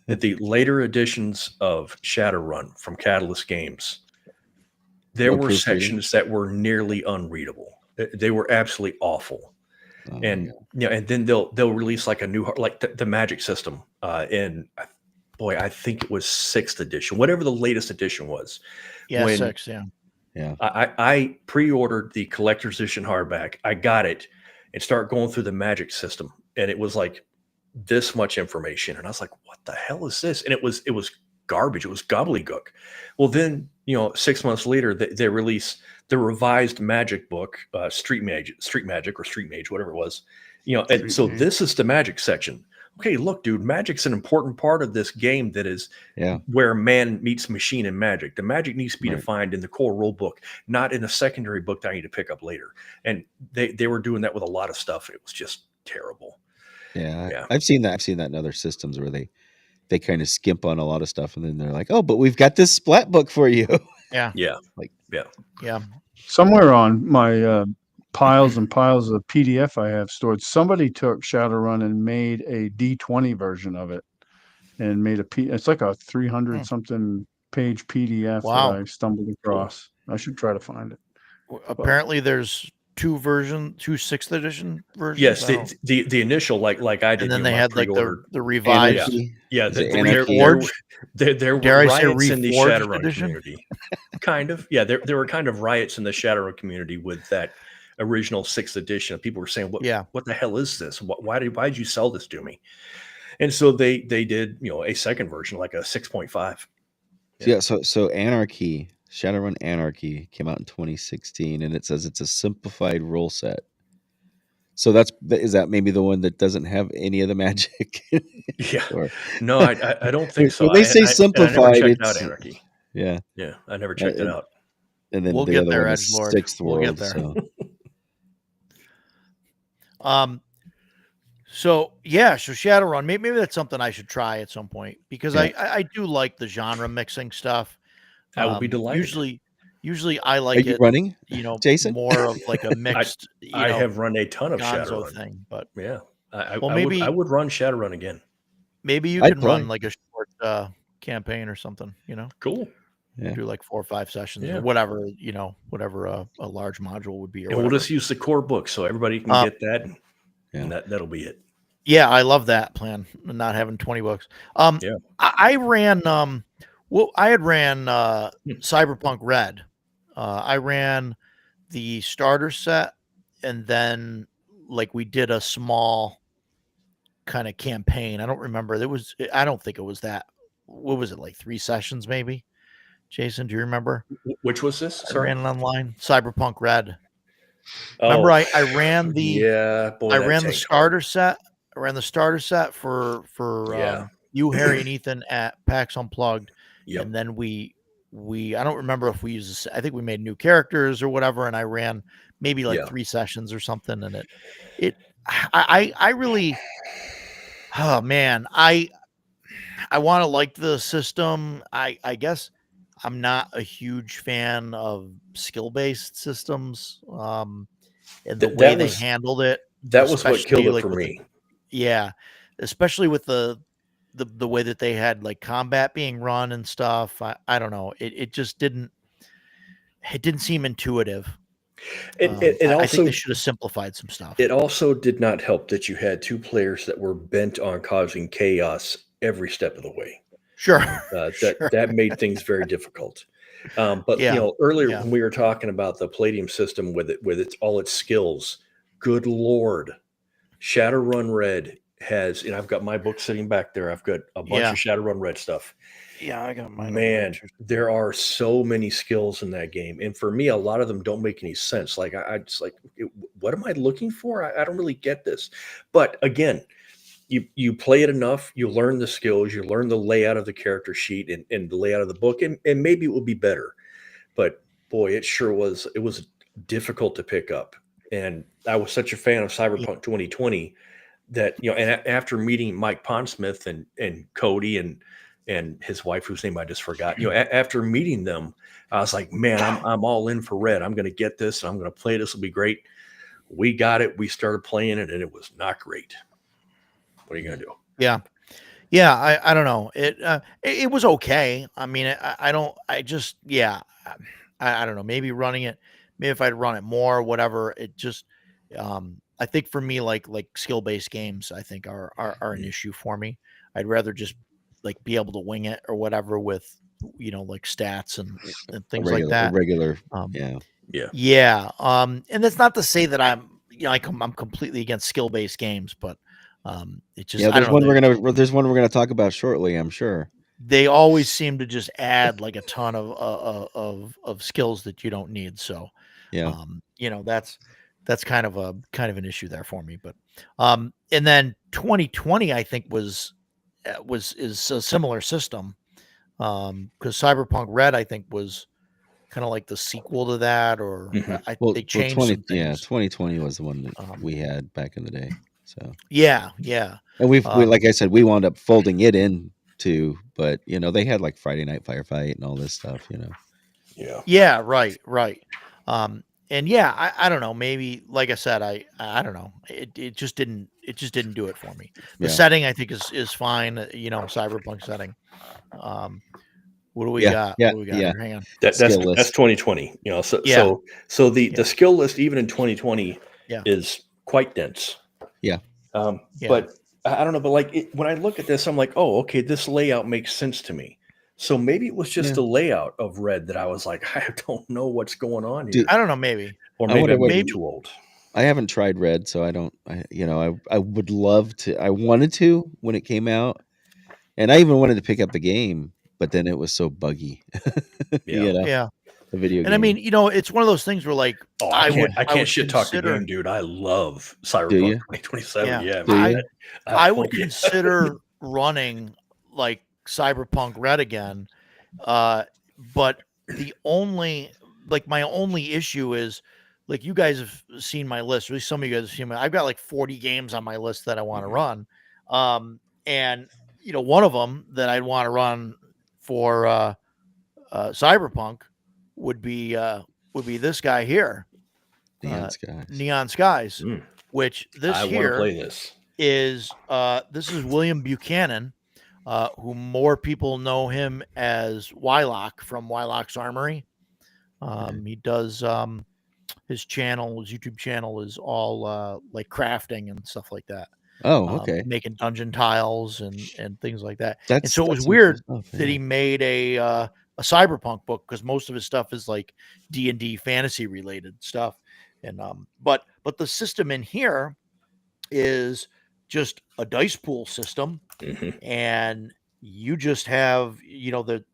the later editions of Shadowrun from Catalyst Games, there No were proofreading? sections that were nearly unreadable. They were absolutely awful. Oh, And and then they'll release like a new, like the Magic System, in, boy, I think it was sixth edition, whatever the latest edition was. Yeah, When 6, yeah. yeah. I pre-ordered the collector's edition hardback, I got it and start going through the Magic System, and it was like this much information, and I was like, "What the hell is this?" And it was garbage. It was gobbledygook. Well, then 6 months later, they release the revised Magic book, Street Magic, or Street Mage, whatever it was. And Street so Mage. this is the Magic section. Okay, look, dude, Magic's an important part of this game. That is Yeah. where man meets machine in Magic. The Magic needs to be Right. defined in the core rule book, not in a secondary book that I need to pick up later. And they were doing that with a lot of stuff. It was just terrible. Yeah. Yeah. I've seen that. I've seen that in other systems where they kind of skimp on a lot of stuff, and then they're like, "Oh, but we've got this splat book for you." Yeah. Yeah. Like, Yeah. Somewhere on my piles and piles of PDF I have stored, somebody took Shadowrun and made a D20 version of it, and made it's like a 300 something page PDF Wow. that I stumbled across. I should try to find it. Apparently, there's two 6th edition versions. Yes, I don't- the initial, like I did, and then they my had like pre-order. the revised. Anarchy. Yeah, Is it there Anarchy? there were Dare I say riots in the reforged Shadowrun edition? community. Kind of, yeah. There were kind of riots in the Shadowrun community with that original sixth edition. People were saying, what the hell is this? Why did you sell this to me?" And so they did a second version, like a 6.5. Yeah. So Anarchy, Shadowrun Anarchy came out in 2016, and it says it's a simplified rule set. So is that maybe the one that doesn't have any of the magic? Yeah. Or, No, I don't think so. When they say and I never simplified, checked out it's Anarchy. yeah. Yeah, I never checked it out. And then We'll the get other there, one is Edgelord. Sixth We'll World. get there. So So yeah, so Shadowrun, maybe that's something I should try at some point, because Yeah. I do like the genre mixing stuff. I would be delighted. Usually I are like you it, running, Jason? more of like a mixed, I have run a ton of Gonzo Shadowrun. thing, but Yeah, Well, I maybe- would run Shadowrun again. maybe you I'd can play. run like a short campaign or something, Cool. Yeah. do like 4 or 5 sessions Yeah. or whatever, whatever a large module would be, or And we'll whatever. just use the core book so everybody can get that, Yeah. and that'll be it. Yeah, I love that plan, not having 20 books. Yeah. I ran I had ran Cyberpunk Red. I ran the starter set, and then like we did a small kind of campaign. I don't remember. I don't think it was that. What was it, like 3 sessions maybe? Jason, do you remember? Which was this? I Sorry. ran it online. Cyberpunk Red. Remember, I ran the Yeah, boy, I that ran the tanked starter hard. set. I ran the starter set for Yeah. you, Harry, and Ethan at PAX Unplugged, Yep. and then we I don't remember if we used I think we made new characters or whatever, and I ran maybe like Yeah. 3 sessions or something, and I really, oh man, I want to like the system. I guess I'm not a huge fan of skill-based systems, and the That way they was- handled it. That was what especially, killed it like, for with me. Yeah, especially with the way that they had like combat being run and stuff. I don't know. It just didn't seem intuitive. It I think also they should have simplified some stuff. it also did not help that you had 2 players that were bent on causing chaos every step of the way. Sure. That made things very difficult. But Yeah, earlier yeah. when we were talking about the Palladium system with all its skills, good Lord, Shadowrun Red has, and I've got my book sitting back there. I've got a bunch Yeah. of Shadowrun Red stuff. Yeah, I got mine. Man, there are so many skills in that game, and for me, a lot of them don't make any sense. Like I just like, what am I looking for? I don't really get this. But again, you play it enough, you learn the skills, you learn the layout of the character sheet and the layout of the book, and maybe it will be better. But boy, it sure was. It was difficult to pick up, and I was such a fan of Cyberpunk 2020 that and after meeting Mike Pondsmith and Cody and his wife, whose name I just forgot, after meeting them, I was like, man, I'm all in for Red. I'm going to get this, and I'm going to play. This will be great. We got it. We started playing it, and it was not great. What are you going to do? Yeah. I don't know. It was okay. I mean, I don't know. Maybe running it, maybe if I'd run it more, whatever. It just, I think for me, like skill based games, I think are an issue for me. I'd rather just like be able to wing it or whatever with, like stats and things like that. Regular, Yeah. And that's not to say that I'm completely against skill based games, but it just, there's one we're gonna talk about shortly, I'm sure. They always seem to just add like a ton of skills that you don't need. So, that's kind of an issue there for me. But, and then 2020, I think is a similar system. Because Cyberpunk Red, I think, was kind of like the sequel to that, or they changed some things. 2020 was the one that we had back in the day. So yeah. And we like I said, we wound up folding it into, but they had like Friday Night Firefight and all this stuff. Yeah, right. And I don't know. Maybe, like I said, I don't know. It just didn't do it for me. The setting, I think, is fine. Cyberpunk setting. What do we got? What do we got here? Hang on. That's 2020. So the skill list even in 2020 is quite dense. Yeah. But I don't know. But like when I look at this, I'm like, oh, okay, this layout makes sense to me. So maybe it was just the layout of Red that I was like, I don't know what's going on here. I don't know, maybe. Or maybe I'm too old. I haven't tried Red, so I don't. I would love to. I wanted to when it came out, and I even wanted to pick up the game, but then it was so buggy. Yeah. The video game. And I mean, it's one of those things where like I can't shit talk the game, dude. I love Cyberpunk 2027. Yeah, I would consider running like Cyberpunk Red again. But my only issue is, like, you guys have seen my list, or at least some of you guys have seen I've got like 40 games on my list that I want to run. And one of them that I'd want to run for Cyberpunk would be this guy here, Neon Skies, which I want to play this. This is William Buchanan, who more people know him as Wylock from Wylock's Armory. He does his YouTube channel is all like crafting and stuff like that. Oh, okay. Making dungeon tiles and things like that. And so it was weird that he made a Cyberpunk book, because most of his stuff is like D&D fantasy related stuff. And but the system in here is just a dice pool system, and you just have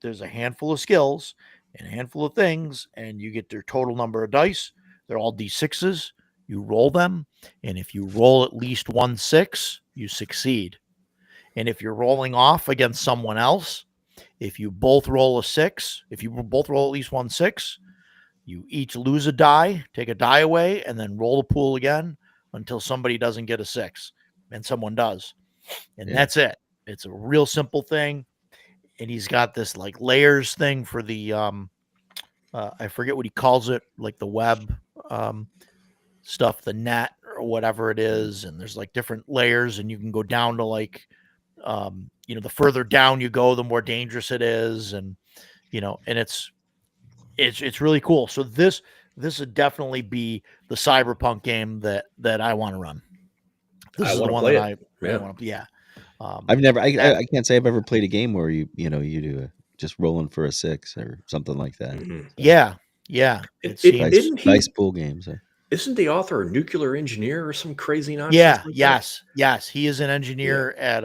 there's a handful of skills and a handful of things, and you get their total number of dice. They're all D6s. You roll them, and if you roll at least 1 6, you succeed. And if you're rolling off against someone else, if you both roll a 6, if you both roll at least 1 6, you each lose a die, take a die away, and then roll the pool again until somebody doesn't get a 6, and someone does. And that's it. It's a real simple thing. And he's got this like layers thing for the I forget what he calls it, like the web stuff, the net or whatever it is. And there's like different layers, and you can go down to like the further down you go, the more dangerous it is. And and it's really cool. So this would definitely be the Cyberpunk game that I want to run. This is the one that I want to. I've never. I can't say I've ever played a game where you do just rolling for a 6 or something like that. Yeah. Didn't he Dice pool games. isn't the author a nuclear engineer or some crazy nonsense? Yes. He is an engineer at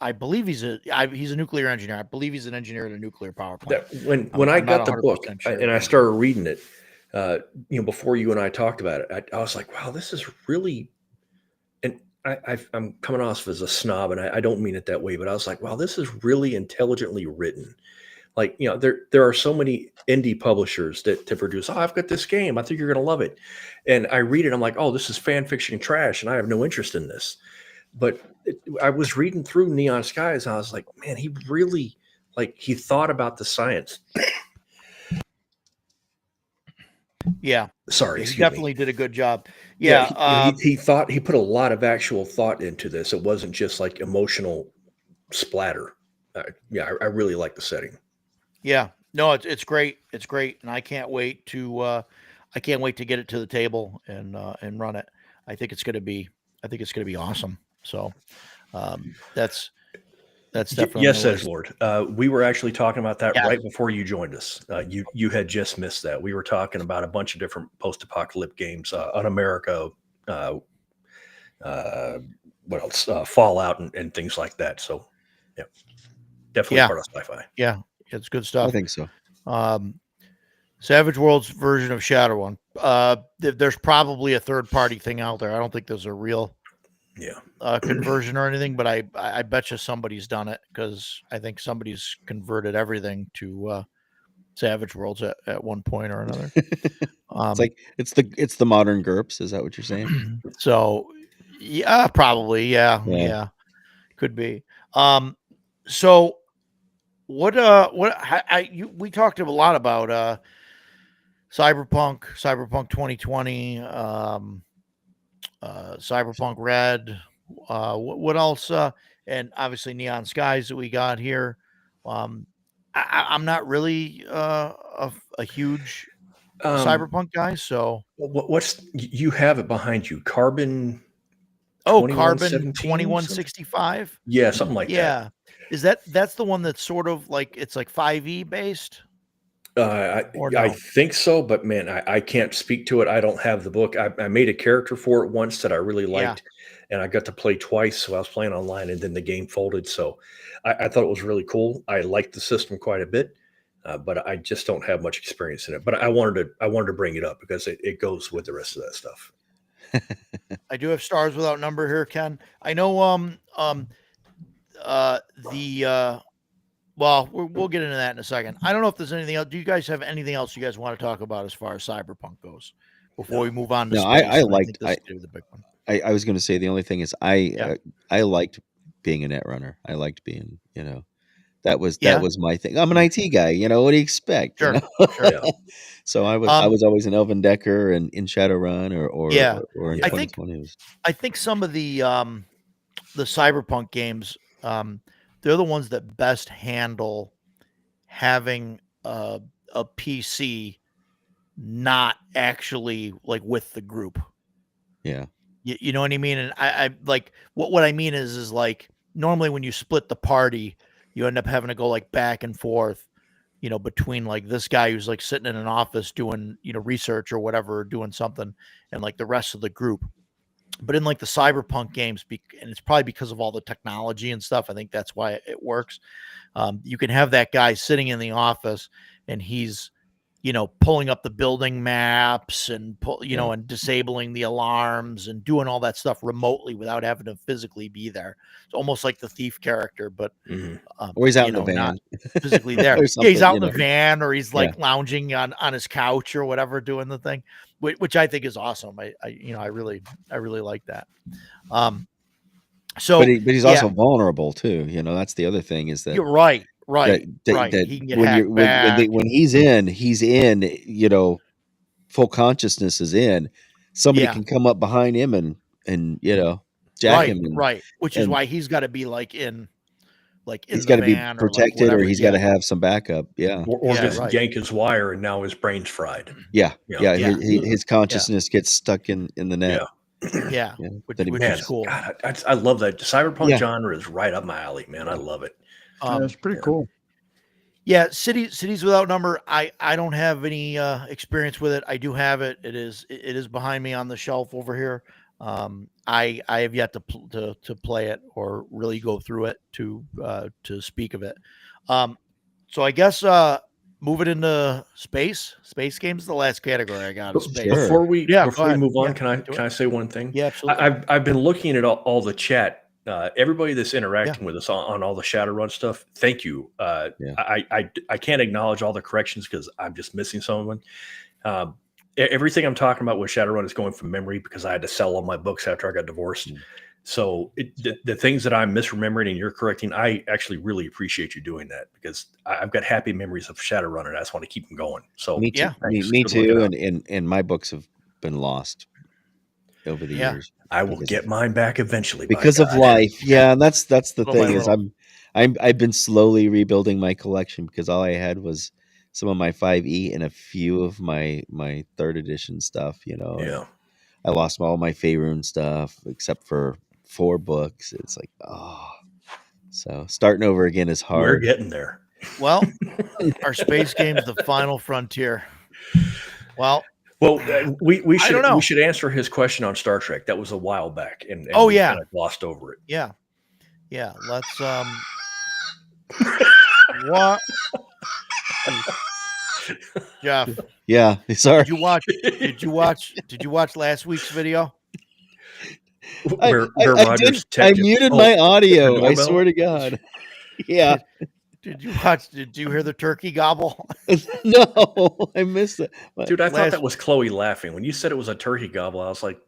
I believe he's a nuclear engineer. I believe he's an engineer at a nuclear power plant. When I I'm not got the book 100% sure. and I started reading it, before you and I talked about it, I was like, wow, this is really. And I'm coming off as a snob, and I don't mean it that way, but I was like, wow, this is really intelligently written. Like, there are so many indie publishers that to produce. Oh, I've got this game. I think you're going to love it. And I read it. I'm like, oh, this is fan fiction trash, and I have no interest in this. But I was reading through Neon Skies, and I was like, man, he really he thought about the science. Yeah. Sorry, he excuse definitely me. did a good job. Yeah. He thought he put a lot of actual thought into this. It wasn't just like emotional splatter. I really like the setting. Yeah, no, it's great. It's great, and I can't wait to get it to the table and run it. I think it's gonna be awesome. So that's definitely Yes, on the says list. Lord. We were actually talking about that Yeah. right before you joined us. You had just missed that. We were talking about a bunch of different post-apocalyptic games on America. What else? Fallout and things like that. So, yeah, definitely part of sci-fi. Yeah, it's good I stuff. think so. Savage Worlds version of Shadowrun. There's probably a third-party thing out there. I don't think there's a real conversion or anything, but I bet you somebody's done it, because I think somebody's converted everything to Savage Worlds at one point or another. It's like it's the modern GURPS. Is that what you're saying? So yeah, probably. Yeah. Could be. So what we talked a lot about Cyberpunk 2020, Cyberpunk Red, what else, and obviously Neon Skies that we got here. I'm not really a huge Cyberpunk guy, so what's you have it behind you? Carbon. Carbon 2165. Yeah, something like that. Yeah, that's the one that's sort of like, it's like 5e based. I think so, but man, I can't speak to it. I don't have the book. I made a character for it once that I really liked, and I got to play twice. So I was playing online, and then the game folded. So I thought it was really cool. I liked the system quite a bit, but I just don't have much experience in it. But I wanted to bring it up because it goes with the rest of that stuff. I do have Stars Without Number here, Ken. I know well, we'll get into that in a second. I don't know if there's anything else. Do you guys have anything else you guys want to talk about as far as Cyberpunk goes before we move on to space? I liked the big one. I was going to say the only thing is I liked being a netrunner. I liked being, that was my thing. I'm an IT guy, what do you expect? Sure. So I was always an Elvin Decker and in Shadowrun or in 2020. I think some of the Cyberpunk games, they're the ones that best handle having a PC not actually like with the group. Yeah. You know what I mean? And I like what I mean is like, normally when you split the party, you end up having to go like back and forth, between like this guy who's like sitting in an office doing, research or whatever, doing something, and like the rest of the group. But in like the Cyberpunk games, and it's probably because of all the technology and stuff, I think that's why it works. You can have that guy sitting in the office, and he's, pulling up the building maps and and disabling the alarms and doing all that stuff remotely without having to physically be there. It's almost like the thief character, but or he's out in the van, not physically there. He's out in the van, or he's like lounging on his couch or whatever, doing the thing, which I think is awesome. I really like that. So, but he's also vulnerable too. That's the other thing, is that you're right. Right. That he can get hacked back. When he's in, full consciousness is in. Somebody can come up behind him and jack him. Right. Which is why he's got to be he's got to be protected, or he's got to have some backup. Yeah. Or just yank his wire and now his brain's fried. Yeah. His consciousness gets stuck in the net. Yeah. Which is cool. God, I love that. Cyberpunk genre is right up my alley, man. I love it. It's pretty cool. Yeah, cities without number. I don't have any experience with it. I do have it. It is behind me on the shelf over here. I have yet to play it or really go through it to speak of it. So I guess moving into space games is the last category I got. Is space. Sure. Before we Yeah, go before we ahead. move on, Yeah, can I say one thing? Yeah, absolutely. I've been looking at all the chat. Everybody that's interacting with us on all the Shadowrun stuff, thank you. Yeah. I can't acknowledge all the corrections because I'm just missing some of them. Everything I'm talking about with Shadowrun is going from memory because I had to sell all my books after I got divorced. So the things that I'm misremembering and you're correcting, I actually really appreciate you doing that because I've got happy memories of Shadowrun and I just want to keep them going. So Me too. Yeah. Me Good looking too. out. And my books have been lost over the Yeah. years. I will get mine back eventually. by Because of God. life. Yeah, and that's the Little by thing is little. I've been slowly rebuilding my collection because all I had was some of my 5e and a few of my third edition stuff, you know. Yeah. I lost all my Faerun stuff except for 4 books. It's like, so starting over again is We're hard. getting there. Well, our space game's the final frontier. Well, we I don't know. we should answer his question on Star Trek. That was a while back, and Oh, we yeah. kind of glossed over it. Yeah. Let's what Jeff, Yeah, sorry. did you watch last week's video? Where I Rogers did. I muted my audio. I doorbell? swear to God. Yeah. Did you hear the turkey gobble? No, I missed it. Dude, I thought Last- that was Chloe laughing. When you said it was a turkey gobble, I was like,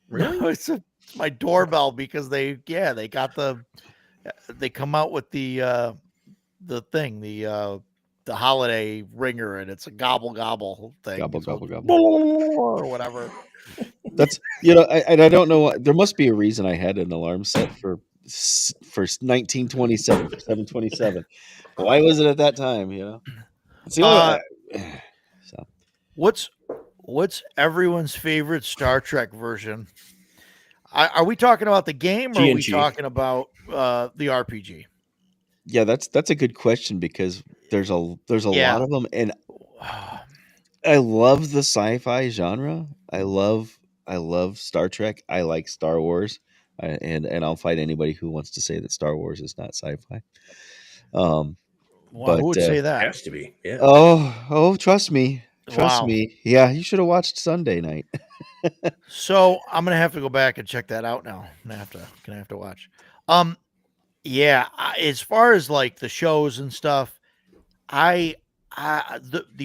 really? No, it's my doorbell because they come out with the thing, the holiday ringer, and it's a gobble gobble thing. Gobble, So gobble, it's gobble. or whatever. That's I don't know what. There must be a reason I had an alarm set for 1927 for 727. Why was it at that time? You know, it's the only. So What's everyone's favorite Star Trek version? Are we talking about the game or are we TNG. talking about the RPG? yeah, that's a good question because there's a Yeah. lot of them, and I love the sci-fi genre. I love Star Trek. I like Star Wars, and I'll fight anybody who wants to say that Star Wars is not sci-fi. Wow, But who would say It that? has to be. Yeah. trust me, Wow. me. Yeah, you should have watched Sunday night. So I'm gonna have to go back and check that out now. Gonna have to watch. Yeah. As far as like the shows and stuff, the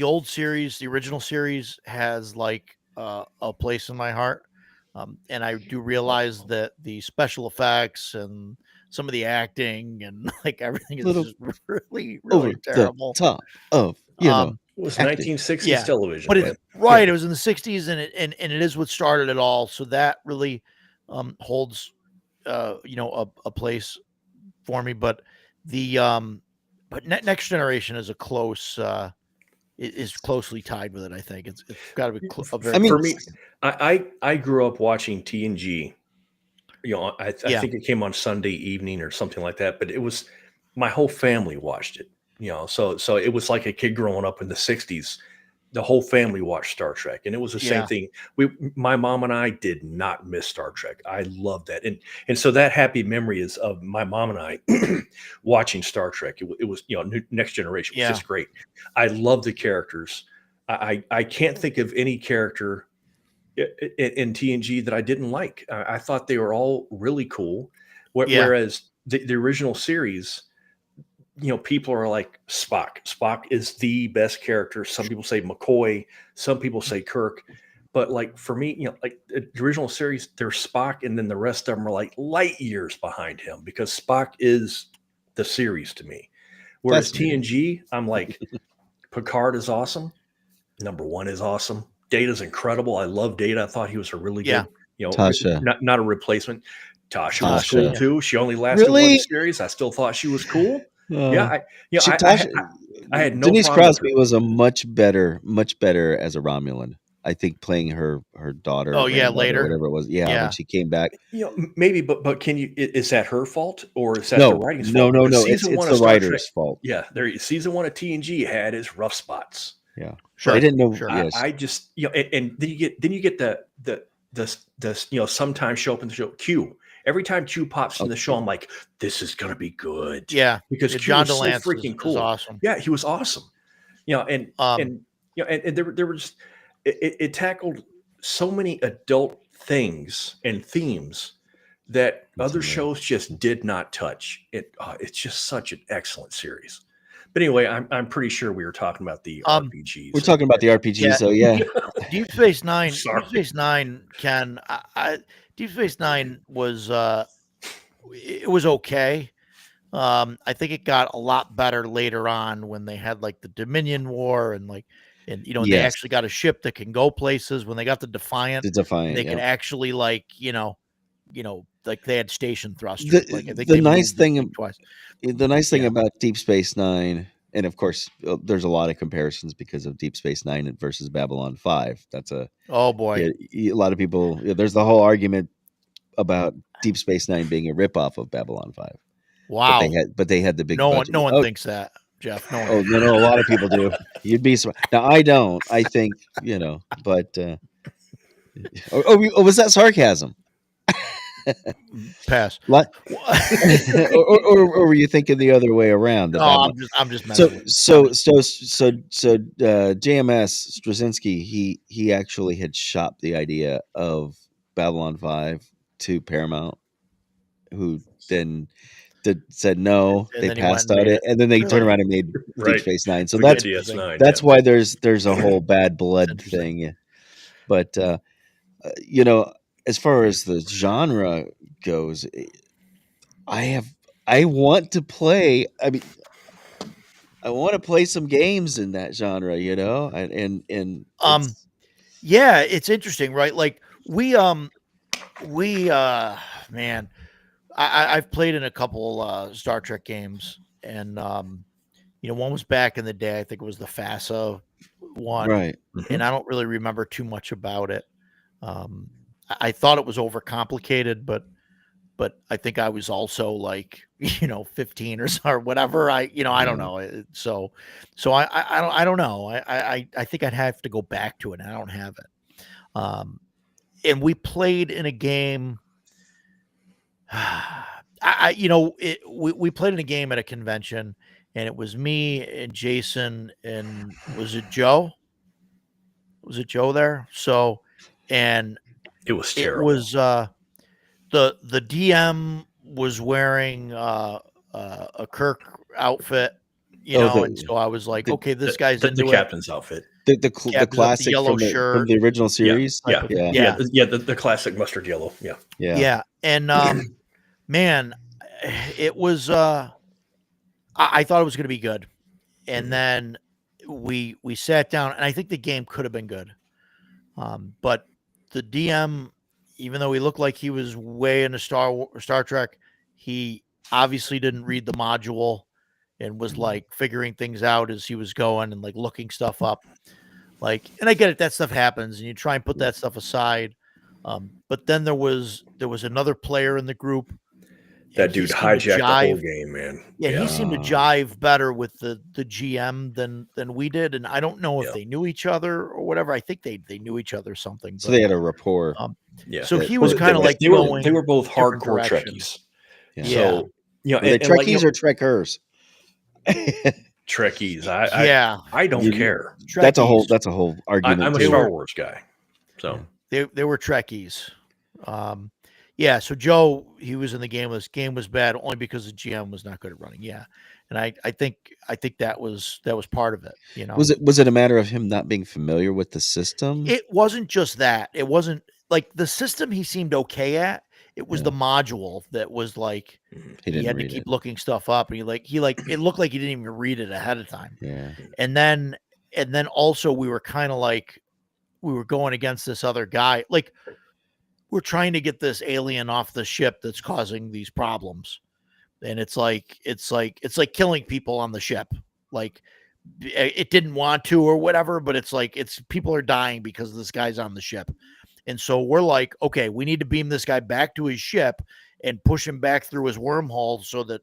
old series, the original series, has like a place in my heart, and I do realize that the special effects and some of the acting and like everything is Little just really Over terrible. the top of It was acting. 1960s Yeah, television. but man. it's right. It was in the '60s, and it is what started it all. So that really holds a place for me. But the Next Generation is a close is closely tied with it. I think it's got to be a very. I mean, For me, I grew up watching TNG. You know, I Yeah. think it came on Sunday evening or something like that. But it was my whole family watched it. You know, so it was like a kid growing up in the 60s. The whole family watched Star Trek, and it was the same Yeah. thing. My mom and I did not miss Star Trek. I love that, and so that happy memory is of my mom and I watching Star Trek. It was Next Generation was Yeah. just great. I love the characters. I can't think of any character in TNG that I didn't like. I thought they were all really cool. Yeah. Whereas the original series, people are like Spock. Spock is the best character. Some people say McCoy. Some people say Kirk. But like for me, like the original series, there's Spock, and then the rest of them are like light years behind him because Spock is the series to me. Whereas Fascinating. TNG, I'm like, Picard is awesome. Number 1 is awesome. Data's incredible. I love Data. I thought he was a really Yeah. good, Tasha. not a replacement. Tasha was cool Tasha. too. She only lasted Really? one series. I still thought she was cool. Yeah, I Tasha, had no Denise problem with Crosby her. was a much better as a Romulan. I think playing her daughter, Oh, yeah, granddaughter, later. whatever it was. Yeah, Yeah. when she came back. Maybe, but can you? Is that her fault or is that the No, writing's no, fault? no, Because no. It's season one the of Star Trek, writer's fault. yeah, season one of TNG had its rough spots. Yeah, Sure. they didn't know. Sure. Yes, I just and then you get the sometimes show up in the show Q. Every time Q pops in the show, I'm like, this is gonna be good. Yeah. Because Yeah, Q John was so DeLance freaking is cool. awesome. Yeah, he was awesome. And Um, and there were just it tackled so many adult things and themes that other shows just did not touch. It's just such an excellent series. But anyway, I'm pretty sure we were talking about the RPGs. we're talking about the RPG. Yeah. So yeah, Deep Space Nine. Sorry. Deep Space Nine can. Deep Space Nine was. It was okay. I think it got a lot better later on when they had like the Dominion War and and they Yes. actually got a ship that can go places. When they got the Defiant, the Defiant. they could Yeah. actually like they had station thrusters. The- Like I think the they nice moved the thing thing twice. The nice thing Yeah. about Deep Space Nine, and of course, there's a lot of comparisons because of Deep Space Nine versus Babylon 5. That's Oh boy. a lot of people. There's the whole argument about Deep Space Nine being a ripoff of Babylon 5. Wow. But they had the big No budget. one thinks that, Jeff. No one. No, a lot of people do. You'd be surprised. Now I don't. I think but was that sarcasm? Pass. What? or were you thinking the other way around? No, I'm just messing with you. JMS Straczynski, he actually had shopped the idea of Babylon 5 to Paramount, who then said no, And they then he went passed and on made it, it. and then they Really? turned around and made Right. Deep Space Nine. So Forget that's DS9. that's yeah. why there's a whole bad blood interesting. thing. But as far as the genre goes, I want to play. I mean, I want to play some games in that genre, and it's, Yeah, it's interesting, right? Like we man, I've played in a couple Star Trek games, and one was back in the day. I think it was the FASA one, right. and I don't really remember too much about it. I thought it was overcomplicated, but I think I was also like 15 or whatever. I don't know. So I don't know. I think I'd have to go back to it. And I don't have it. And we played in a game. We played in a game at a convention, and it was me and Jason and was it Joe? Was it Joe there? So, and It was it terrible. was the DM was wearing a Kirk outfit, and so I was like, okay, this guy's the into it. captain's outfit. The Captain's up the classic yellow from shirt. the original series. Yeah. Yeah. The classic mustard yellow. Yeah. Yeah. And man, it was I thought it was gonna be good. And then we sat down, and I think the game could have been good. But the DM, even though he looked like he was way into Star Trek, he obviously didn't read the module and was like figuring things out as he was going and like looking stuff up. And I get it, that stuff happens, and you try and put that stuff aside. But then there was another player in the group. That dude hijacked the whole game, man. Yeah, he seemed to jive better with the GM than we did, and I don't know if they knew each other or whatever. I think they knew each other or something. So they had a rapport. So he was kind of like they were both hardcore Trekkies. Yeah. So are they Trekkies or Trekkers? Trekkies. I don't care. Trekkies. That's a whole argument. I'm a Star Wars guy. So they were Trekkies. Yeah, so Joe, he was in the game. This game was bad only because the GM was not good at running. Yeah, and I think that was part of it. Was it a matter of him not being familiar with the system? It wasn't just that. It wasn't like the system he seemed okay at. It was the module that was like he had to keep looking stuff up, and he it looked like he didn't even read it ahead of time. Yeah, and then also we were kind of like we were going against this other guy, like. We're trying to get this alien off the ship that's causing these problems. And it's like killing people on the ship. it didn't want to or whatever, but it's like people are dying because this guy's on the ship. And so we're like, okay, we need to beam this guy back to his ship and push him back through his wormhole so that,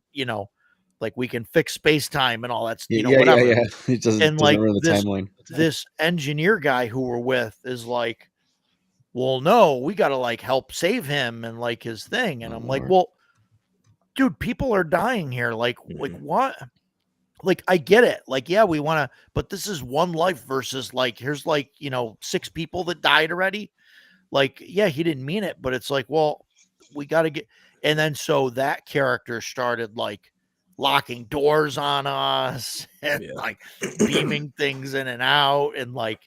like we can fix space time and all that, whatever. Yeah. It doesn't And like ruin the timeline. this engineer guy who we're with is like, well, no, we got to like help save him and like his thing. And I'm like, well, dude, people are dying here. Like what? Like, I get it. Like, yeah, we want to, but this is one life versus like, here's like, 6 people that died already. Like, yeah, he didn't mean it, but it's like, well, we got to get, and then so that character started like locking doors on us and like beaming things in and out and like,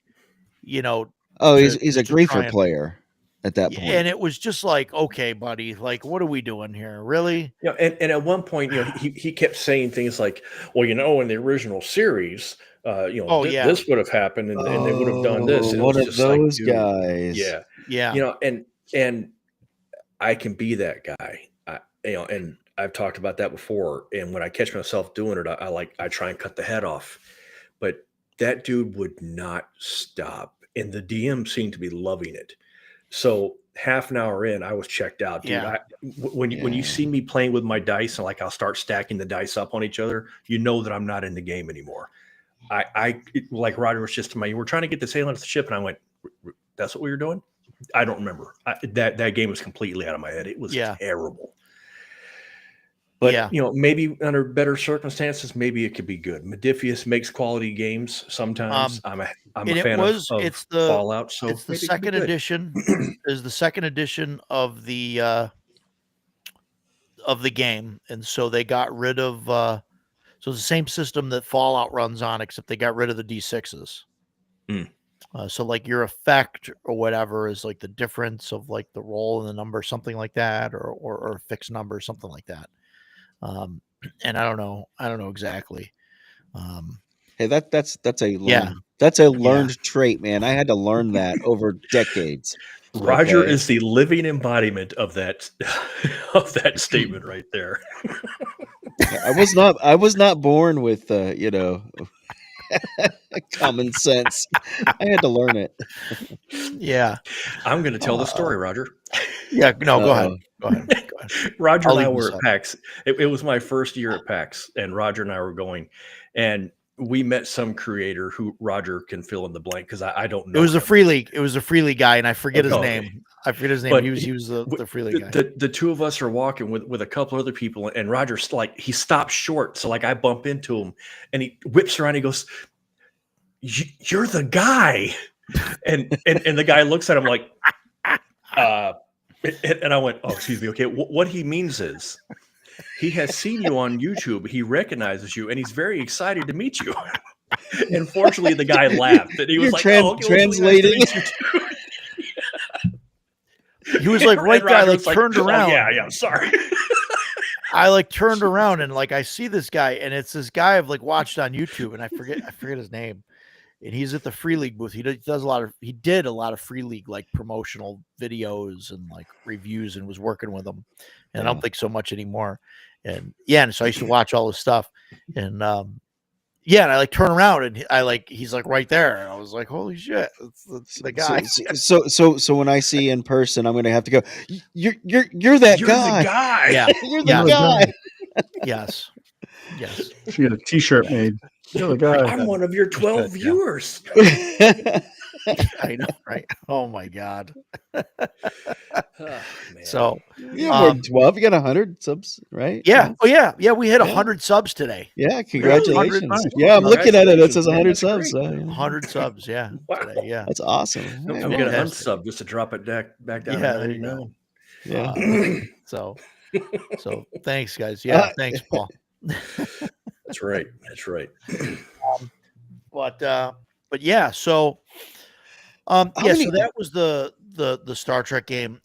Oh, he's a griefer player at that point. And it was just like, okay, buddy, like, what are we doing here? Really? Yeah. And at one point, he kept saying things like, well, in the original series, this would have happened and they would have done this. And one of those guys. Yeah. Yeah. And I can be that guy. And I've talked about that before. And when I catch myself doing it, I try and cut the head off. But that dude would not stop. And the DM seemed to be loving it. So half an hour in, I was checked out, dude. Yeah. When you see me playing with my dice and like I'll start stacking the dice up on each other, you know that I'm not in the game anymore. I like Roger was just to me, we're trying to get this alien off the ship, and I went, "That's what we were doing." I don't remember. That game was completely out of my head. It was terrible. But maybe under better circumstances, maybe it could be good. Modiphius makes quality games sometimes. I'm a fan of Fallout. So it's the second edition. Is the second edition of the game, and so they got rid of. So it's the same system that Fallout runs on, except they got rid of the D6s. So like your effect or whatever is like the difference of like the roll and the number, something like that, or a fixed number, something like that. And I don't know exactly. Hey, that's a learned trait, man. I had to learn that over decades. Roger is the living embodiment of that statement right there. I was not born with common sense. I had to learn it. Yeah. I'm going to tell the story, Roger. Yeah, no, go ahead. Go ahead. Roger and I were at PAX. It was my first year at PAX, and Roger and I were going, and we met some creator who Roger can fill in the blank because I don't know. It was a Free League. It was a Free League guy, and I forget his name. I forget his name. But he was the Free League guy. The two of us are walking with a couple other people, and Roger's like, he stops short. So like I bump into him, and he whips around. He goes, "You're the guy," and the guy looks at him like, and I went, "Oh, excuse me. Okay, what he means is." He has seen you on YouTube. He recognizes you, and he's very excited to meet you. And fortunately, the guy laughed, and he was translating. He was like right there. I like turned around. Yeah. I'm sorry. I like turned around and like I see this guy, and it's this guy I've like watched on YouTube, and I forget his name. And he's at the Free League booth. He did a lot of Free League like promotional videos and like reviews, and was working with them. And I don't think so much anymore. And and so I used to watch all his stuff. And and I like turn around and he's like right there. And I was like, holy shit, that's the guy. So when I see in person, I'm gonna have to go, You're that guy. The guy. Yeah. You're the guy. Yes. She had a t-shirt made. You're the guy. I'm one of your 12 viewers. I know, right? Oh my God. So you have more than 12. You got 100 subs, right? Yeah. Oh yeah. We hit 100 subs today. Yeah, congratulations. Really? Yeah, I'm looking at it. It says 100 subs. 100 subs. Yeah. Wow. Today, yeah. That's awesome. I'm gonna unsub just to drop it back down. Yeah, there you go. Yeah. So thanks, guys. Yeah, thanks, Paul. That's right. But yeah, so so that was the Star Trek game.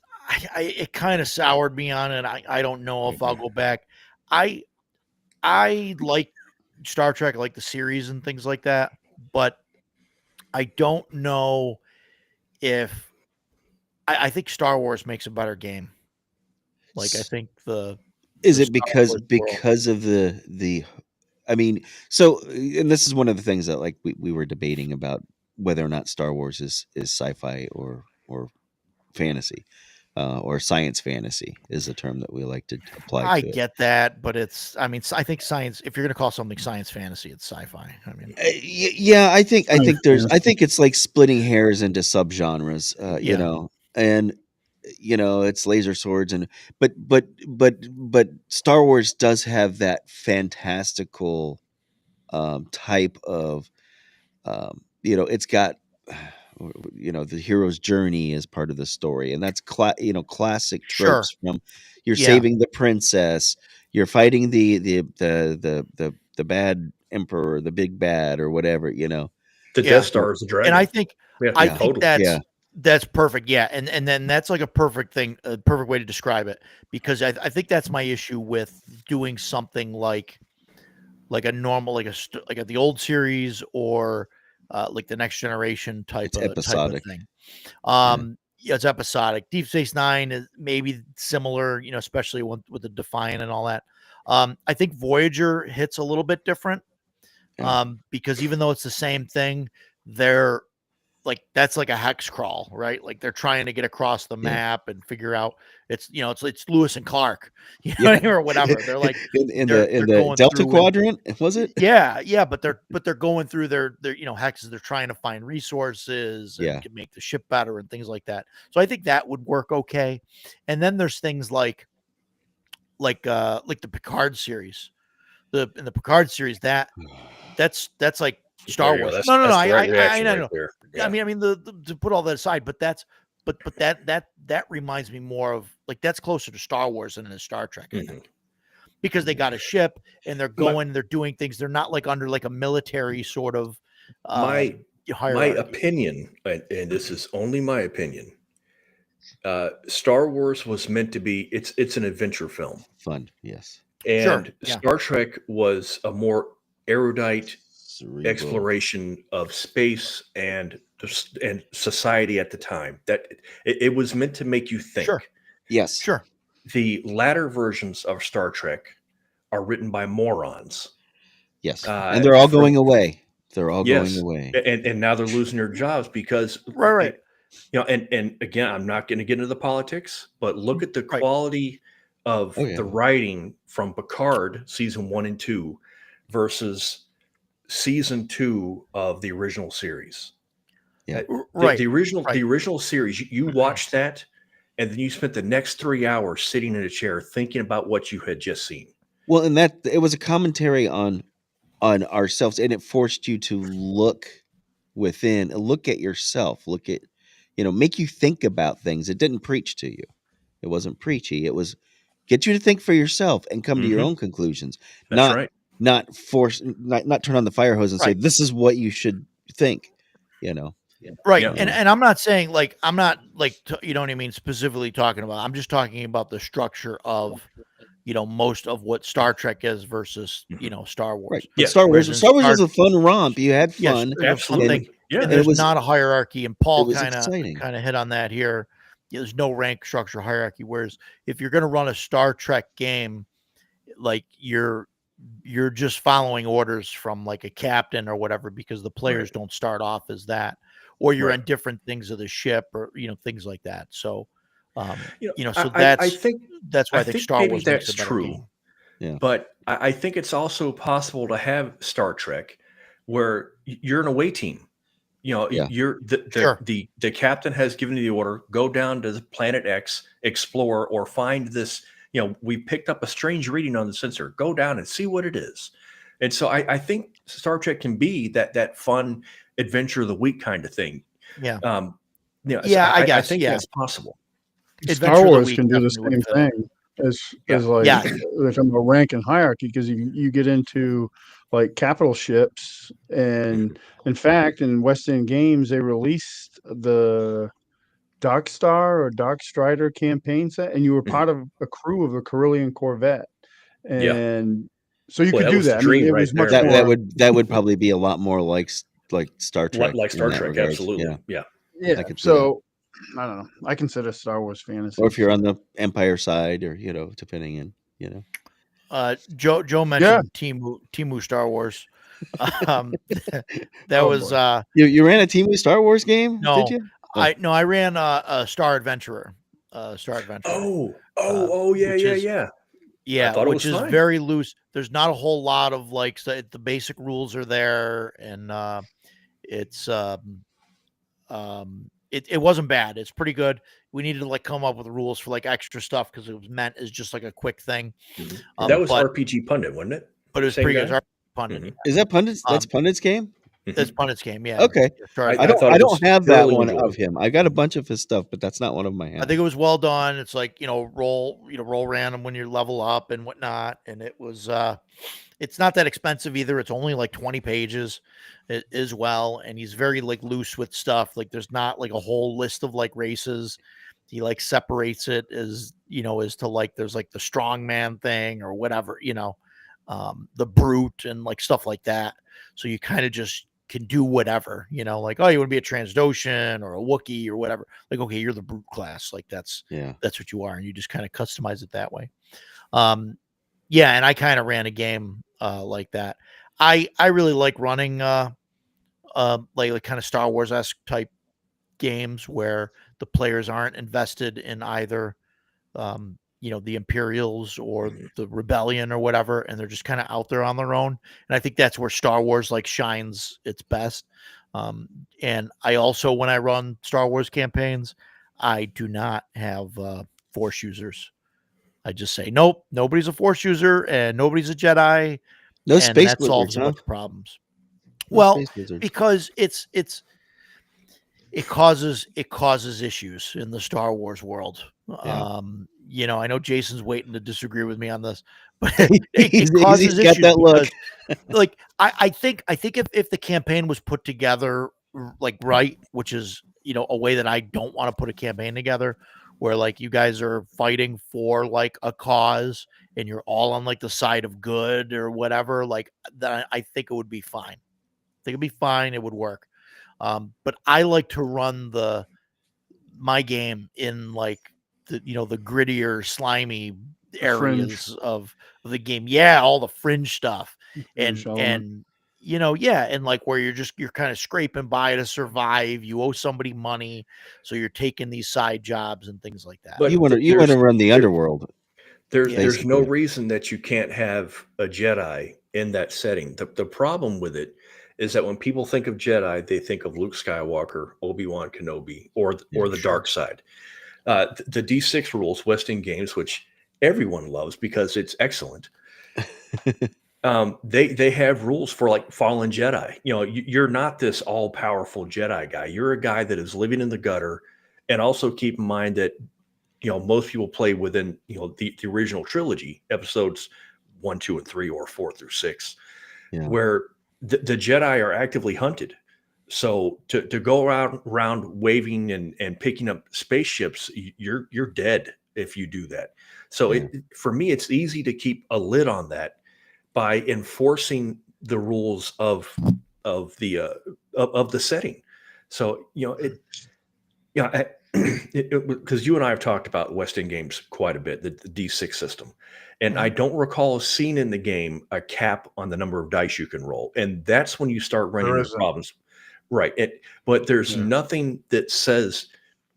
It kind of soured me on it. I don't know if I'll go back. I like Star Trek, I like the series and things like that, but I don't know if I think Star Wars makes a better game. Like I think is it because of the I mean, so and this is one of the things that like we were debating about whether or not Star Wars is sci-fi or fantasy, or science fantasy is a term that we like to apply I to it. get that, but I mean, I think science. If you're going to call something science fantasy, it's sci-fi. I mean, Yeah, I think Science I fantasy. think it's like splitting hairs into subgenres, you Yeah. know, and it's laser swords and but Star Wars does have that fantastical type of it's got the hero's journey as part of the story, and that's classic sure. tropes from you're Yeah, saving the princess, you're fighting the bad emperor, the big bad or whatever, The yeah. Death Star is a And dragon. Yeah, I yeah, think totally. yeah, that's perfect. Yeah, and then that's like a perfect thing, a perfect way to describe it, because I think that's my issue with doing something like a normal like the old series or like the Next Generation it's type of episodic. thing. Yeah, Yeah, it's episodic. Deep Space Nine is maybe similar, especially with the Defiant and all that. I think Voyager hits a little bit different, yeah, because even though it's the same thing, they're like that's like a hex crawl, right? Like they're trying to get across the yeah, map and figure out it's Lewis and Clark, yeah. or whatever. They're like In they're the going Delta through and Quadrant, was it? yeah, but they're going through their hexes. They're trying to find resources and Yeah, can make the ship better and things like that. So I think that would work okay. And then there's things like the Picard series. In the Picard series that's like There Star you go. Wars. That's No, the right I reaction know. right there. I Yeah. mean the to put all that aside, but that reminds me more of like that's closer to Star Wars than it is Star Trek, I think. Because they got a ship and they're doing things. They're not like under like a military sort of My hierarchy. opinion, and this is only my opinion. Star Wars was meant to be. It's an adventure film, fun. Yes, and Yeah. Star Trek was a more erudite cerebral. exploration of space and society at the time. That it was meant to make you think. Sure. Yes, Sure. The latter versions of Star Trek are written by morons. yes, and they're all going away. They're all going Yes, away. and now they're losing their jobs because Right. and again, I'm not going to get into the politics, but look at the Right. quality of Oh, yeah. the writing from Picard season 1 and 2 versus season 2 of the original series. Yeah. Right. The original Right. the original series, you watched that, and then you spent the next 3 hours sitting in a chair thinking about what you had just seen. Well, and that it was a commentary on ourselves, and it forced you to look within, look at yourself, look at, make you think about things. It didn't preach to you. It wasn't preachy. It was get you to think for yourself and come to your Mhm. own conclusions. That's right. Not force, not turn on the fire hose and say, Right. this is what you should think, Right. Yeah. And I'm not saying like I'm not like you know what I mean specifically talking about. I'm just talking about the structure of most of what Star Trek is versus Star Wars. Right. Yeah. But Star Whereas Wars in was a fun romp. You had Yes, fun. it was a fun Absolutely. thing. Yeah. And it there's was- not a hierarchy, and It Paul was kind exciting. of hit on that here. There's no rank structure hierarchy. Whereas if you're going to run a Star Trek game, like you're just following orders from like a captain or whatever, because the players Right. don't start off as that, or you're Right. on different things of the ship, or things like that. So, so I think that's why I think Star maybe Wars makes that's a better true. game. Yeah. But I think it's also possible to have Star Trek where you're an away team. Yeah. You're Sure. the captain has given you the order, go down to the planet X, explore, or find this. We picked up a strange reading on the sensor. Go down and see what it is. And so I think Star Trek can be that fun adventure of the week kind of thing. Yeah. So I guess, think yeah. that's possible. Adventure Star of the Wars week can do the definitely same would fit it. thing as Yeah. like Yeah. they're talking about rank and hierarchy, because you get into like capital ships, and in fact in West End Games they released the Dark Star or Dark Strider campaign set, and you were part of a crew of a Carillion corvette, Yeah. and so you Boy, could that do was the that. I mean, dream it right was much there. more. That would probably be a lot more like Star Trek, Like in Star that Trek, regards. absolutely. Yeah. Yeah. Yeah. I could see So I don't know. I consider Star Wars fantasy. Or if you're on the Empire side, or depending in. Joe mentioned Timu Star Wars. Um, that Oh, was boy. You ran a Team Star Wars game, did no, you? Oh. I ran a Star Adventurer, Yeah, which yeah, is yeah. I yeah, thought it which was is fine. very loose. There's not a whole lot of like the basic rules are there, and it's it wasn't bad. It's pretty good. We needed to like come up with rules for like extra stuff because it was meant as just like a quick thing. That was But RPG Pundit, wasn't it? it was Same pretty good. guy? It's Pundit. Mhm. Is that Pundit's? That's Um, Pundit's game. It's Mhm. Pundit's game. Yeah. Okay. Star I I Adventurer. thought I it don't was have that thoroughly one of enjoyable. him. I got a bunch of his stuff, but that's not one of them I I have. think it was well done. It's like, roll random when you level up and whatnot. And it was it's not that expensive either. It's only like 20 pages as well. And he's very like loose with stuff. Like there's not like a whole list of like races. He like separates it as, as to like there's like the strongman thing or whatever, the brute and like stuff like that. So you kind of just can do whatever, like, oh, you want to be a Transdoshan or a Wookiee or whatever. Like, okay, you're the brute class. Like that's what you are. And you just kind of customize it that way. Yeah. And I kind of ran a game like that. I really like running like kind of Star Wars-esque type games where the players aren't invested in either the Imperials or the Rebellion or whatever, and they're just kind of out there on their own. And I think that's where Star Wars like shines its best. And I also, when I run Star Wars campaigns, I do not have Force users. I just say, nope, nobody's a Force user and nobody's a Jedi, No and space that solves wizards, a huh? bunch of problems. No Well, space wizards. because it causes issues in the Star Wars world. Yeah. I know Jason's waiting to disagree with me on this, but it he's causes got issues that look. because, like, I think if the campaign was put together like right, which is a way that I don't want to put a campaign together, where like you guys are fighting for like a cause and you're all on like the side of good or whatever, like that, I think it would be fine. I think it'd be fine. It would work. But I like to run my game in like the grittier, slimy The fringe. areas of the game. Yeah, all the fringe stuff. Fringe And element. and like where you're kind of scraping by to survive. You owe somebody money, so you're taking these side jobs and things like that. But You want to run the underworld. There's no basically. reason that you can't have a Jedi in that setting. The problem with it is that when people think of Jedi, they think of Luke Skywalker, Obi-Wan Kenobi, or the dark side. The D6 rules, West End Games, which everyone loves because it's excellent. They have rules for like fallen Jedi. You're not this all powerful Jedi guy. You're a guy that is living in the gutter, and also keep in mind that most people play within the original trilogy, episodes 1, 2, and 3, or 4 through 6, where the Jedi are actively hunted. So to go around waving and picking up spaceships, you're dead if you do that. So for me, it's easy to keep a lid on that by enforcing the rules of the setting. So because you and I have talked about West End Games quite a bit, the D6 system, and I don't recall seeing in the game a cap on the number of dice you can roll, and that's when you start running into problems. Right. But there's nothing that says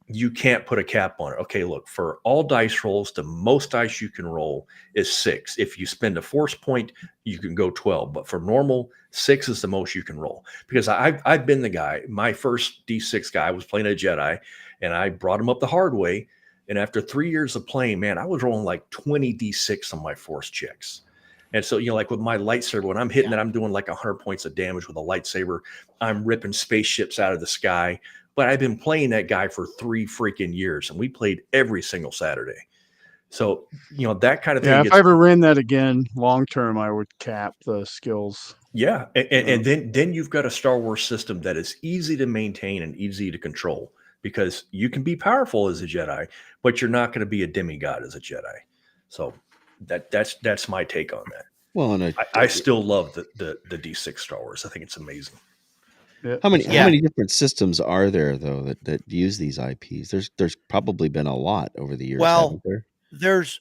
you can't put a cap on it. Okay, look, for all dice rolls, the most dice you can roll is 6. If you spend a force point, you can go 12. But for normal, 6 is the most you can roll. Because I've been the guy. My first D6 guy was playing a Jedi, and I brought him up the hard way. And after 3 years of playing, man, I was rolling like 20 D6 on my force checks. And so, like with my lightsaber, when I'm hitting it, I'm doing like 100 points of damage with a lightsaber. I'm ripping spaceships out of the sky. But I've been playing that guy for 3 freaking years, and we played every single Saturday. So, that kind of thing. Yeah, if I ever ran that again, long term, I would cap the skills. Yeah, and then you've got a Star Wars system that is easy to maintain and easy to control, because you can be powerful as a Jedi, but you're not going to be a demigod as a Jedi. So that's my take on that. Well, I still love the D6 Star Wars. I think it's amazing. How many different systems are there though that use these IPs? There's probably been a lot over the years. Well, haven't there? there's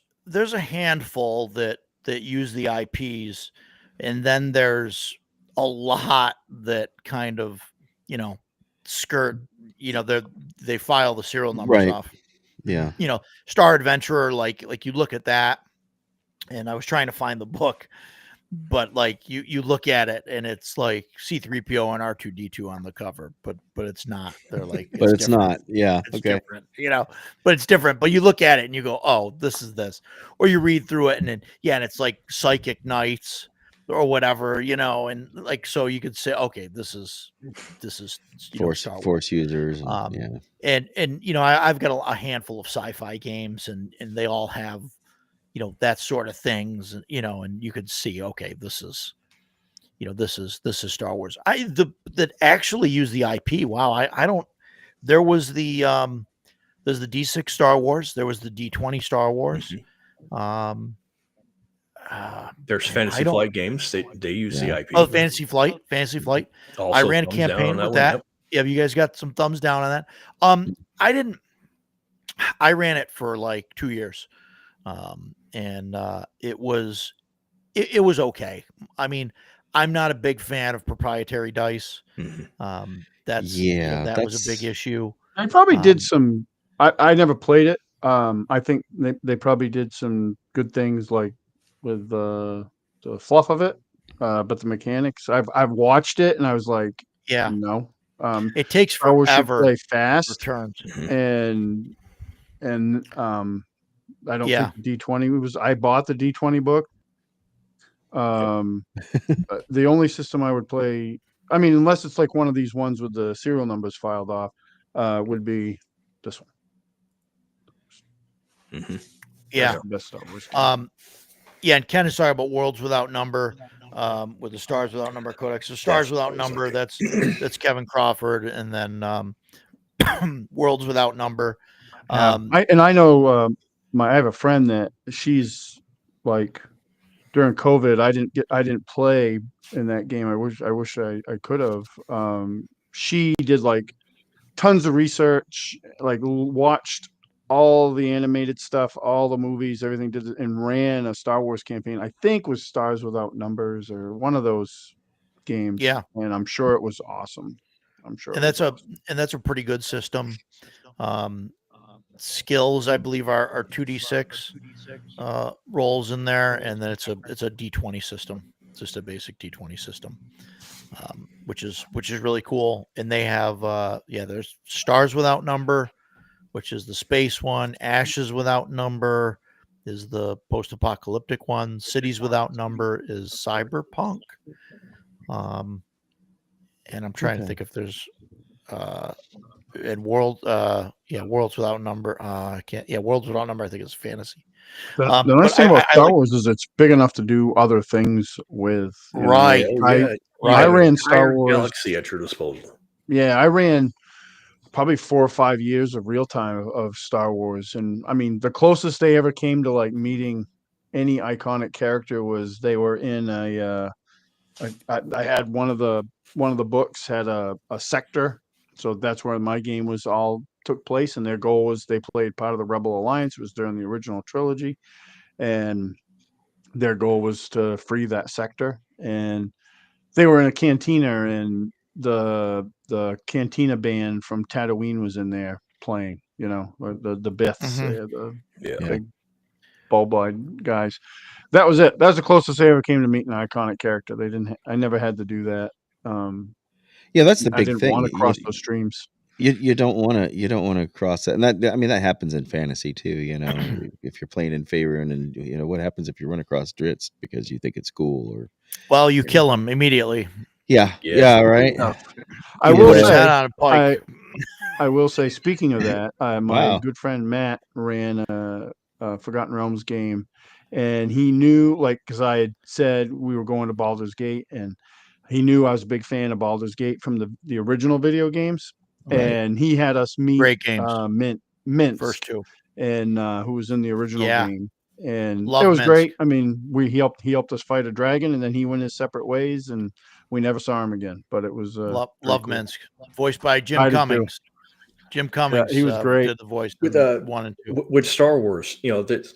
a handful that that use the IPs, and then there's a lot that kind of, you know, skirt, you know, they file the serial numbers Right. off. Yeah. You know, Star Adventurer, like you look at that, and I was trying to find the book, but like you look at it and it's like C3PO and R2D2 on the cover, but it's not. They're like, But it's different. not. Yeah. It's Okay. different, you know, but it's different. But you look at it and you go, oh, this is this. Or you read through it and then, yeah, and it's like Psychic Knights or whatever, you know, and like, so you could say, okay, this is you know, Star Wars. Force users. And, yeah. And you know, I've got a handful of sci-fi games, and they all have, you know, that sort of things, you know, and you could see, okay, this is, you know, this is Star Wars. That actually use the IP. Wow, I don't. There was there's the D6 Star Wars. There was the D20 Star Wars. Mhm. There's Man, Fantasy Flight games. They use the IP. Oh, Fantasy Flight. Also, I ran a thumbs down campaign on that with one, that. yep. Yeah, you guys got some thumbs down on that. I didn't. I ran it for like 2 years, and it was okay. I mean, I'm not a big fan of proprietary dice. Mhm. That's, you know, Yeah. that was a big issue. They probably did Um, some. I never played it. I think they probably did some good things like with the fluff of it, but the mechanics. I've watched it and I was like, Yeah, no. it takes Star Wars should forever play for fast, turns. Mhm. and I don't Yeah. think the D20 was. I bought the D20 book. The only system I would play, I mean, unless it's like one of these ones with the serial numbers filed off, would be this one. Mhm. Yeah. That's the best Star Wars game. Yeah, and Ken is talking about Worlds Without Number, with the Stars Without Number Codex. So Stars That's Without always Number, okay. that's Kevin Crawford, and then Worlds Without Number. Yeah, I know I have a friend that she's like during COVID. I didn't play in that game. I wish I could have. She did like tons of research, like watched all the animated stuff, all the movies, everything, did and ran a Star Wars campaign. I think was Stars Without Numbers or one of those games. Yeah. And I'm sure it was awesome. I'm sure. and that's a pretty good system. Skills, I believe, are 2d6 rolls in there, and then it's a d20 system, just a basic d20 system, which is really cool. And they have there's Stars Without Number, which is the space one. Ashes Without Number is the post-apocalyptic one. Cities Without Number is cyberpunk. And I'm trying to think if there's and Worlds Without Number. I can't. Yeah, Worlds Without Number, I think is fantasy. The But nice thing about I Star like, Wars is it's big enough to do other things with. right, Oh, I yeah. You I have an ran Star entire Wars. galaxy at your disposal. Yeah, I ran probably 4 or 5 years of real time of Star Wars, and I mean the closest they ever came to like meeting any iconic character was they were in I had one of the books had a sector, so that's where my game was all took place, and their goal was they played part of the Rebel Alliance. It was during the original trilogy, and their goal was to free that sector. And they were in a cantina, and the cantina band from Tatooine was in there playing. You know, the Biffs, the Yeah. big bulb-eyed guys. That was it. That was the closest I ever came to meeting an iconic character. They didn't. I never had to do that. Yeah, that's the I big didn't thing. want to cross those streams. You don't want to cross that, and that I mean that happens in fantasy too. You know, if you're playing in Faerun, and you know what happens if you run across Dritz because you think it's cool, or well, you kill him immediately. Yeah. right. I You will know, Put his head say, on a pike. I will say, speaking of that, my Wow. good friend Matt ran a Forgotten Realms game, and he knew, like, because I had said we were going to Baldur's Gate, and he knew I was a big fan of Baldur's Gate from the original video games, Right. and he had us meet Great games. Mince, First two. and who was in the original Yeah. game, and Love it was Minsk. great. I mean, he helped us fight a dragon, and then he went his separate ways, and we never saw him again. But it was Love pretty cool. Minsk. Voiced by Jim I did too. Cummings. Jim Cummings he was great. did the voice With in 1 and 2. with Star Wars, you know, that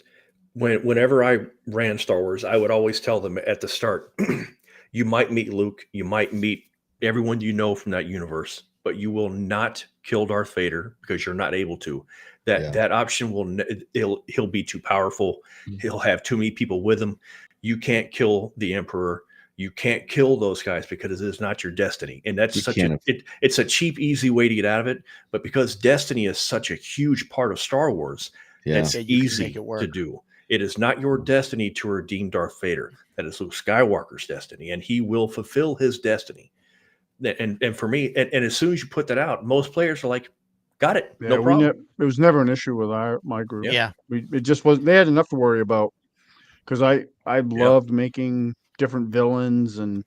whenever I ran Star Wars, I would always tell them at the start, you might meet Luke, you might meet everyone you know from that universe, but you will not kill Darth Vader because you're not able to. That option he'll be too powerful. He'll have too many people with him. You can't kill the Emperor. You can't kill those guys because it is not your destiny. And that's it's a cheap, easy way to get out of it. But because destiny is such a huge part of Star Wars, it's easy to do. It is not your destiny to redeem Darth Vader. That is Luke Skywalker's destiny, and he will fulfill his destiny. And for me, and as soon as you put that out, most players are like, got it, no problem. It was never an issue with my group. Yeah. It just wasn't. They had enough to worry about, because I loved making different villains and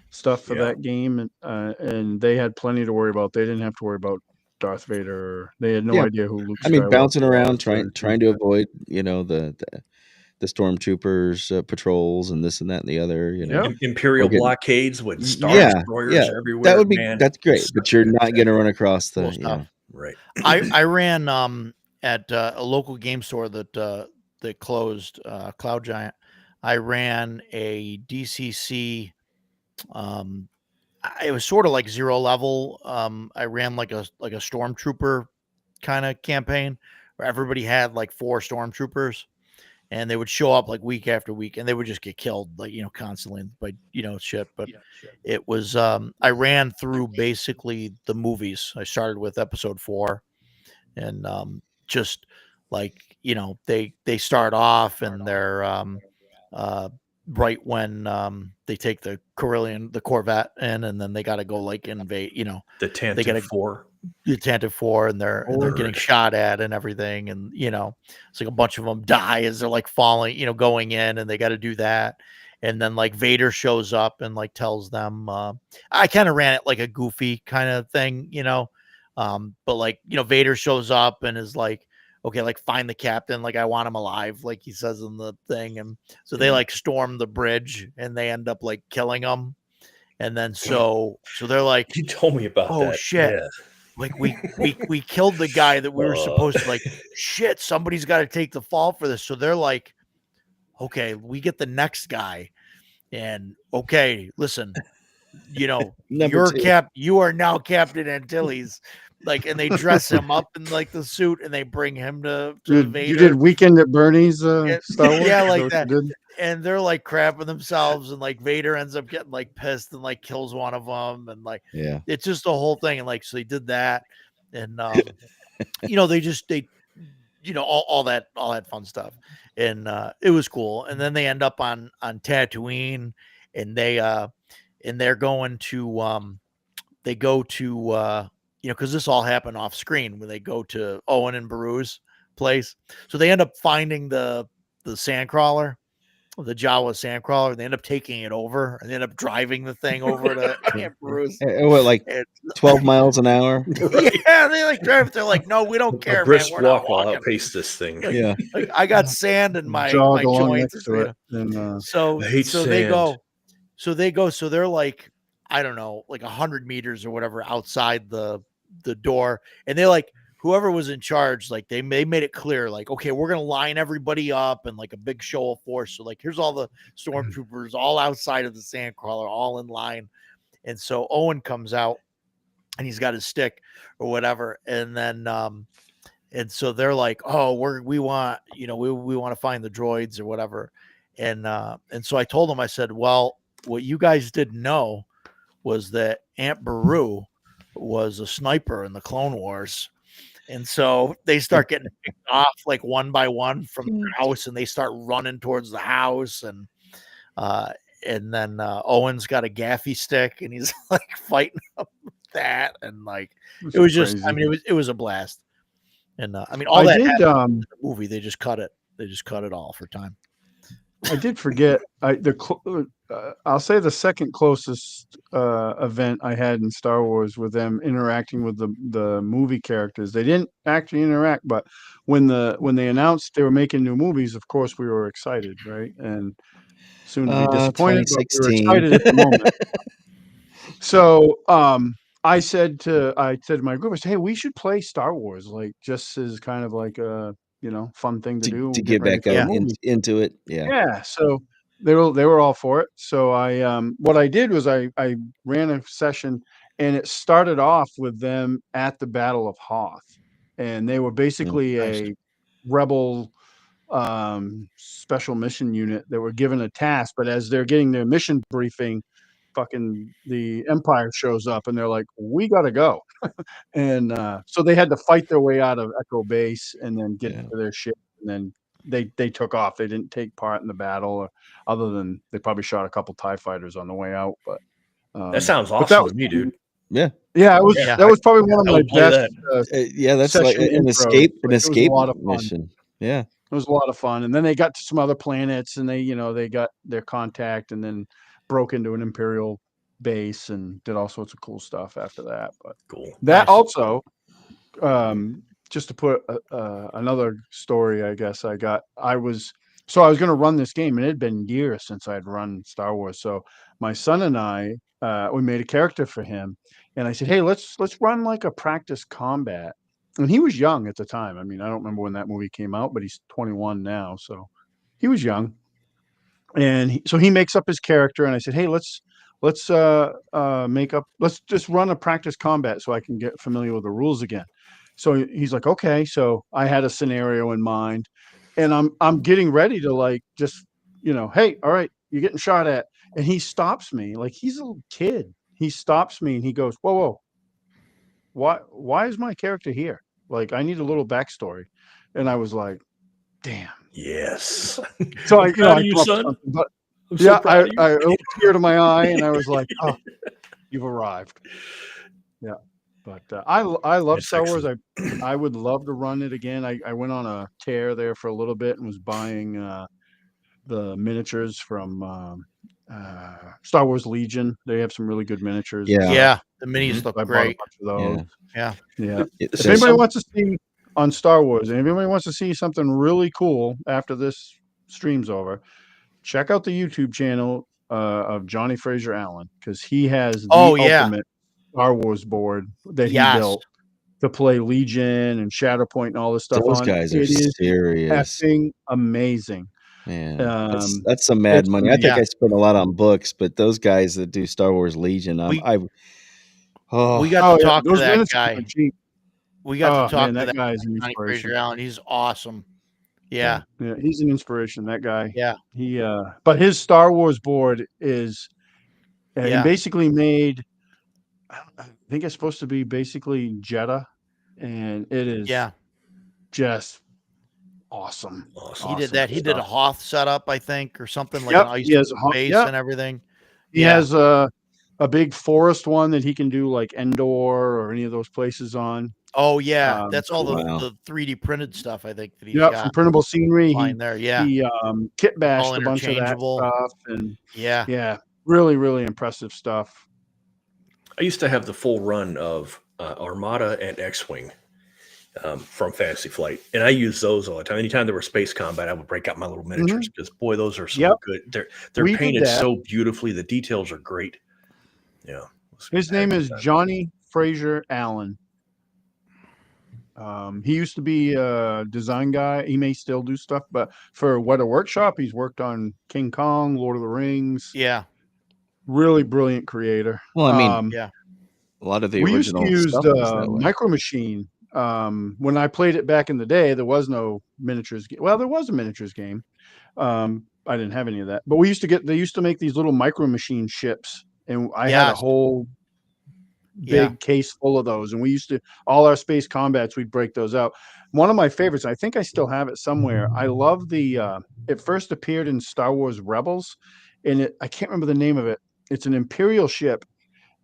stuff for that game, and they had plenty to worry about. They didn't have to worry about Darth Vader. They had no idea who Luke Skywalker bouncing around was, trying to avoid, the stormtroopers patrols and this and that and the other, Imperial blockades with Star Destroyers everywhere. That would be that's great, but you're not going to run across the right. I ran at a local game store that closed, Cloud Giant. I ran a DCC. It was sort of like zero level. I ran like a stormtrooper kind of campaign where everybody had like 4 stormtroopers, and they would show up like week after week, and they would just get killed like constantly by shit. But it was I ran through basically the movies. I started with episode 4, and just like they start off and they're right when they take the Corvette in, and then they got to go like invade, the Tantive 4. The Tantive 4, and they're getting shot at and everything, and it's like a bunch of them die as they're like falling, going in, and they got to do that. And then like Vader shows up and like tells them, I kind of ran it like a goofy kind of thing, but like Vader shows up and is like, okay, like find the captain, like I want him alive, like he says in the thing. And so they like storm the bridge, and they end up like killing him. And then so they're like, you told me about that. Oh shit. Yeah. Like we killed the guy that we were supposed to, like, shit, somebody's got to take the fall for this. So they're like, okay, we get the next guy, and okay, listen, you are now Captain Antilles. Like, and they dress him up in like the suit, and they bring him to Vader. You did Weekend at Bernie's Star Wars? Yeah, like that. And they're like crapping themselves, and like Vader ends up getting like pissed and like kills one of them, and like it's just a whole thing. And like so they did that, and they all that fun stuff, and it was cool. And then they end up on Tatooine, and they're going to they go to because this all happened off screen when they go to Owen and Beru's place. So they end up finding the sandcrawler, the Jawa sandcrawler. They end up taking it over, and they end up driving the thing over to Aunt Beru's. What, like 12 miles an hour? Yeah, they like drive. They're like, no, we don't care. A brisk man. We're walk not will outpace this thing. Like, like I got sand in my joints. So they go. So they're like, I don't know, like 100 meters or whatever outside the door, and they like, whoever was in charge, like they made it clear, like, okay, we're gonna line everybody up and like a big show of force. So like, here's all the stormtroopers all outside of the sandcrawler, all in line. And so Owen comes out, and he's got his stick or whatever, and then and so they're like, oh, we want we want to find the droids or whatever. And so I told him, I said, well, what you guys didn't know was that Aunt Beru was a sniper in the Clone Wars. And so they start getting picked off like one by one from the house, and they start running towards the house. And then Owen's got a gaffy stick, and he's like fighting up with that. And like, it was just, crazy. I mean, it was a blast. And I mean, all that in the movie, they just cut it. They just cut it all for time. I did forget. I'll say the second closest event I had in Star Wars with them interacting with the movie characters. They didn't actually interact, but when they announced they were making new movies, of course we were excited, right? And soon to be disappointed, but we were excited at the moment. So I said to my group, I said, hey, we should play Star Wars, like just as kind of like fun thing to do. to Get get ready back for the out movie. into it. Yeah. Yeah, so they were all for it. So what I did was I ran a session, and it started off with them at the Battle of Hoth, and they were basically Nice. a rebel special mission unit that were given a task, but as they're getting their mission briefing, fucking the Empire shows up, and they're like, "We gotta go," and so they had to fight their way out of Echo Base and then get Yeah. to their ship, and then they took off. They didn't take part in the battle, other than they probably shot a couple TIE fighters on the way out. But That sounds but that awesome was to me, dude. Yeah. yeah, it was Yeah. that was probably one of I my would play best that. Yeah, that's like session an intros. escape Like, it was a lot of fun. mission. Yeah. It was a lot of fun, and then they got to some other planets, and they got their contact, and then broke into an Imperial base and did all sorts of cool stuff after that. But Cool. that Nice. also, just to put another story, I guess I was going to run this game, and it had been years since I'd run Star Wars. So my son and I, we made a character for him, and I said, "Hey, let's run like a practice combat." And he was young at the time. I mean, I don't remember when that movie came out, but he's 21 now, so he was young. And so he makes up his character, and I said, "Hey, let's let's just run a practice combat so I can get familiar with the rules again." So he's like, "Okay." So I had a scenario in mind, and I'm getting ready to like just "Hey, all right, you're getting shot at," and he stops me like he's a little kid. He stops me and he goes, "Whoa, whoa, why is my character here? Like, I need a little backstory." And I was like, "Damn." Yes. So I'm proud I of you, come up with son. something, but I'm so yeah, proud of you. I a little tear to my eye, and I was like, "Oh, you've arrived." Yeah, but I love It's Star Wars. excellent. I would love to run it again. I went on a tear there for a little bit and was buying the miniatures from Star Wars Legion. They have some really good miniatures and Yeah. stuff. Yeah. The minis Mhm. look I bought a great. bunch of those. Yeah. Yeah. Yeah. It- If See, there's- anybody some- wants to see on Star Wars, and if anybody wants to see something really cool after this stream's over, check out the YouTube channel of Johnny Fraser Allen, because he has the Oh, yeah. ultimate Star Wars board that he Yes. built to play Legion and Shatterpoint and all this stuff those on. guys are It is serious. effing amazing. Man, Um, that's some mad it's money. I think Yeah. I spent a lot on books, but those guys that do Star Wars Legion, We- oh, We got Oh to yeah, talk to those that miniatures guy. are cheap. We got Oh to talk man, to that guy's an Johnny inspiration. Fraser Allen. He's awesome. Yeah. Yeah, he's an inspiration. That guy. Yeah. He but his Star Wars board is he Yeah. basically made. I think it's supposed to be basically Jeddah, and it is Yeah. just awesome. Awesome. He did that. He did a stuff. Hoth setup, I think, or something like Yep, an ice he has a base yeah. and everything. He Yeah. has a big forest one that he can do like Endor or any of those places on. Oh, yeah. That's all wow. the 3D printed stuff, I think, that he's Yeah, from got printable scenery. flying there. Yeah. He kit bashed All a bunch of that interchangeable. stuff, and Yeah. yeah, really, really impressive stuff. I used to have the full run of Armada and X-Wing from Fantasy Flight, and I use those all the time. Anytime there was space combat, I would break out my little miniatures because boy, those are so Yep. good. They're We did painted that. so beautifully. The details are great. Yeah. His name is Johnny Fraser Allen. He used to be a design guy. He may still do stuff, but for Weta Workshop, he's worked on King Kong, Lord of the Rings. Yeah. Really brilliant creator. Well, I mean, Yeah. a lot of the we used original to use stuff was that way. Micro Machine. When I played it back in the day, there was no miniatures. Well, there was a miniatures game. I didn't have any of that, but they used to make these little Micro Machine ships, and I had a Yes. whole Yeah. big case full of those, and we used to all our space combats, we'd break those out. One of my favorites, I think I still have it somewhere. I love the it first appeared in Star Wars Rebels, and I can't remember the name of it. It's an Imperial ship,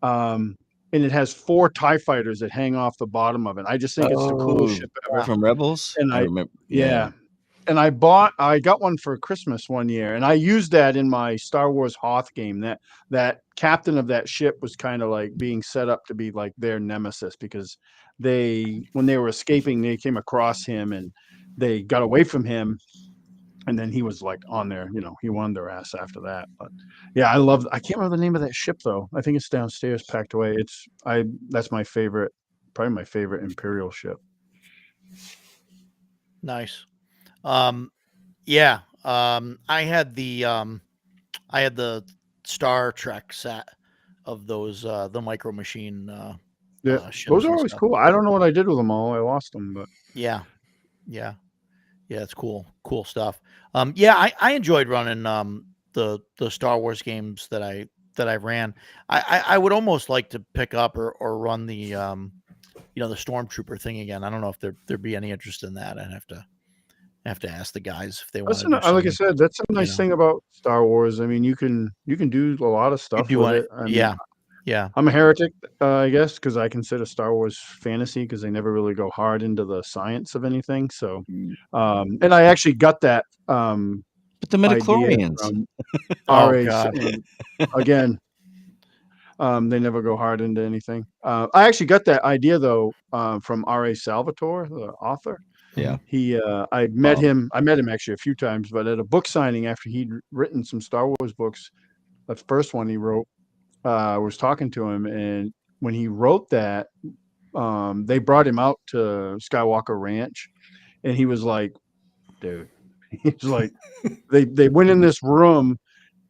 and it has 4 TIE fighters that hang off the bottom of it. I just think it's the coolest ship ever. From Rebels. And I remember. yeah. And I got one for Christmas one year, and I used that in my Star Wars Hoth game. That captain of that ship was kind of like being set up to be like their nemesis, because when they were escaping, they came across him and they got away from him, and then he was like on there, he won their ass after that. But yeah, I can't remember the name of that ship though. I think it's downstairs packed away. That's my favorite, probably my favorite Imperial ship. Nice. Yeah. I had the Star Trek set of those the Micro Machine Yeah, ships those are and always stuff. cool. I don't know what I did with them all. I lost them, but Yeah, yeah, yeah. It's cool stuff. Yeah, I enjoyed running the Star Wars games that I ran. I would almost like to pick up or run the the Stormtrooper thing again. I don't know if there'd be any interest in that. I'd have to ask the guys if they want that's to do like I some. said, that's a nice thing about Star Wars. I mean, you can do a lot of You stuff do with want it. it? I mean, Yeah, yeah. I'm a heretic, I guess, because I consider Star Wars fantasy because they never really go hard into the science of anything. So, and I actually got that But the idea midichlorians. from Oh RA, God. and again, they never go hard into anything. I actually got that idea though from R.A. Salvatore, the author. Yeah. I met him. I met him actually a few times, but at a book signing after he'd written some Star Wars books, the first one he wrote, I was talking to him, and when he wrote that, they brought him out to Skywalker Ranch, and he was like, "Dude," he was like, they went in this room,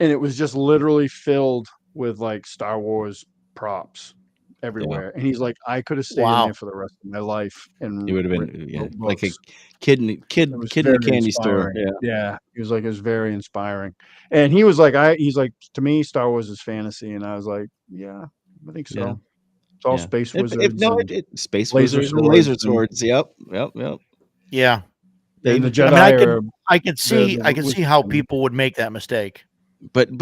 and it was just literally filled with like Star Wars props Yeah. everywhere. And he's like, I could have stayed in there Wow. for the rest of my life It and would have wrote been like a books. kid It was in the very candy store. inspiring. Yeah. Yeah. He was like, it was very inspiring. And he's like, to me, Star Wars is fantasy. And I was like, yeah, I think Yeah. so. It's all Yeah. space If wizards no, and space laser wizards and laser swords, swords. Yep. Yep. Yep. Yeah. They, and the I mean, Jedi are I could see how the people would make that mistake. but no,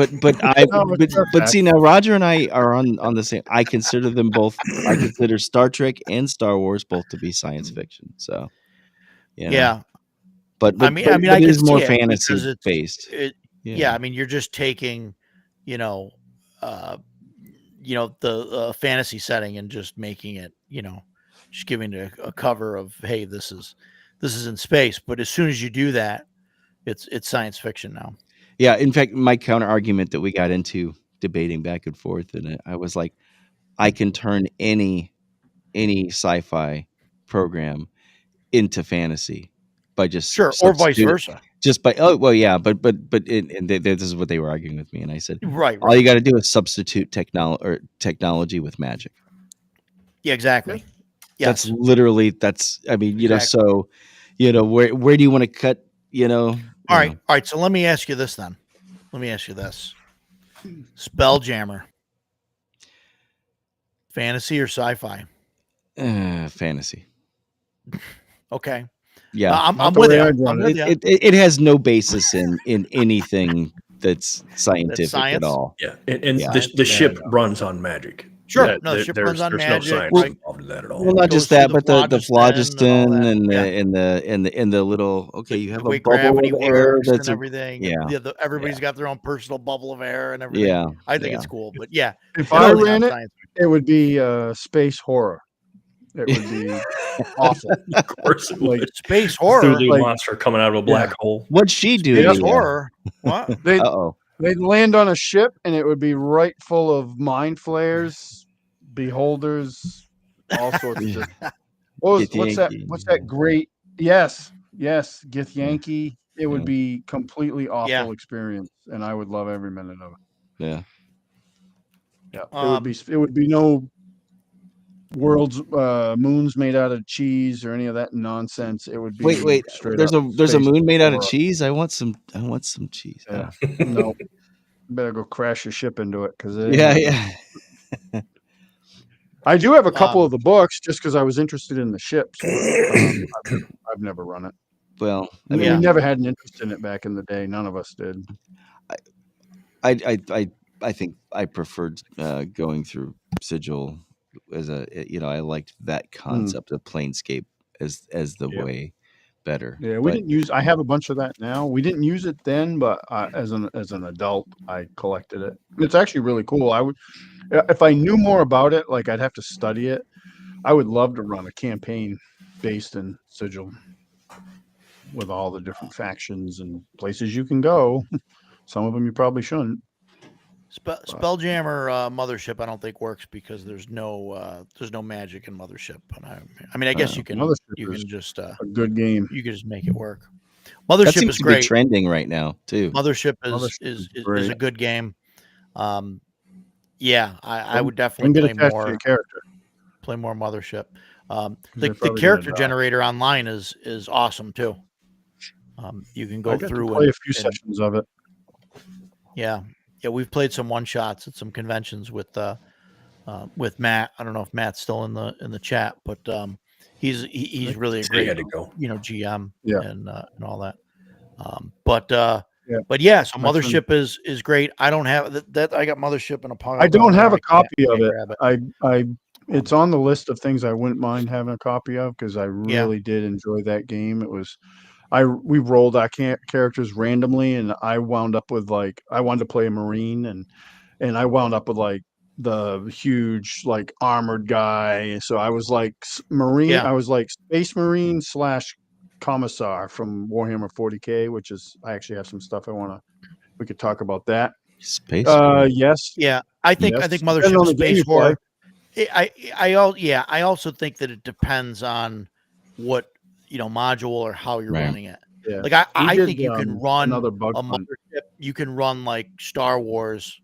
it's but see fact. now Roger and I are on the same. I consider them both. I consider Star Trek and Star Wars both to be science fiction. So Yeah. but I mean, I it could is more see it because fantasy based. yeah, Yeah. I mean, you're just taking, you know, uh, the fantasy setting and just making it, just giving it a cover of, hey, this is in space. But as soon as you do that, it's science fiction now. Yeah. In fact, my counter argument that we got into debating back and forth, and I was like, I can turn any sci-fi program into fantasy by just Sure, or vice substituting versa. just by oh well yeah this is what they were arguing with me, and I said Right, all you right. got to do is substitute technology with magic. Yeah, exactly. That's Yes, literally I mean exactly. so where do you want to cut All right, all right. So let me ask you this then. Let me ask you this: Spelljammer, fantasy or sci-fi? fantasy. Okay, Yeah, Not I'm the with way you. I'd I'm run it. with you. it has no basis in anything that's That's scientific at science. all. Yeah, and Yeah. the Yeah, ship no. runs on magic. Sure. That, No, the ship runs on there's no magic, science right? involved in that at Well, all. not just Goes through that, the but the phlogiston and all phlogiston that. and Yeah, the little you the have a way bubble gravity of air works that's and a everything, and yeah, everybody's got their own personal bubble of air and everything. yeah, I think yeah. it's cool, but yeah, If it's I really not ran it, science. it would be space horror. It would be awful. Of course it Like, would. Space horror. Cthulhu like, monster coming out of a yeah, black hole. What'd she do to Space yep. you? horror. What? They Uh-oh. they'd land on a ship and it would be right full of mind flayers, beholders, all sorts of just Get what's Yankee. that great yes, Yeah, Githyanki. It would yeah, be completely Yeah. awful experience and I would love every minute of it. yeah. Yeah. Um. It would be no world's moons made out of cheese or any of that nonsense. It would be Wait. straight There's up a space moon made out of horror. cheese. I want some cheese. Yeah. Oh. No. Better go crash your ship into it because it ain't Yeah, happening. yeah. I do have a couple Um. of the books just because I was interested in the ships, but I've never run it. Well, I We Yeah. mean, never had an interest in it back in the day. None of us did. I think I preferred going through Sigil as I liked that concept of Planescape as the Yeah. way better. Yeah, we But didn't use. I have a bunch of that now. We didn't use it then, but as an adult, I collected it. It's actually really cool. I would, if I knew more about it, like I'd have to study it. I would love to run a campaign based in Sigil with all the different factions and places you can go. Some of them you probably shouldn't. Spelljammer Mothership, I don't think works because there's no magic in Mothership. And I mean, I guess you can Mothership you is can just a good game. you can just make it work. That Mothership seems is to be great. trending right now too. Mothership Mothership is great. a good game. Yeah, I would Don't definitely get play attached to your character. Mothership. They're The probably gonna character die. generator online is awesome too. You can I go got to through play a few and sessions of it. yeah, we've played some one shots at some conventions with Matt. I don't know if Matt's still in the chat, but he's really a He great had to go. GM Yeah. and all that. Yeah. But yeah, so My friend- Mothership is great. I don't have that. I got Mothership in a pile. I don't down there. have a copy of can't it. grab it. It's on the list of things I wouldn't mind having a copy of because I really did enjoy that game. It was, we rolled our characters randomly, and I wound up with I wanted to play a Marine, and I wound up with the huge armored guy. So I was Marine. Yeah. I was Space Marine / Commissar from Warhammer 40K, which is I actually have some stuff we could talk about that. Space. Yes. Yeah, I think Yes. Mothership Depending on is the game space you play. horror. I also think that it depends on what module or how you're Right. running it. Yeah. Like We I did, think you can run another bug a hunt. Mothership. You can run like Star Wars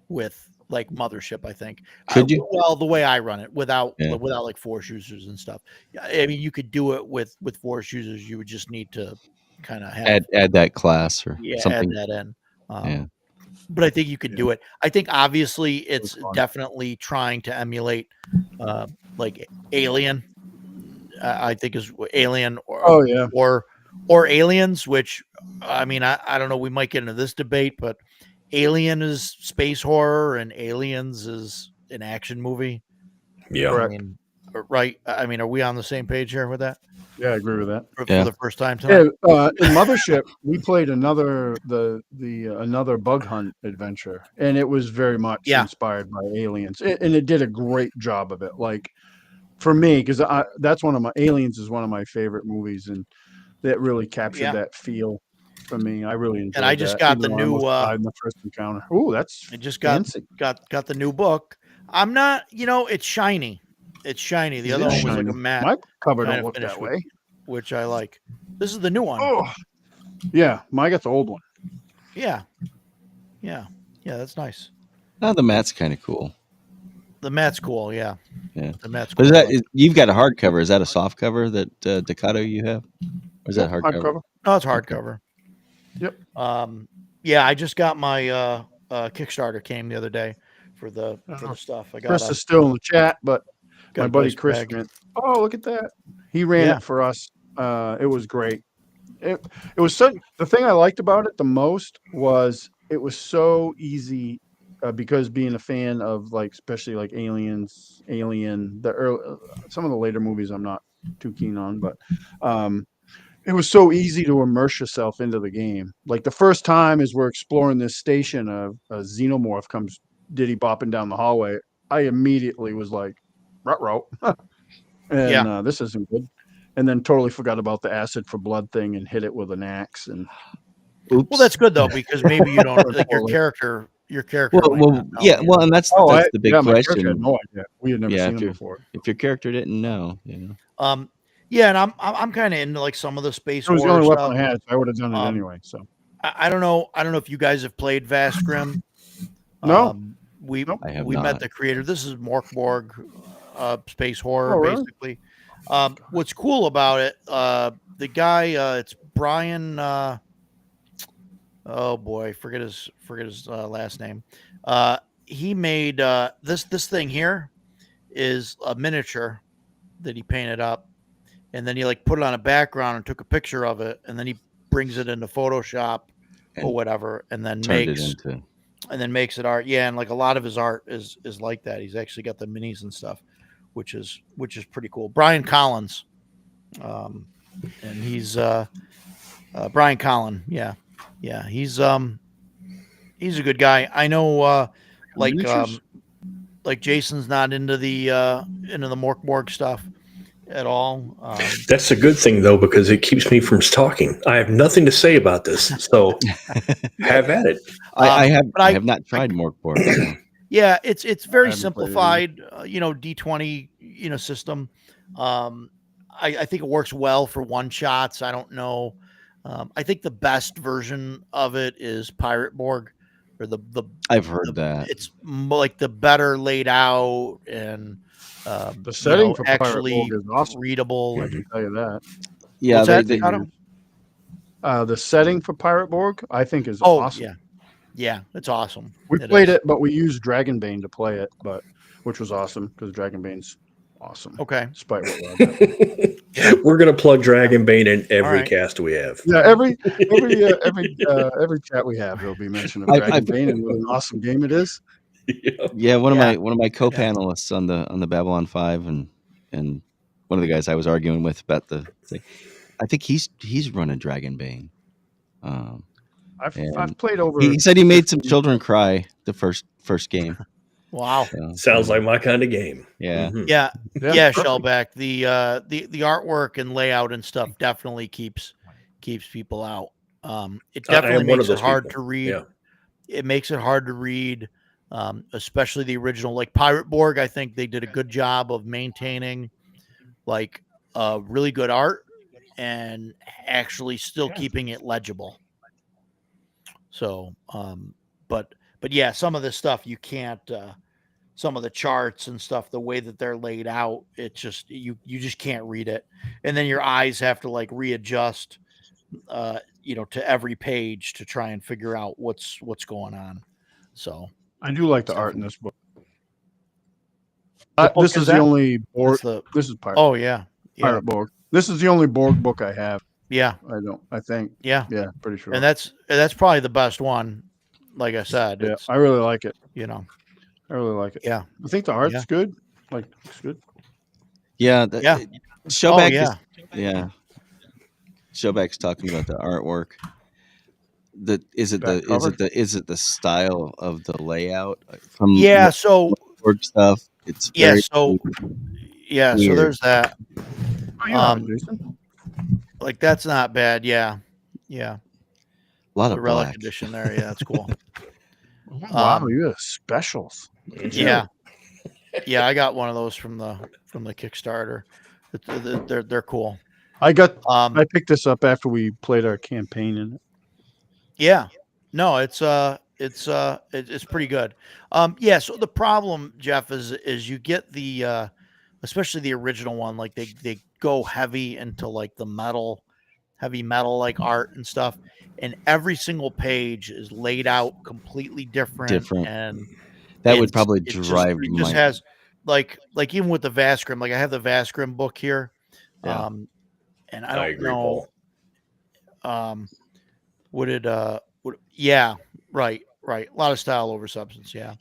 with Mothership. I think. Could you? Well, the way I run it without Yeah. like force users and stuff. I mean, you could do it with force users. You would just need to kind of have Add that class or something. add that in. Yeah. But I think you could do it. I think obviously it's fun. definitely trying to emulate like Alien. I think is Alien Oh yeah. or Aliens, which I mean I don't know. We might get into this debate, but Alien is space horror and Aliens is an action movie. Yeah. Correct. I mean, right? I mean, are we on the same page here with that? Yeah, I agree with that. For Yeah. the first time tonight? Yeah, in Mothership, we played another bug hunt adventure, and it was very much inspired by Aliens, and it did a great job of it. Like for me, because that's Aliens is one of my favorite movies, and that really captured that feel for me. I really enjoyed. And I just that, got even the though I new. almost died in the first encounter. Oh, that's I just fancy. got the new book. I'm not. It's shiny. It's shiny. The It other is one was like shiny. a matte. My cover kind don't of look finish that way. Which I like. This is the new one. Oh, yeah. I got the old one. Yeah. That's nice. Oh, the mat's kind of cool. The mat's cool. Yeah. Yeah. The mat's But cool. you've got a hardcover? Is that a soft cover that Ducato you have? Or is that hardcover? No, it's hardcover. Yep. Yeah, I just got my Kickstarter came the other day for the stuff. I got. Chris is still in the chat, but got my a buddy dice Chris bag. went, "Oh, look at that!" He ran it for us. It was great. It was so. The thing I liked about it the most was it was so easy because being a fan of especially Aliens, Alien, some of the later movies I'm not too keen on, but it was so easy to immerse yourself into the game. Like the first time as we're exploring this station, a xenomorph comes diddy bopping down the hallway. I immediately was like, "Ruh-roh," and this isn't good. And then totally forgot about the acid for blood thing and hit it with an axe. And oops. Well, that's good though because maybe you don't like your character. Your character. Well, yeah. Well, and that's the big my character question. had no idea. We had never seen him before. If your character didn't know, Yeah, and I'm kind of into some of the space. It was the horror only stuff. weapon I had. So I would have done it anyway. So I don't know. I don't know if you guys have played Vast Grim. No, we have met not. the creator. This is Morkborg, space horror, really? basically. What's cool about it? The guy, it's Brian. Oh boy, forget his last name. He made this thing here is a miniature that he painted up, and then he put it on a background and took a picture of it, and then he brings it into Photoshop or whatever, and then makes it art. Yeah, and a lot of his art is like that. He's actually got the minis and stuff, which is pretty cool. Brian Collins, and he's Brian Collin. Yeah, he's a good guy. I know, Jason's not into the Morkborg stuff at all. That's a good thing though, because it keeps me from talking. I have nothing to say about this, so have at it. I have not tried Morkborg. So. Yeah, it's very simplified, D20, system. I think it works well for one shots. I don't know. I think the best version of it is Pirate Borg, or I've heard that. it's like the better laid out and The setting for Pirate actually Borg is awesome. readable. I can tell you that. Yeah, What's that, they Otto? The setting for Pirate Borg, I think, is Oh awesome. yeah, it's awesome. We played it, but we used Dragonbane to play it, which was awesome because Dragonbane's awesome. Okay. Despite what Roger. We're gonna plug Dragonbane in every right. cast we have. Yeah, every chat we have, there'll be mention of Dragonbane and what an awesome game it is. Yeah, one of my co-panelists on the Babylon 5 and one of the guys I was arguing with about the thing. I think he's running Dragonbane. I've played over. He said he made some children cry the first game. Wow. So, Sounds like my kind of game. Yeah. Mhm. Yeah, Shellback. The artwork and layout and stuff definitely keeps people out. It definitely makes it hard to read. Yeah. It makes it hard to read, especially the original. Like Pirate Borg, I think they did a good job of maintaining like really good art and actually still keeping it legible. So, but yeah, some of this stuff you can't. Some of the charts and stuff, the way that they're laid out, it's just you just can't read it, and then your eyes have to like readjust, to every page to try and figure out what's going on. So I do like the art in this book. What book This is the only Borg. This is Pirate. Oh yeah, Pirate Borg. This is the only Borg book I have. Yeah, I think. Yeah, pretty sure. And that's probably the best one. Like I said, yeah, I really like it. I really like it. Yeah, I think the art's good. Like, it's good. Yeah, Showback. Yeah. Showback's talking about the artwork. Is it the style of the layout from so Borg stuff? It's yeah, very so so there's that. Jason. Like that's not bad. Yeah. A lot of relic black. edition there. Yeah, that's cool. Wow, you have specials. Yeah, I got one of those from the Kickstarter. They're cool. I picked this up after we played our campaign in it. Yeah, no, it's pretty good. So the problem, Jeff, is you get the especially the original one, like they go heavy into like the heavy metal like art and stuff, and every single page is laid out completely different. And that would probably drive it just has like even with the Vastgrim, like I have the Vastgrim book here. Yeah. And I don't know. Right. A lot of style over substance. Yeah.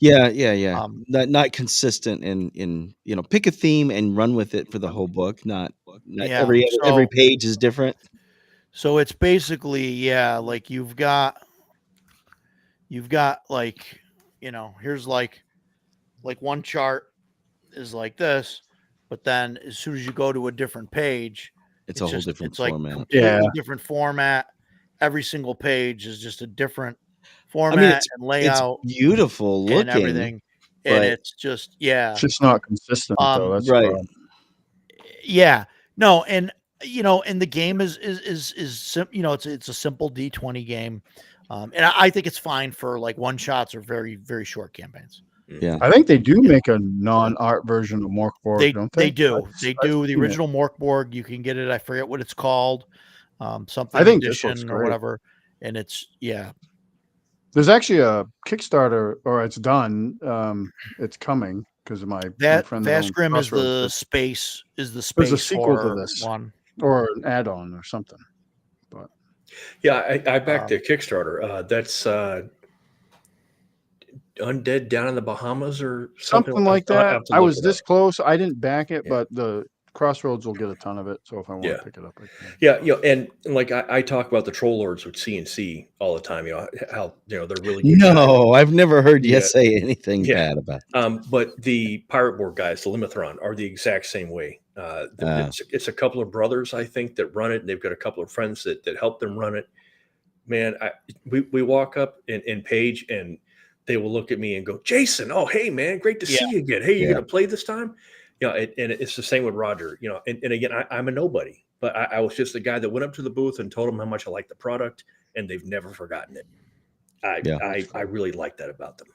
Not consistent in pick a theme and run with it for the whole book. Not every page is different. So it's basically, like you've got like, here's like one chart is like this, but then as soon as you go to a different page, it's a whole different format. Like completely different format. Every single page is just a different format and layout. It's beautiful looking and everything. And it's just, it's just not consistent though. That's right. Yeah. No. And, and the game is it's a simple D20 game. And I think it's fine for like one shots or very, very short campaigns. Yeah. I think they do make a non-art version of Morkborg, don't they? They do. The original Morkborg. You can get it. I forget what it's called. Something I think edition or whatever. And it's, There's actually a Kickstarter, or it's done. It's coming because of my friend. Vastgrim is the space. There's a sequel to this one, or an add-on or something. But I backed the Kickstarter. That's Undead Down in the Bahamas or something like that. I was this close. I didn't back it, but the Crossroads will get a ton of it. So if I want to pick it up, I can. Yeah, and like I talk about the Troll Lords with CNC all the time. How they're really good. No, I've never heard you say anything bad about it. But the Pirate Board guys, the Limithron, are the exact same way. It's a couple of brothers, I think, that run it, and they've got a couple of friends that help them run it. Man, we walk up in Page, and they will look at me and go, "Jason, oh hey man, great to see you again. Hey, you gonna play this time?" And it's the same with Roger. And again, I'm a nobody. but I was just the guy that went up to the booth and told them how much I liked the product, and they've never forgotten it. Yeah. I really like that about them.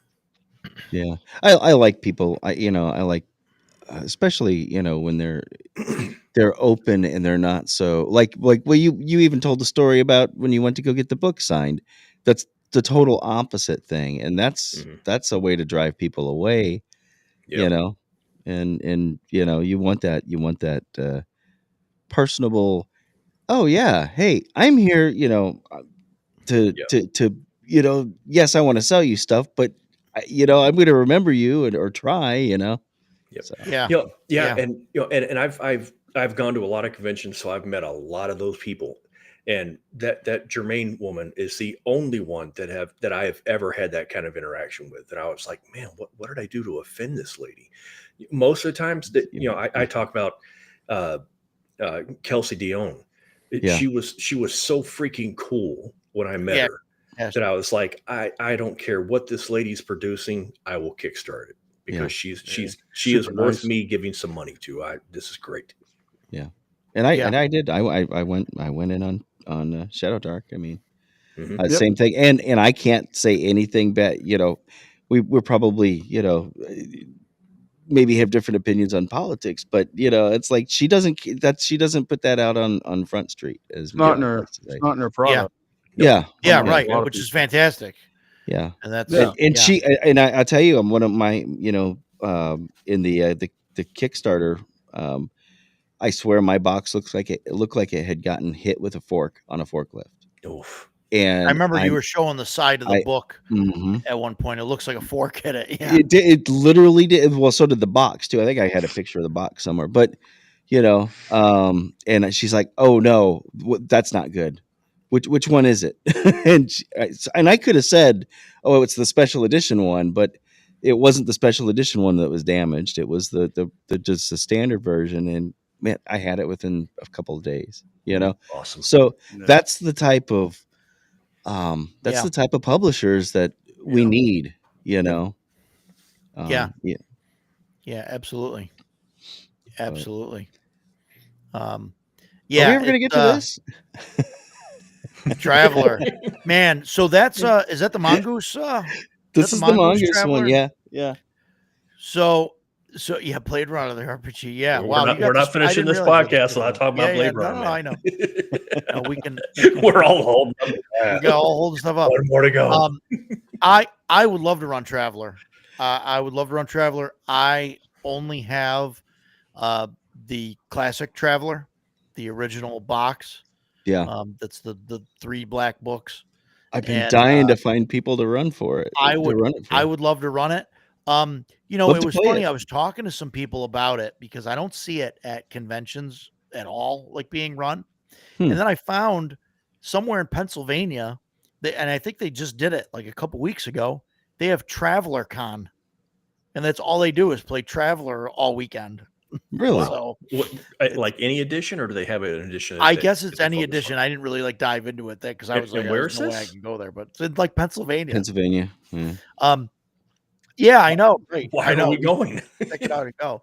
Yeah. I like people. I like, especially, when they're open and they're not so well, you even told the story about when you went to go get the book signed. That's the total opposite thing. And that's a way to drive people away, Yep. and you want that personable, oh yeah, hey, I'm here, to Yep. yes, I want to sell you stuff, but I'm going to remember you or try, Yep. so Yeah. Yeah. And and I've gone to a lot of conventions, so I've met a lot of those people. And that Germaine woman is the only one that I have ever had that kind of interaction with. And I was like, man, what did I do to offend this lady? Most of the times that I talk about Kelsey Dion. Yeah. She was so freaking cool when I met her that I was like, I don't care what this lady's producing, I will kickstart it because she is Super worth nice. me giving some money to. This is great. Yeah. And I did. I went in on Shadow Dark. I mean, Mhm. Yep. same thing. And I can't say anything bad. We're probably maybe have different opinions on politics, but it's like she doesn't put that out on Front Street, as It's not Miguel in her. likes to say. It's not in her product. Yeah. Yeah, Unlike right. a lot of Which is people. fantastic. Yeah. And that's Yeah. And she and I'll tell you, I'm one of my in the Kickstarter. I swear my box looked like it had gotten hit with a fork on a forklift. Oof. And I remember you were showing the side of the book Mhm. at one point. It looks like a fork hit it. Yeah. It literally did. Well, so did the box too. I think I had a picture of the box somewhere, but and she's like, "Oh no, that's not good. Which one is it?" and I could have said, "Oh, it's the special edition one," but it wasn't the special edition one that was damaged. It was the just the standard version, and man, I had it within a couple of days. Awesome. So Yeah. that's the type of Yeah. the type of publishers that we Yeah. need. Yeah. Yeah. Yeah, absolutely. Absolutely. Are we Yeah, ever gonna get to this? Traveler. Man, so that's is that the Mongoose? This the is the Mongoose Mongoose Traveler? one. Yeah. So yeah, Blade Runner, the RPG. Yeah, wow. We're not finishing this podcast without talking about Blade Runner. No, man. I know. No, we can We're all holding up. we got all holding stuff up. One more to go. I would love to run Traveler. I would love to run Traveler. I only have the classic Traveler, the original box. Yeah. That's the 3 black books. I've been And, dying to find people to run for it. I to would run it for. I would love to run it. Love It to was play funny. it. I was talking to some people about it because I don't see it at conventions at all, like being run. And then I found somewhere in Pennsylvania, and I think they just did it like a couple weeks ago. They have Traveler Con, and that's all they do is play Traveler all weekend. Really? So Like any edition, or do they have an edition? I guess it's any edition. I didn't really dive into it because I was like, where there's is no way I this? can go there, but it's in like Pennsylvania. Yeah. Yeah, I know. Right. Why I know. are we going? Check it out and go.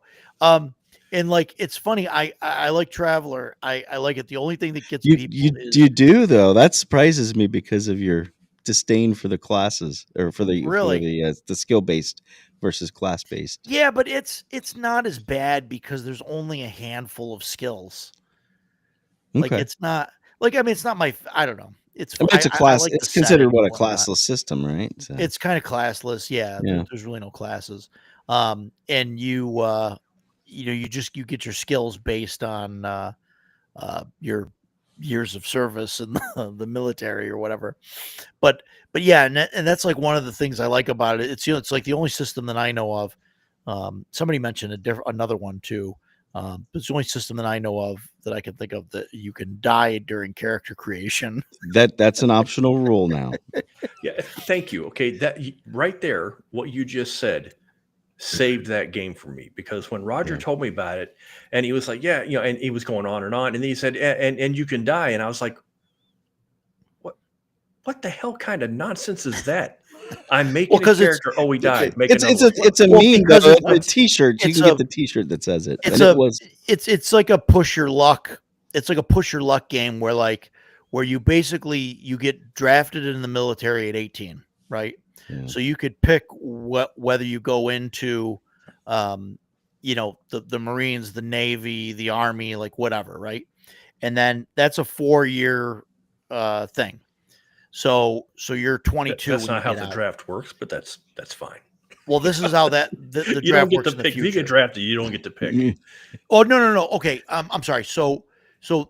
And like it's funny. I like Traveler. I like it. The only thing that gets people is You do though. That surprises me because of your disdain for the classes or for the skill based versus class based. yeah, but it's not as bad because there's only a handful of skills. Like Okay. it's not like it's not my I don't know. It's I mean, it's a class. like it's the considered setting what a and whatnot. classless system, right? So. It's kind of classless. Yeah, Yeah. There's really no classes. And you you get your skills based on your years of service in the military or whatever. But yeah, and that's like one of the things I like about it. It's it's like the only system that I know of. Somebody mentioned another one too. It's the only system that I know of that I can think of that you can die during character creation. That's an optional rule now. Yeah, thank you. Okay, that right there, what you just said saved that game for me, because when Roger told me about it, and he was like, "Yeah, and he was going on, and then he said, "And you can die," and I was like, "What the hell kind of nonsense is that?" I'm making a character. Oh, he died. It's a meme. Because it's a T-shirt. You can get the T-shirt that says it. It's like a push your luck it's like a push your luck game where you basically you get drafted in the military at 18, right? Yeah. So you could pick whether you go into the Marines, the Navy, the Army, like whatever, right? And then that's a 4-year thing. So you're 22 That's when you not how get the out. draft works, but that's fine. Well, this is how the You draft don't get works to in the pick. If you future. get drafted, you don't get to pick. Oh, no. Okay. I'm sorry. So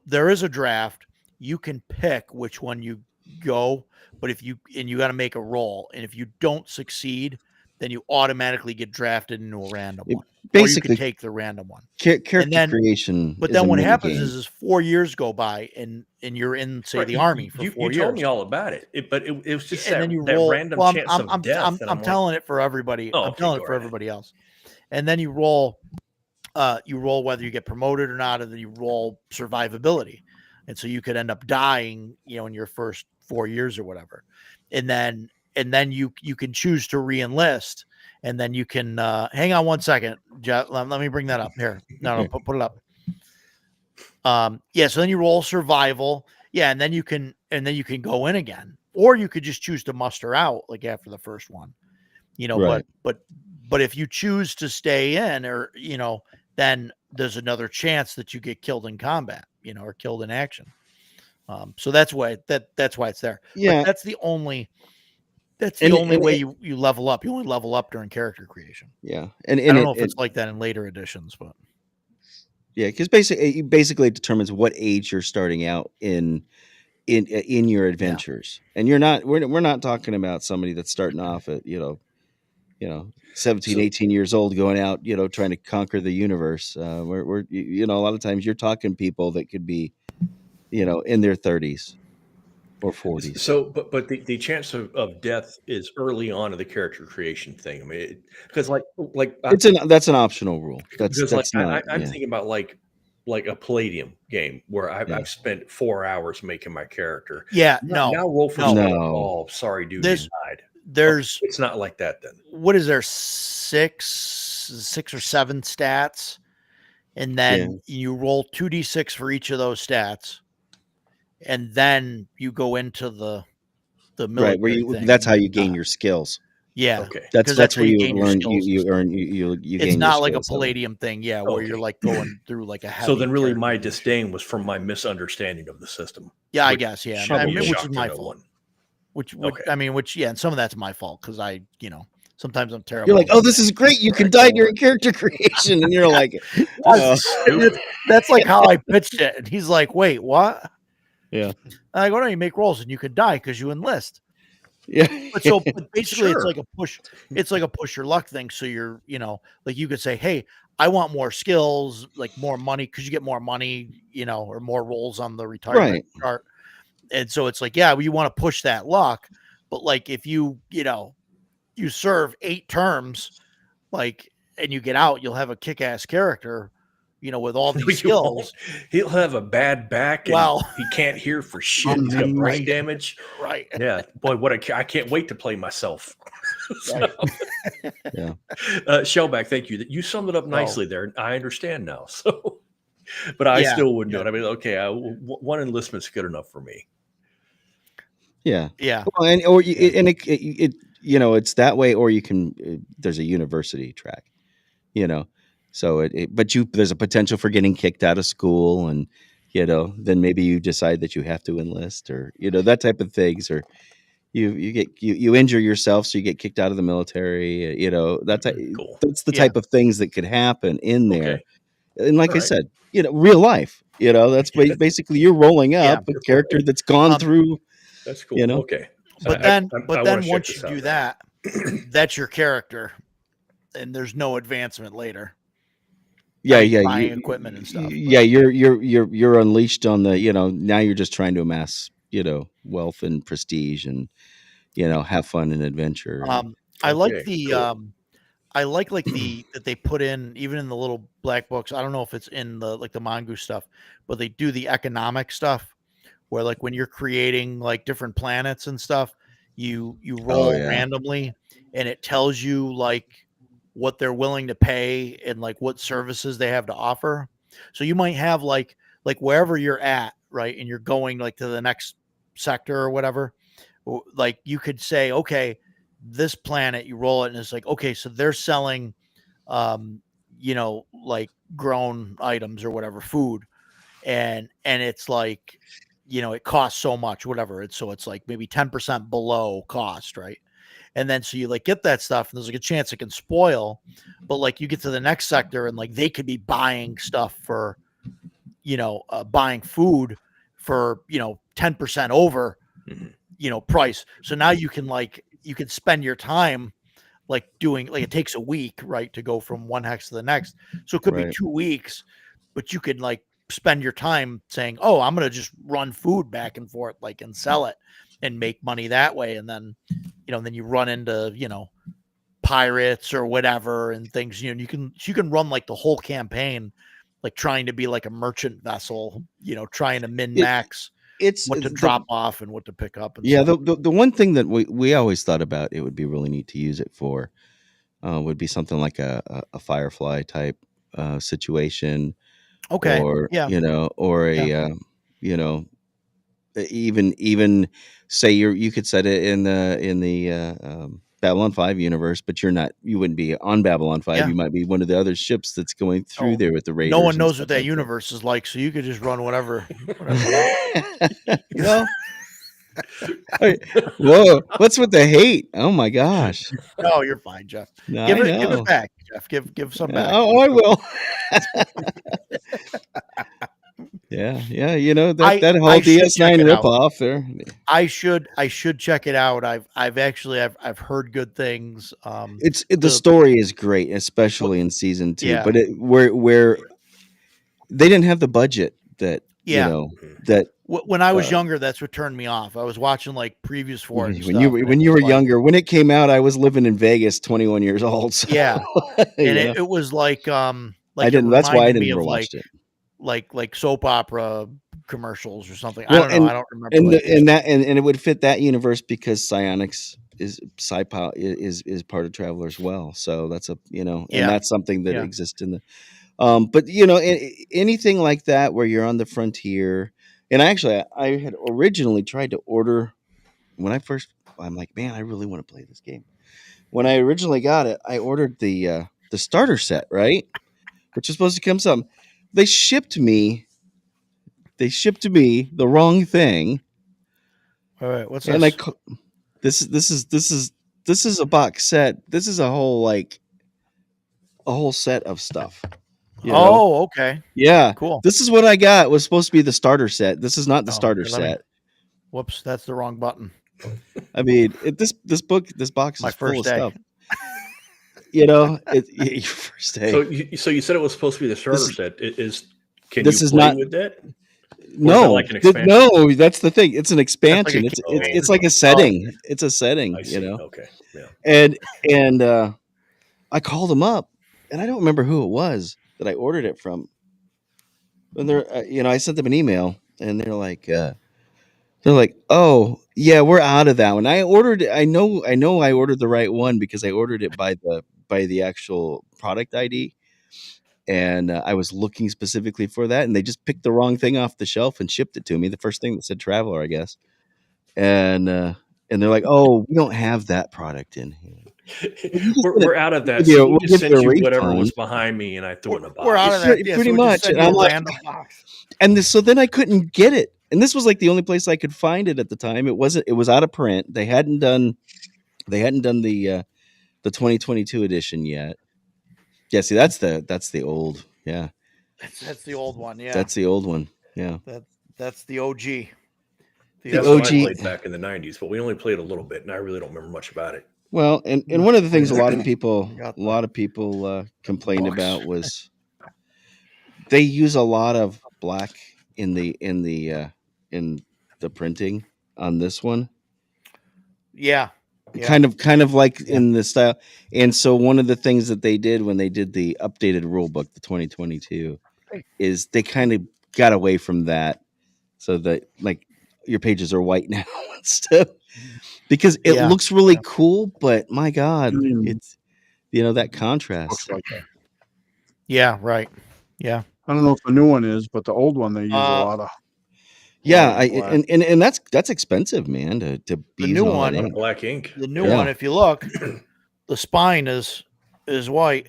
there is a draft. You can pick which one you go, but if you got to make a roll, and if you don't succeed, then you automatically get drafted into a random one, or you can Basically, take the random one. character then- creation But is then a what mini happens game. is 4 years go by, and you're in, say, Right, the Army for 4 you years. told me all about it, but it was just And that, then you that roll. random Well, chance I'm of death. I'm and I'm like, telling it for everybody. Oh, I'm okay, telling go it for right ahead. everybody else. And then you roll whether you get promoted or not, and then you roll survivability. And so you could end up dying, in your first 4 years or whatever. And then you can choose to re-enlist, and then you can hang on one second. Jeff, let me bring that up here. No, put it up. So then you roll survival. Yeah, and then you can go in again. Or you could just choose to muster out like after the first one. Right. But if you choose to stay in, or then there's another chance that you get killed in combat, or killed in action. So that's why it's there. Yeah. But that's the only And way you level up. You only level up during character creation. Yeah. I don't know if it's like that in later editions, but yeah, because basically it determines what age you're starting out in your adventures. And we're not talking about somebody that's starting off at 17, So- 18 years old going out, trying to conquer the universe. We're a lot of times you're talking people that could be, in their 30s or 40s. So, but the chance of death is early on in the character creation thing. I mean, because That's an optional rule. because That's not. I'm Yeah. thinking about like a Palladium game where Yeah. I've spent 4 hours making my character. yeah, Now roll for no. skill. Oh, sorry, dude, you died. There's It's not like that then. what is there, 6 or 7 stats, and then you roll 2d6 for each of those stats, and then you go into the military Right, where thing. that's how you gain your skills. Yeah, Okay. That's how where you gain your learn skills and you stuff. earn you It's gain not your like a skills that way. Palladium thing, where Okay. you're like going through like a heavy. So then, really, character my creation. disdain was from my misunderstanding of the system. Yeah, I which guess. Yeah, should I be a mean, which shock is to my no fault. one. Which Okay. and some of that's my fault because I, sometimes I'm terrible. You're like, oh, this is great. You can die during character creation, and you're like, That's like how I pitched it, and he's like, "Wait, what?" yeah, And I go, "No, you make rolls, and you could die because you enlist." yeah, But basically, it's Sure. like a push. It's like a push your luck thing. So you're, like you could say, "Hey, I want more skills, like more money, because you get more money, or more rolls on the retirement Right. chart." And so it's like, yeah, well, you want to push that luck, but like if you serve 8 terms, like, and you get out, you'll have a kick-ass character, with all No, these you won't. skills. He'll have a bad back, and Well, he can't hear for shit. He's got brain Right. damage. right. Yeah, boy, I can't wait to play myself. Right. Yeah. Shellback, thank you. You summed it up nicely there. I understand now. So, but I Yeah, still wouldn't do it. I mean, okay, one enlistment's good enough for me. Yeah. Yeah. Well, and it's that way, or you can. There's a university track, So but there's a potential for getting kicked out of school, and then maybe you decide that you have to enlist, or that type of things, or you injure yourself, so you get kicked out of the military. That's Cool. that's the Yeah. type of things that could happen in there. Okay. And like I Alright. said, real life. That's basically you're rolling Yeah. up a character that's gone through. That's cool. Okay. But I then wanna check once this you out do now. that, that's your character, and there's no advancement later. Yeah, Buying yeah, equipment and stuff. Yeah, you're unleashed on the. Now you're just trying to amass wealth and prestige, and have fun and adventure. I like Okay, the cool. I like the that they put in, even in the little black books. I don't know if it's in the like the Mongoose stuff, but they do the economic stuff where like when you're creating like different planets and stuff, you roll yeah. randomly, and it tells you like what they're willing to pay and like what services they have to offer. So you might have like like wherever you're at, right, and you're going like to the next sector or whatever, like you could say, okay, this planet, you roll it, and it's like, okay, so they're selling, um, like grown items or whatever, food, and it's like, it costs so much, whatever. It's like maybe 10% below cost, right? And then so you like get that stuff, and there's like a chance it can spoil, but like you get to the next sector, and like they could be buying stuff for, buying food for 10% over price. So now you can spend your time like doing, like, it takes a week, right, to go from one hex to the next. So it could be Right. 2 weeks, but you could like spend your time saying, oh, I'm gonna just run food back and forth, like, and sell it and make money that way. And then then you run into pirates or whatever and things. You can run like the whole campaign, like trying to be like a merchant vessel, trying to min It max it's what to drop off and what to pick up and yeah, stuff. the one thing that we always thought about it would be really neat to use it for would be something like a Firefly type situation, Okay. or Yeah. or a Yeah. you know even say you could set it in the Babylon 5 universe, but you wouldn't be on Babylon 5. Yeah. You might be one of the other ships that's going through Oh, there with the no raiders one and knows stuff what that like that. universe is like, so you could just run whatever you want. Well, hey, whoa, what's with the hate? Oh my gosh. No, you're fine, Jeff. No, Give I it know. back, Jeff. Give some back. Oh, I will. Yeah, that whole I should check DS9 it out. ripoff there. I should check it out. I've heard good things. The story is great, especially in season 2. Yeah. But where they didn't have the budget that Yeah. that When I was younger, that's what turned me off. I was watching like previews for it and when stuff, you and when it you was were like, younger, when it came out, I was living in Vegas, 21 years old. So, yeah, and you it was like I it didn't. That's why I reminded didn't me ever of watched it. like soap opera commercials or something. I Well, don't know. I don't remember what it is. and it would fit that universe because Psionics is SciFi is part of Traveler as well. So that's and Yeah. that's something that Yeah. exists in the but anything like that where you're on the frontier. And actually, I had originally tried to order when I'm like, man, I really want to play this game. When I originally got it, I ordered the starter set, right? Which is supposed to come some. They shipped me the wrong thing. All right, what's And this? this is a box set. This is a whole set of stuff. Oh, okay. Yeah. Cool. This is what I got. It was supposed to be the starter set. This is not the starter here, let me- set. Whoops, that's the wrong button. I mean, this box My is full of first day. stuff. Your first day. So you said it was supposed to be the starter set. Can this you is play not- with that? No, like an expansion? no, that's the thing. It's an expansion. a It's like a setting. It's a setting. I see. Okay. Yeah. And I called them up, and I don't remember who it was that I ordered it from. And I sent them an email, and they're like, oh yeah, we're out of that one. I ordered. I know. I ordered the right one because I ordered it by the actual product ID. And I was looking specifically for that, and they just picked the wrong thing off the shelf and shipped it to me. The first thing that said Traveler, I guess. And they're like, "Oh, we don't have that product in here. We're out of that. Yeah, So we'll we just give you sent a you whatever refund. was behind me, and I threw it in a box. We're out of that. Pretty Yeah, so we just much. sent And you I'm a like- random box. So then I couldn't get it, and this was like the only place I could find it at the time. It was out of print. They hadn't done the 2022 edition yet. Yeah, see, that's the old. Yeah, That's the old one. Yeah, that's the old one. Yeah. that's the OG. That's OG. what I played back in the 90s, but we only played a little bit, and I really don't remember much about it. Well, and one of the things a lot of people complained box. about was they use a lot of black in the printing on this one. Yeah. Yeah. Kind of like in the style. And so one of the things that they did when they did the updated rule book, the 2022, is they kind of got away from that, so that like your pages are white now and stuff, because it Yeah. looks really cool. But my God, Mm. it's that contrast. Looks like that. Yeah. Right. Yeah. I don't know if the new one is, but the old one they use a lot of. Yeah, lot of black. and that's expensive, man, to be The using new all that one- ink. Black ink. The new Yeah. one, if you look, the spine is white,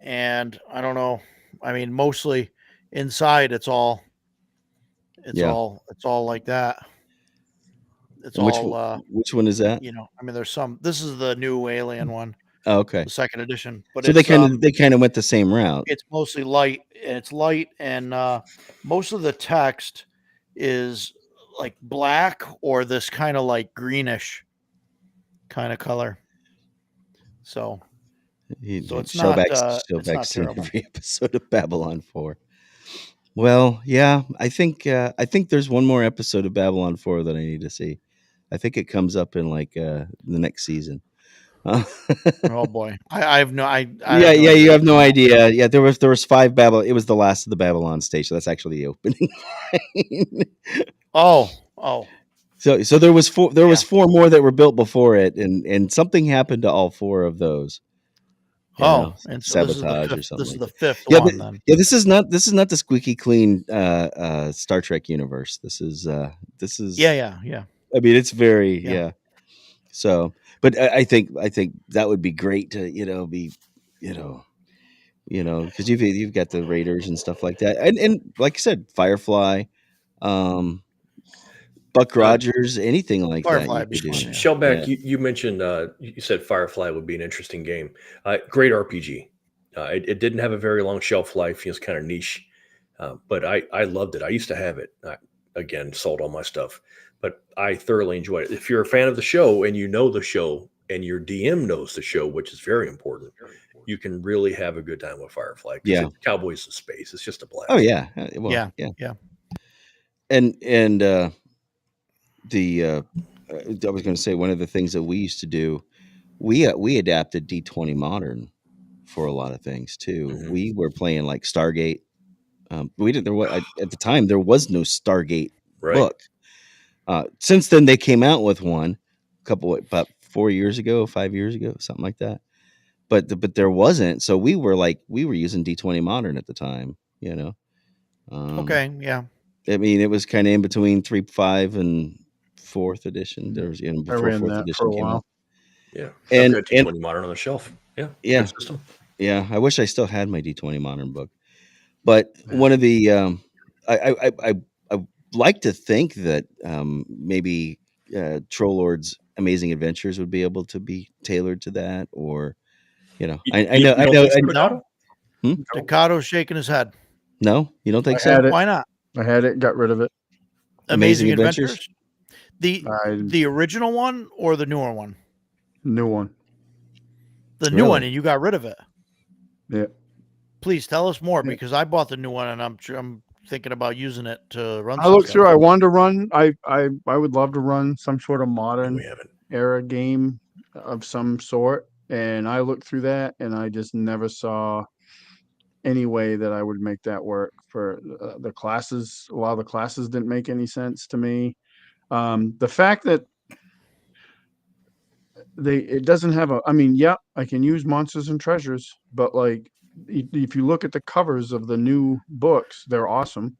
and I don't know. I mean, mostly inside, it's all like that. It's And all which one is that? you know. I mean, there's some. This is the new Alien one, Oh, okay. the second edition, but So it's they kind of went the same route. it's mostly light. It's light, and most of the text is like black or this kind of like greenish kind of color. So it's not seen terrible. every episode of Babylon 4. Well, yeah, I think there's one more episode of Babylon 4 that I need to see. I think it comes up in like the next season. Oh boy, I have no. I Yeah, have no yeah, idea. you have no idea. Yeah, there was 5 Babylon. It was the last of the Babylon stage. So that's actually the opening. Oh, So there was 4 Yeah. 4 more that were built before it, and something happened to all 4 of those. You know, and so this is the sabotage or fifth. something This is like the fifth Yeah, one. Then yeah, this is not the squeaky clean Star Trek universe. This is yeah. I mean, it's very Yeah. So, but I think that would be great to be because you've got the Raiders and stuff like that, and like I said, Firefly, Buck Rogers, anything like Firefly that would be you could do. fun, yeah. Shellback, Yeah. you mentioned you said Firefly would be an interesting game. Great RPG. It didn't have a very long shelf life. It's kind of niche, but I loved it. I used to have it. Again, sold all my stuff, but I thoroughly enjoyed it. If you're a fan of the show and you know the show and your DM knows the show, which is very important, you can really have a good time with Firefly. 'Cause Yeah. it's Cowboys in space. It's just a blast. Oh yeah, well, Yeah. and the I was going to say one of the things that we used to do, we adapted D20 Modern for a lot of things too. Mhm. We were playing like Stargate. We did at the time there was no Stargate Right. book. Since then they came out with one about 4 years ago, 5 years ago, something like that. But there wasn't. So we were using D20 Modern at the time. Okay. Yeah. I mean, it was kind of in between 3.5 and 4th edition. There was I before ran 4th that edition for a came while. out. Yeah. And- I've got T20 Modern on the shelf. Yeah. Yeah. Good system. Yeah, I wish I still had my D20 Modern book. But Yeah. one of the I like to think that maybe Trollord's Amazing Adventures would be able to be tailored to that, or I know You don't think so, Mikado? Dicato's shaking his head. No, you don't think I so? had it. Why not? I had it, got rid of it. Amazing Amazing Adventures? Adventures. The original one or the newer one? New one. The new one, Really? and you got rid of it. Yeah. Please tell us more, Yeah. because I bought the new one, and I'm thinking about using it to run. I some looked stuff. through. I wanted to run. I would love to run some sort of No, modern we haven't. era game of some sort. And I looked through that, and I just never saw any way that I would make that work for the classes. A lot of the classes didn't make any sense to me. The fact that it doesn't have a, I mean, yeah, I can use monsters and treasures, but like if you look at the covers of the new books, they're awesome.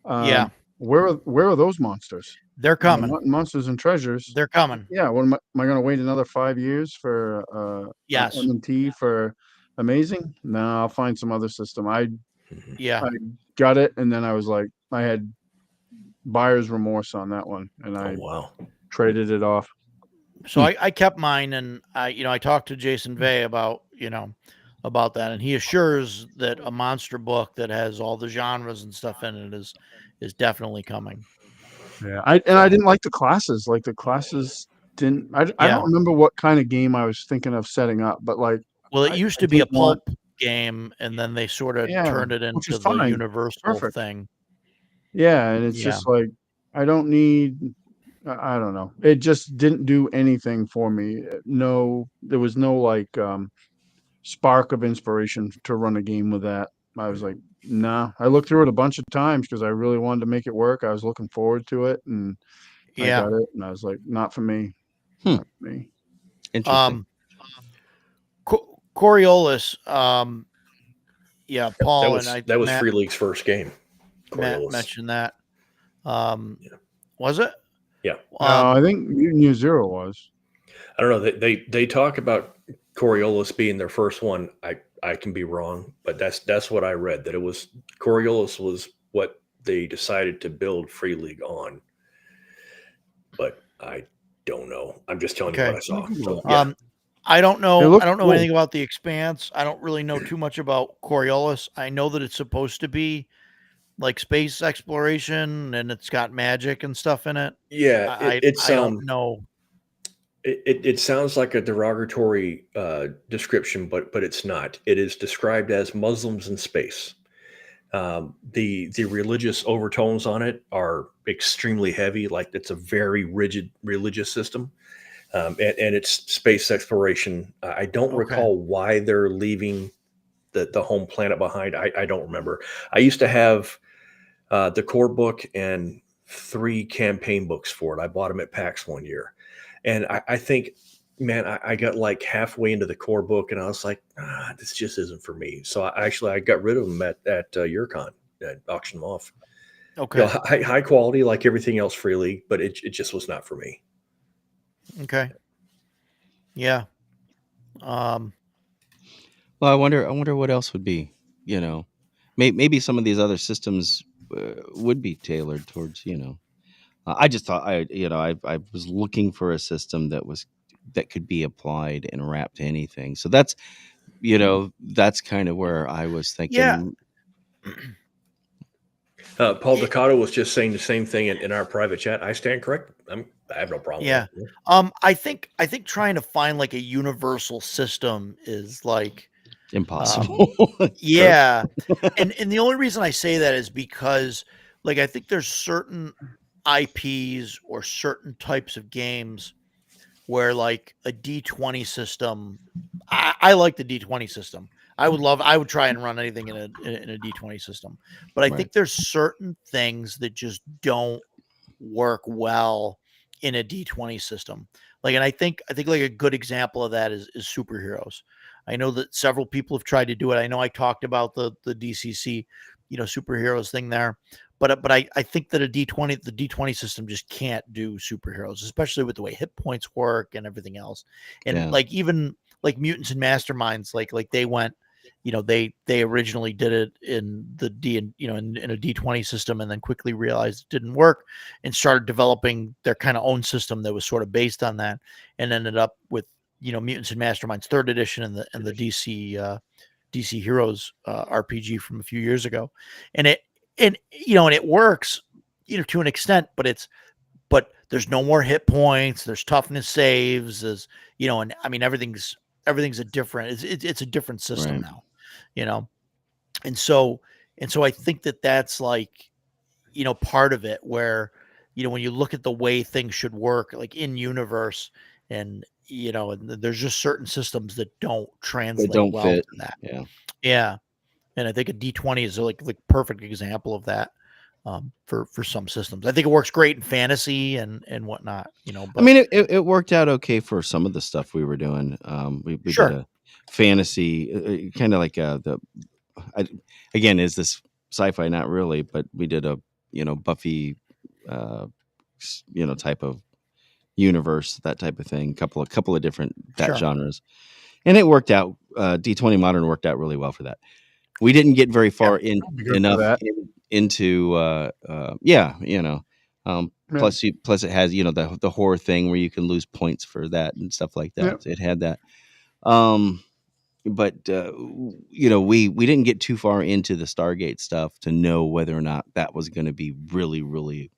Yeah. Where are those monsters? They're coming. Monsters and treasures. They're coming. Yeah. What am I going to wait another 5 years for Yes. M&T for Amazing? No, I'll find some other system. I Yeah. got it, and then I was like, I had buyer's remorse on that one, and Oh I wow. traded it off. So I kept mine, and I talked to Jason Vey about that, and he assures that a monster book that has all the genres and stuff in it is definitely coming. Yeah, I didn't like the classes. Like the classes didn't. I Yeah. don't remember what kind of game I was thinking of setting up, but like, Well, it I- used I to be a didn't want- pulp game, and then they sort of Yeah, turned it which is into the fine. universal Perfect. thing. yeah, and it's Yeah. just like I don't need. I don't know. It just didn't do anything for me. No, there was no like spark of inspiration to run a game with that. I was like, nah. I looked through it a bunch of times because I really wanted to make it work. I was looking forward to it, and I Yeah. got it, and I was like, not for me. Hmm. Not for me. Interesting. Coriolis, Yeah, That Paul and was that was Matt Free League's first game. Coriolis. mentioned that. Yeah. Was it? Yeah. No, I think Mutant Year Zero was. I don't know. They talk about Coriolis being their first one. I can be wrong, but that's what I read. That it was Coriolis was what they decided to build Free League on. But I don't know. I'm just telling you what Okay. I saw. So Yeah. yeah, I don't It know. looked I don't know cool. anything about the Expanse. I don't really know too much about Coriolis. I know that it's supposed to be like space exploration and it's got magic and stuff in it. yeah. I don't know. It sounds like a derogatory description, but it's not. It is described as Muslims in space. The religious overtones on it are extremely heavy. Like it's a very rigid religious system, and it's space exploration. I don't Okay. recall why they're leaving the home planet behind. I don't remember. I used to have the core book and 3 campaign books for it. I bought them at PAX one year, and I think, man, I got like halfway into the core book, and I was like, this just isn't for me. So I got rid of them at YourCon, auctioned them off. Okay. High quality like everything else Free League, but it just was not for me. Okay. Yeah. Well, I wonder what else would be. Maybe some of these other systems would be tailored towards. I just thought I was looking for a system that could be applied and wrapped to anything. So that's kind of where I was Yeah. thinking. Paul Ducato was just saying the same thing in our private chat. I stand correct. I have no problem Yeah. with it. I think trying to find like a universal system is like Impossible. yeah. and the only reason I say that is because like I think there's certain IPs or certain types of games where like a D20 system I like the D20 system. I would try and run anything in a D20 system. But I Right. think there's certain things that just don't work well in a D20 system. Like, and I think like a good example of that is superheroes. I know that several people have tried to do it. I know I talked about the DCC, superheroes thing there. But I think that the D20 system just can't do superheroes, especially with the way hit points work and everything else. And Yeah. like even like mutants and masterminds, like they went, they originally did it in the in a D20 system and then quickly realized it didn't work and started developing their kind of own system that was sort of based on that and ended up with mutants and masterminds third edition and the DC Heroes RPG from a few years ago, and it works to an extent, but there's no more hit points, there's toughness saves, and I mean everything's a different it's a different system Right. now, and so I think that's like part of it where when you look at the way things should work like in universe and and there's just certain systems that don't They translate don't well fit. to that. Yeah. And I think a D20 is like perfect example of that for some systems. I think it works great in fantasy and whatnot, I but mean, it worked out okay for some of the stuff we were doing. We did Sure. a fantasy, kind of like again, is this sci-fi? Not really, but we did a Buffy, type of universe, that type of thing. Couple of different Sure. genres, and it worked out. D20 Modern worked out really well for that. We didn't get very far Be good for enough that. into plus it has the horror thing where you can lose points for that and stuff like that. Yeah. It had that. But we didn't get too far into the Stargate stuff to know whether or not that was going to be really, really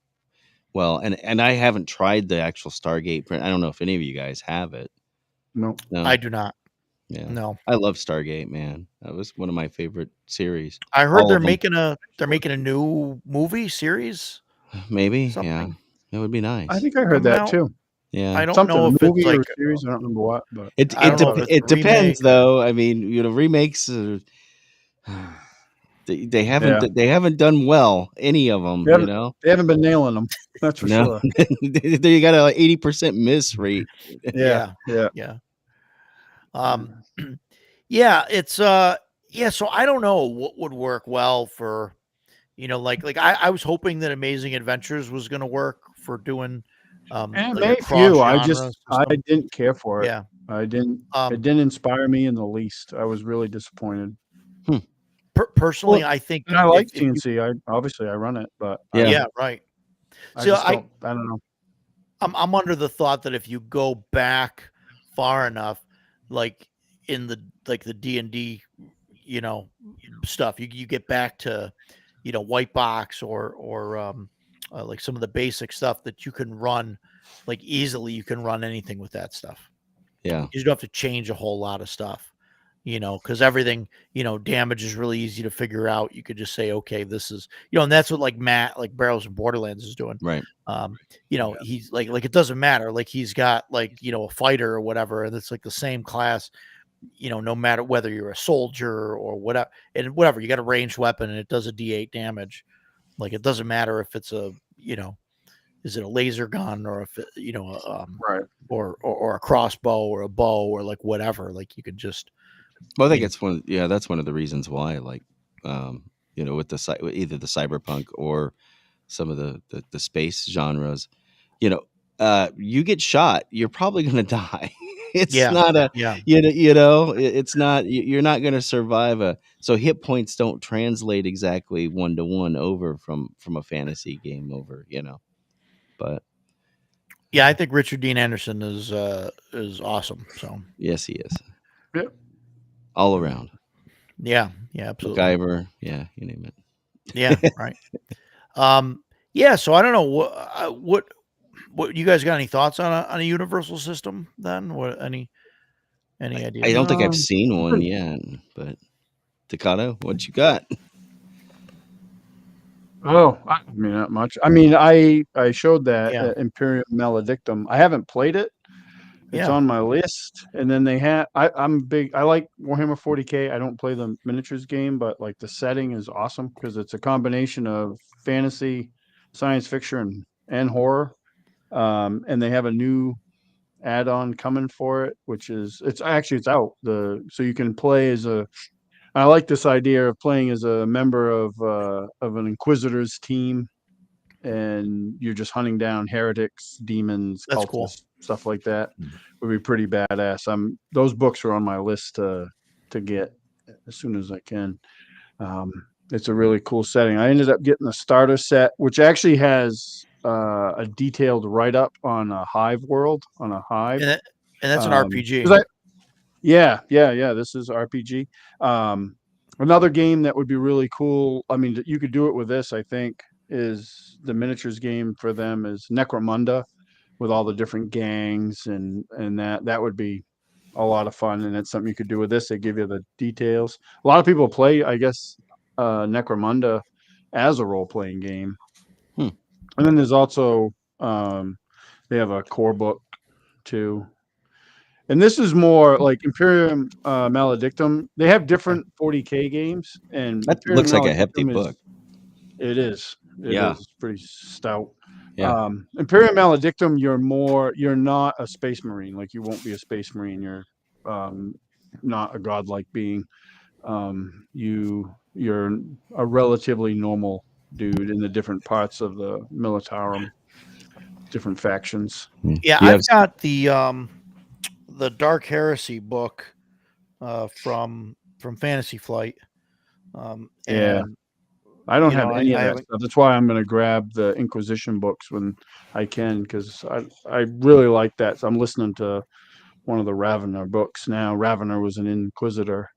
well. And I haven't tried the actual Stargate print. I don't know if any of you guys have it. No. No. I do not. Yeah. No. I love Stargate, man. That was one of my favorite series. I heard All they're of them. making a new movie series. Maybe, yeah. Something. That would be nice. I think I heard Coming that out. too. Yeah. I don't Something know if movie it's like or series. I don't remember what, but I don't know if it's a It depends remake. though. I mean, remakes they haven't done well, any of them, they haven't been nailing them. That's for No. sure. You got a 80% miss rate. Yeah. Yeah. Yeah, it's Yeah, so I don't know what would work well for, I was hoping that Amazing Adventures was going to work for doing And like a made cross few. genre I system. didn't care for it. Yeah. I didn't. It Um, didn't inspire me in the least. I was really disappointed. Hmm. personally, Well, I think and I like if you, CNC. I obviously I run it, but Yeah. yeah, right. I So just don't. I don't know. I'm under the thought that if you go back far enough, like in the D&D, you know, stuff, you get back to, white box or like some of the basic stuff that you can run like easily. You can run anything with that stuff. Yeah. You don't have to change a whole lot of stuff, because everything, damage is really easy to figure out. You could just say, okay, this is, and that's what like Matt, like Barrels and Borderlands is doing. Right. He's like it doesn't matter. Like he's got like, a fighter or whatever, and it's like the same class, no matter whether you're a soldier or whatever, and whatever, you got a ranged weapon and it does a D8 damage. Like it doesn't matter if it's a, is it a laser gun or if it, Right. or a crossbow or a bow or like whatever. Like you could just, Well, I think you know, it's one. Yeah, that's one of the reasons why, like, with with either the cyberpunk or some of the space genres, you know, you get shot, you're probably gonna die. It's yeah, not a, yeah, it's not. You're not gonna survive a. So hit points don't translate exactly 1-to-1 over from a fantasy game over. But yeah. I think Richard Dean Anderson is awesome. So yes, he is Yep. all around. yeah, absolutely. MacGyver, yeah, you name it. Yeah, right. Yeah. So I don't know what you guys got any thoughts on a universal system then? What any I ideas? don't think I've Um, seen one yet, but Takano, what you got? oh, I mean, not much. I mean, I showed that Yeah, Imperium Maledictum. I haven't played it. It's yeah. on my list. And then they had. I'm big. I like Warhammer 40K. I don't play the miniatures game, but like the setting is awesome because it's a combination of fantasy, science fiction, and horror. And they have a new add-on coming for it, which is it's out. So you can play as a. I like this idea of playing as a member of an Inquisitor's team, and you're just hunting down heretics, demons, That's cool. cultists, stuff like that. Would be pretty badass. Those books are on my list to get as soon as I can. Um, it's a really cool setting. I ended up getting the starter set, which actually has a detailed write up on a hive world on a hive. And that, and that's an 'Cause RPG. yeah. This is RPG. Another game that would be really cool. I mean, you could do it with this. I think is the miniatures game for them is Necromunda, with all the different gangs and that would be a lot of fun. And it's something you could do with this. They give you the details. A lot of people play, I guess, Necromunda as a role playing game. Hmm. And then there's also they have a core book too. And this is more like Imperium Maledictum. They have different 40K games, and That Imperium looks like a hefty Maledictum book. it is Yeah, pretty stout. yeah, Imperium Maledictum, you're not a space marine. Like you won't be a space marine. You're um, not a godlike being. You're a relatively normal dude in the different parts of the Militarum, different factions. Yeah, you have I've got the Dark Heresy book from Fantasy Flight. Yeah. And I don't have I any of that haven't. stuff. That's why I'm going to grab the Inquisition books when I can, because I really like that. So I'm listening to one of the Ravener books now. Ravener was an Inquisitor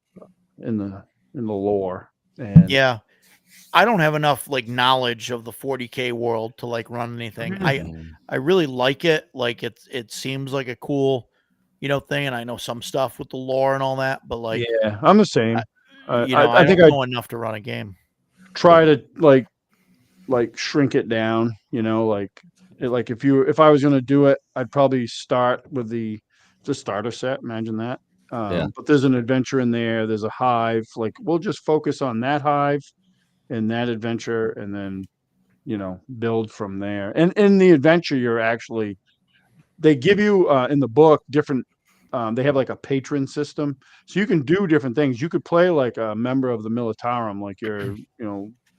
in the lore, and Yeah, I don't have enough like knowledge of the 40K world to like run anything. I really like it. Like it seems like a cool, thing, and I know some stuff with the lore and all that, but like, yeah, I'm the same. I I think don't I know enough to run a game. try to like shrink it down. Like if I was going to do it, I'd probably start with the starter set. Imagine that. yeah, But there's an adventure in there. There's a hive. Like we'll just focus on that hive and that adventure, and then build from there. And in the adventure, they give you in the book different they have like a patron system, so you can do different things. You could play like a member of the Militarum, like you're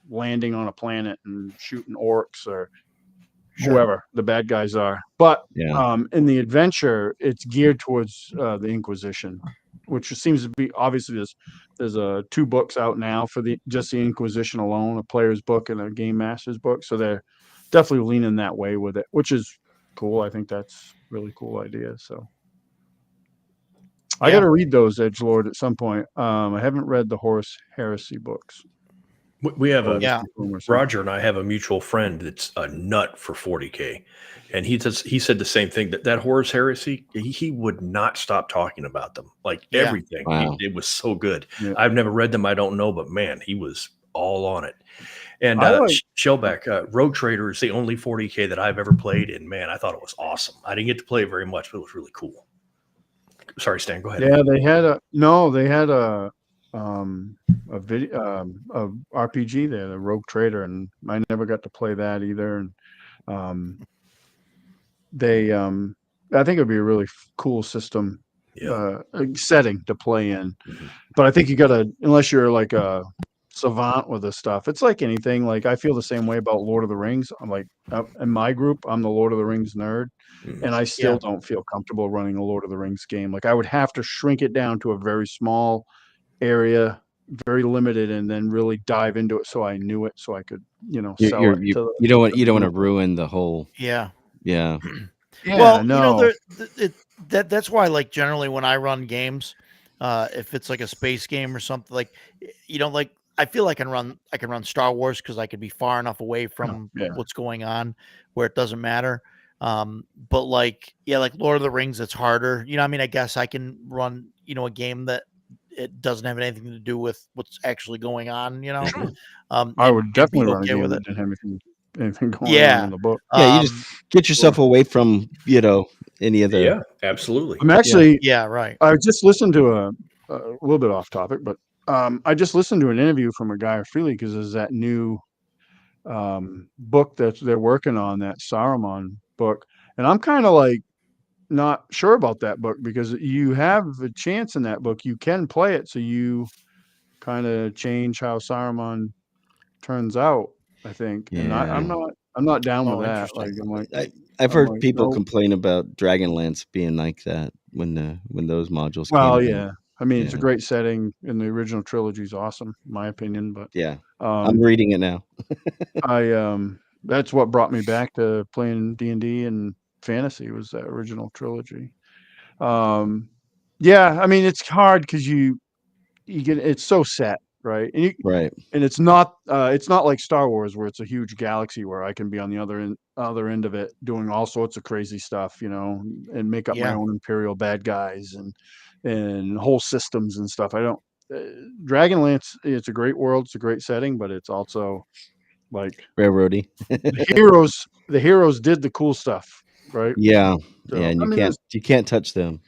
landing on a planet and shooting orcs or whoever the bad guys are. But Yeah. in the adventure, it's geared towards the Inquisition, which seems to be obviously there's 2 books out now for just the Inquisition alone, a player's book and a game master's book. So they're definitely leaning that way with it, which is cool. I think that's really cool idea. So I got to read those Edgelord at some point. I haven't read the Horus Heresy books. We have Roger and I have a mutual friend that's a nut for 40K, and he said the same thing, that Horus Heresy, he would not stop talking about them, like everything. Wow. It was so good. Yeah. I've never read them, I don't know, but man, he was all on it. And Shellback, Rogue Trader is the only 40K that I've ever played, and man, I thought it was awesome. I didn't get to play it very much, but it was really cool. Sorry, Stan, go ahead. Yeah, they had a video RPG there, the Rogue Trader, and I never got to play that either. And I think it'd be a really cool system setting to play in. Mm-hmm. But I think you gotta, unless you're like a savant with this stuff, it's like anything. Like I feel the same way about Lord of the Rings. I'm like, in my group, I'm the Lord of the Rings nerd, and I still don't feel comfortable running a Lord of the Rings game. Like I would have to shrink it down to a very small area, very limited, and then really dive into it so I knew it, so I could sell it. You don't want to ruin the whole. Yeah. Well, no. That's why, like, generally when I run games, if it's like a space game or something, like, like, I feel like I can run Star Wars because I could be far enough away from what's going on where it doesn't matter. But like Lord of the Rings, it's harder. I mean, I guess I can run, a game that it doesn't have anything to do with what's actually going on. I would definitely run a game that didn't have anything going on in the book. Yeah, you just get yourself away from any of the. Yeah, absolutely. I'm actually right. I just listened to a little bit off topic, but I just listened to an interview from a guy freely because there's that new book that they're working on, that Saruman book, and I'm kind of like not sure about that book because you have a chance in that book. You can play it, so you kind of change how Saruman turns out, I think. And I'm not down with that. Like I'm like, I've heard people complain about Dragonlance being like that when those modules came out. I mean, it's a great setting, and the original trilogy is awesome, in my opinion. But I'm reading it now. That's what brought me back to playing D&D and fantasy, was that original trilogy. I mean, it's hard because you get, it's so set, right? And and it's not like Star Wars where it's a huge galaxy where I can be on the other end of it doing all sorts of crazy stuff, and make up my own Imperial bad guys and whole systems and stuff. I don't. Dragonlance, it's a great world, it's a great setting, but it's also like railroady. the heroes did the cool stuff, right? And you can't touch them.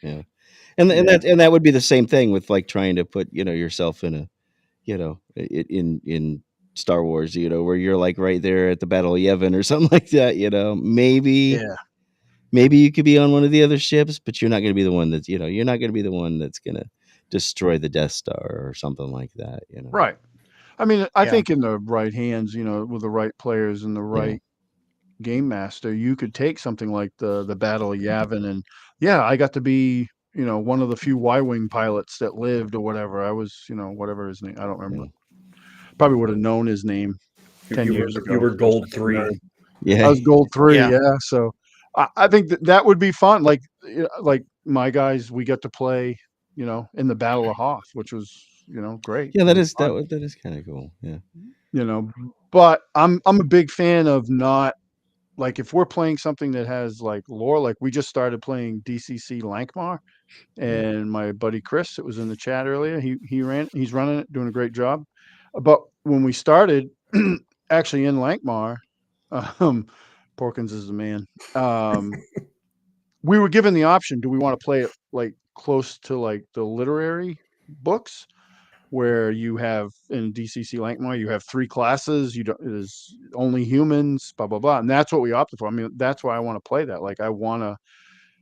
And that would be the same thing with like trying to put yourself in a in Star Wars, where you're like right there at the Battle of Yavin or something like that. Maybe you could be on one of the other ships, but you're not going to be the one that's you're not going to be the one that's going to destroy the Death Star or something like that. Right. I mean, I think in the right hands, with the right players and the right game master, you could take something like the Battle of Yavin, and I got to be one of the few Y-wing pilots that lived or whatever. I was whatever his name, I don't remember. Probably would have known his name 10 years ago. You were Gold 3. I was Gold 3. So I think that would be fun. Like my guys, we got to play in the Battle of Hoth, which was great. That is kind of cool. But I'm a big fan of not, like, if we're playing something that has like lore, like we just started playing DCC Lankmar, and my buddy Chris, that was in the chat earlier, he's running it, doing a great job. But when we started actually in Lankmar, Porkins is the man. We were given the option: do we want to play it like close to like the literary books, where you have in DCC Lankmar, you have 3 classes, it is only humans, blah blah blah, and that's what we opted for. I mean, that's why I want to play that. Like, I want to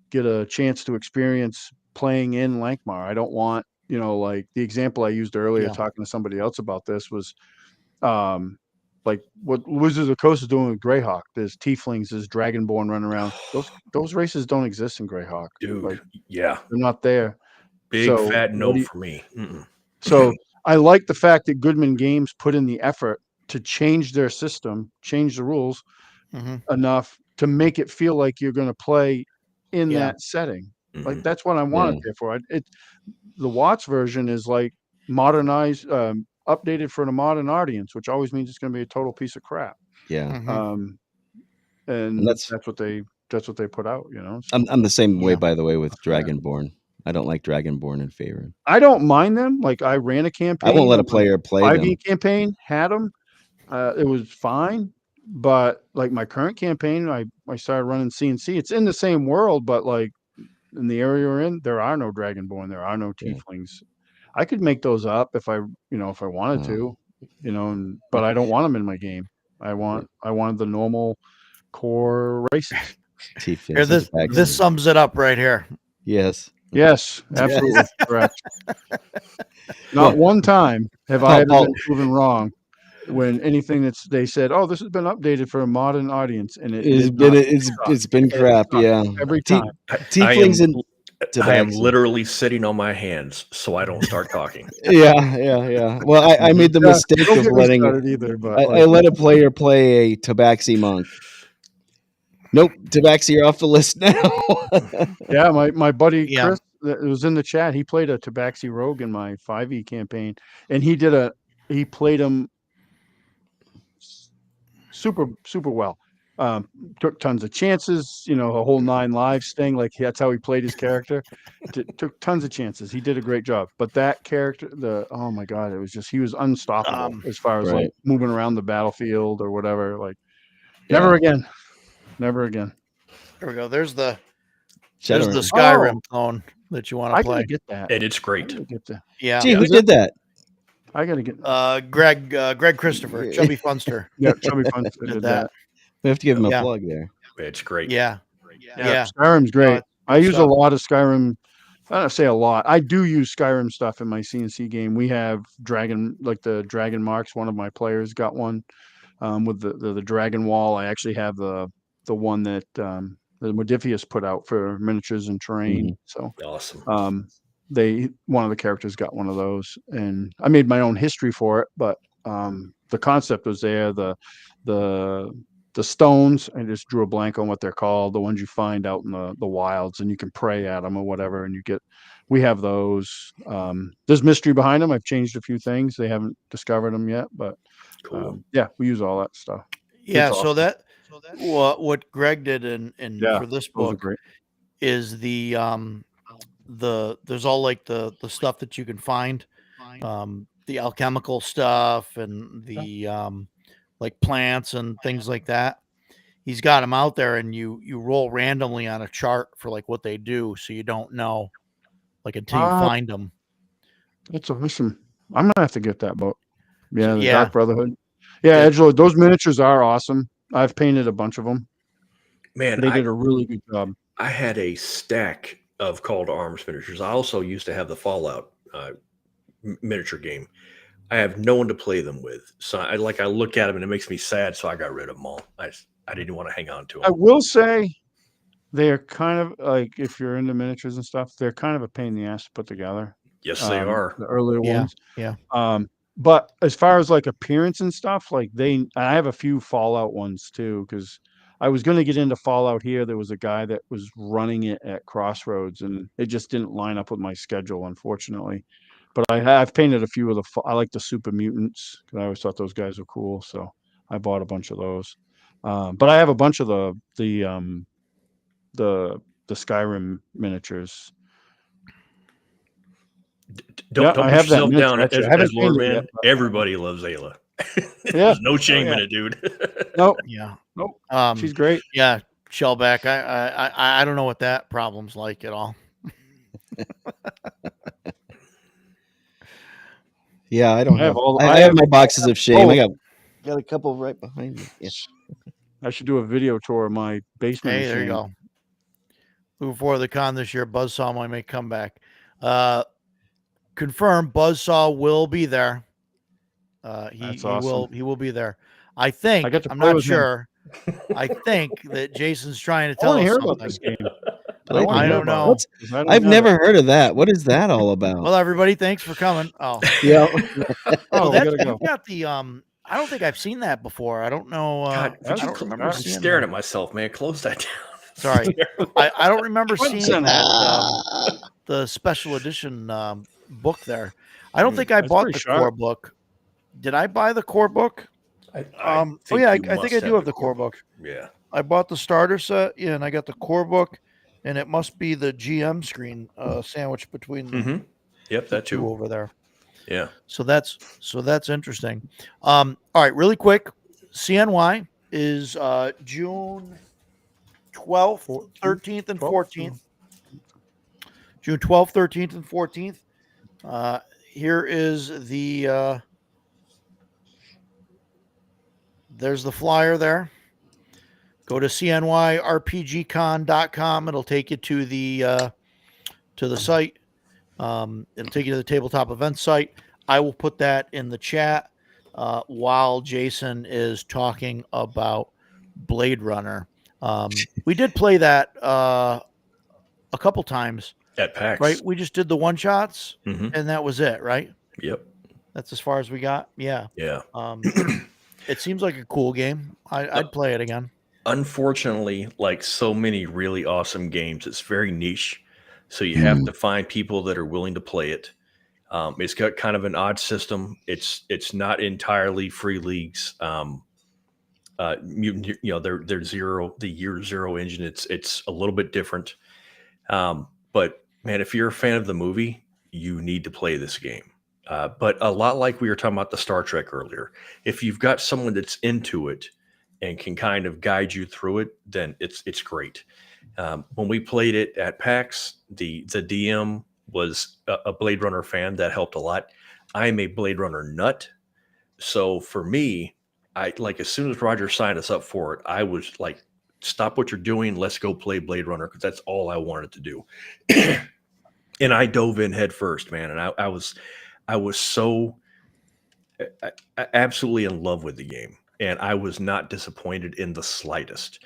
get a chance to experience playing in Lankmar. I don't want, like the example I used earlier Yeah. talking to somebody else about this was like what Wizards of the Coast is doing with Greyhawk. There's tieflings, there's Dragonborn running around. Those races don't exist in Greyhawk. Dude, Like yeah. they're not there. Big So fat what no do you- for me. So I like the fact that Goodman Games put in the effort to change their system, change the rules Mhm. enough to make it feel like you're going to play in Yeah. that setting. Like Mhm. that's what I want it there for. The Watts version is like modernized, updated for the modern audience, which always means it's going to be a total piece of crap. Yeah. Mhm. And And that's what they put out, So I'm the same way, Yeah. by the way, with Yeah. Dragonborn. I don't like Dragonborn in Faerun. I don't mind them. Like I ran a campaign. I won't let a my player play 5e them. campaign had them. It was fine, but like my current campaign, I started running CNC. It's in the same world, but like in the area we're in, there are no Dragonborn, there are no Yeah. tieflings. I could make those up if I wanted to, but I don't want them in my game. I wanted the normal core races. Here, Tieflings this and this Tabaxi. sums it up right here. Yes. Yes, absolutely correct. Not Well, one time have I Paul, ever Paul, been proven wrong when anything they said, oh, this has been updated for a modern audience, and it did not. it's been crap. sucked Yeah. every time. Tieflings and I am Tabaxi. literally sitting on my hands so I don't start talking. Yeah. Well, I made the Yeah, mistake don't of get me letting started either, but I let a player play a Tabaxi monk. Nope, Tabaxi, you're off the list now. yeah, my buddy Yeah. Chris that was in the chat, he played a Tabaxi rogue in my 5e campaign, and he played him super well. Took tons of chances, a whole 9 lives thing. Like that's how he played his character. Took tons of chances. He did a great job. But that character, oh my god, it was just he was unstoppable as far as like Right. moving around the battlefield or whatever. Like Yeah. never again. Never again. There we go. There's the Shadowrun. Skyrim clone that you want I to gotta play. get that. And it's I great. gotta get that. Yeah. Gee, who did that? I gotta get Greg Christopher, Chubby Funster. yeah, Chubby Fun Did did that. that. We have to give him a Yeah. plug there. It's great. Yeah. Yeah, Skyrim's great. I use a stuff. lot of Skyrim. I don't say a lot. I do use Skyrim stuff in my CNC game. We have the dragon marks. One of my players got one with the dragon wall. I actually have the one that the Modifius put out for miniatures and terrain. So Awesome. one of the characters got one of those, and I made my own history for it. But the concept was there. The stones, I just drew a blank on what they're called, the ones you find out in the wilds, and you can pray at them or whatever, and we have those. There's mystery behind them. I've changed a few things. They haven't discovered them yet, but Cool. yeah, we use all that stuff. Yeah. It's So awesome. that what Greg did in Yeah, for this those are book great. is there's all like the stuff that you can find, the alchemical stuff and the like plants and things like that. He's got them out there, and you roll randomly on a chart for like what they do, so you don't know like until you find them. That's awesome. I'm gonna have to get that book. Yeah, the Yeah. Dark Brotherhood. Yeah, Yeah. Edgelord, those miniatures are awesome. I've painted a bunch of them. Man, They did a really good job. I had a stack of Call to Arms miniatures. I also used to have the Fallout miniature game. I have no one to play them with. So I look at them and it makes me sad. So I got rid of them all. I didn't want to hang on to I them. will say they're kind of like, if you're into miniatures and stuff, they're kind of a pain in the ass to put together. Yes, they are. The earlier ones. Yeah. But as far as like appearance and stuff, like I have a few Fallout ones too, because I was going to get into Fallout here. There was a guy that was running it at Crossroads, and it just didn't line up with my schedule, unfortunately. But I've painted a few of I like the Super Mutants because I always thought those guys were cool, so I bought a bunch of those. But I have a bunch of the Skyrim miniatures. Don't I put have that yourself miniature, down actually. I as haven't Lord painted it Man. yet, but- Everybody loves Ayla. Yeah. There's no shame yeah. in it, dude. Nope. Yeah. Nope. Um, She's great. yeah. Shellback. I don't know what that problem's like at all. Yeah, I don't I have have. all- I I have have- my boxes of shame. Oh. I got a couple right behind me. Yeah. I should do a video tour of my basement. Hey, there you machine. go. before the con this year. Buzzsaw might make comeback. Confirmed. Buzzsaw will be there. That's He awesome. will be there. I I think. got to I'm play not with him. sure. I think that Jason's trying to I want tell to us hear about something. this game. Blade I Runner. don't know. What's 'Cause I don't I've have never it. heard of that. What is that all about? Well, everybody, thanks for coming. Oh, Yeah. Oh, we that's gotta go. you've got the I don't think I've seen that before. I don't know. God, That's I don't remember I'm dark. seeing staring that. at myself, man. Close that down. Sorry, I don't remember Front and seeing center. that the special edition book there. I don't Mm. think I That's bought pretty the sharp. core book. Did I buy the core book? I Oh think yeah, you I think must I do have the core core book. Yeah. I bought the starter set, yeah, and I got the core book, and it must be the GM screen sandwiched between Mm-hmm. Yep, the that two too. over there. Yeah. So that's interesting. All right, really quick. CNY is June 12th, 13th, and 14th. June 12th, 13th, and 14th. Here is the there's the flyer there. Go to cnyrpgcon.com. It'll take you to the site. It'll take you to the tabletop event site. I will put that in the chat while Jason is talking about Blade Runner. We did play that a couple times, At PAX. right? We just did the one shots, Mm-hmm. and that was it, right? Yep. That's as far as we got. Yeah. Yeah. It seems like a cool game. I'd play it again. Unfortunately, like so many really awesome games, it's very niche. So you have to find people that are willing to play it. It's got kind of an odd system. It's not entirely free leagues. Mutant, they're zero, the year zero engine. It's a little bit different. But man, if you're a fan of the movie, you need to play this game. But a lot like we were talking about the Star Trek earlier, if you've got someone that's into it and can kind of guide you through it, then it's great. When we played it at PAX, the DM was a Blade Runner fan. That helped a lot. I'm a Blade Runner nut. So for me, I like as soon as Roger signed us up for it, I was like, stop what you're doing. Let's go play Blade Runner because that's all I wanted to do. And I dove in head first, man. And I was so absolutely in love with the game. And I was not disappointed in the slightest.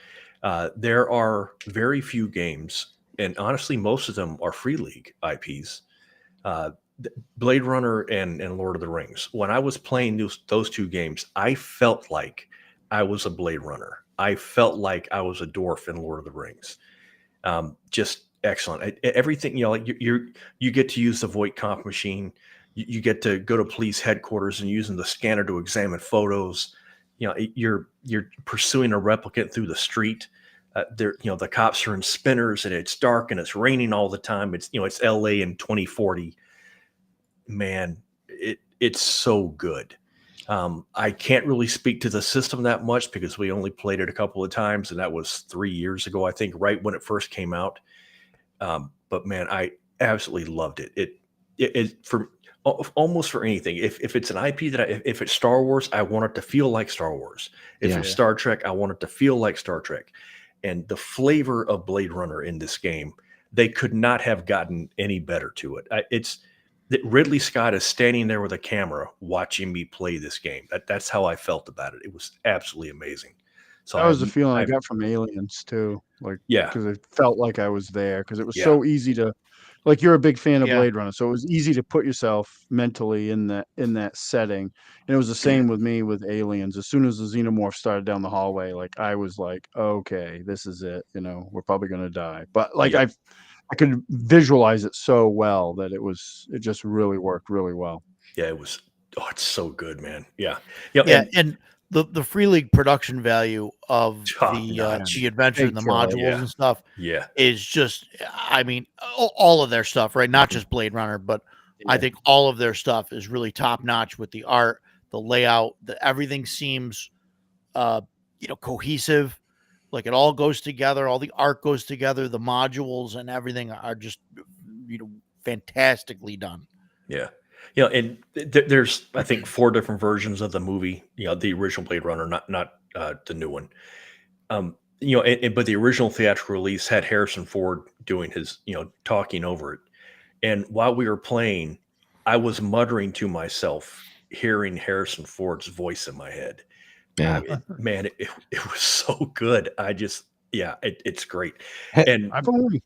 There are very few games, and honestly, most of them are free league IPs. Blade Runner and Lord of the Rings. When I was playing those two games, I felt like I was a Blade Runner. I felt like I was a dwarf in Lord of the Rings. Just excellent. Everything, like you get to use the Voight comp machine. You get to go to police headquarters and using the scanner to examine photos. You're pursuing a replicant through the street. The cops are in spinners and it's dark and it's raining all the time. It's LA in 2040. Man, it's so good. I can't really speak to the system that much because we only played it a couple of times, and that was 3 years ago, I think, right when it first came out. But man, I absolutely loved it. It for almost for anything. If it's an IP if it's Star Wars, I want it to feel like Star Wars. If it's Star Trek, I want it to feel like Star Trek. And the flavor of Blade Runner in this game, they could not have gotten any better to it. It's that Ridley Scott is standing there with a camera watching me play this game. That's how I felt about it. It was absolutely amazing. So That was the feeling I got from Aliens too, like, Yeah. because it felt like I was there because it was Yeah. so easy to, like, you're a big fan of Yeah. Blade Runner, so it was easy to put yourself mentally in that setting. And it was the same with me with Aliens. As soon as the xenomorph started down the hallway, like I was like, okay, this is it. We're probably gonna die. But like Yeah. I could visualize it so well that it just really worked really well. Yeah, it was. Oh, it's so good, man. Yeah. Yeah, and the free league production value of Top notch. the adventure and the They kill it. modules and stuff Yeah. is just, I mean, all of their stuff, right? Not just Blade Runner, but I think all of their stuff is really top notch with the art, the layout, everything seems, cohesive. Like it all goes together. All the art goes together. The modules and everything are just, fantastically done. Yeah. And there's, I think, 4 different versions of the movie, the original Blade Runner, not the new one. but the original theatrical release had Harrison Ford doing his, talking over it. And while we were playing, I was muttering to myself, hearing Harrison Ford's voice in my head. Yeah. Man, it was so good. It's great. He- And I've only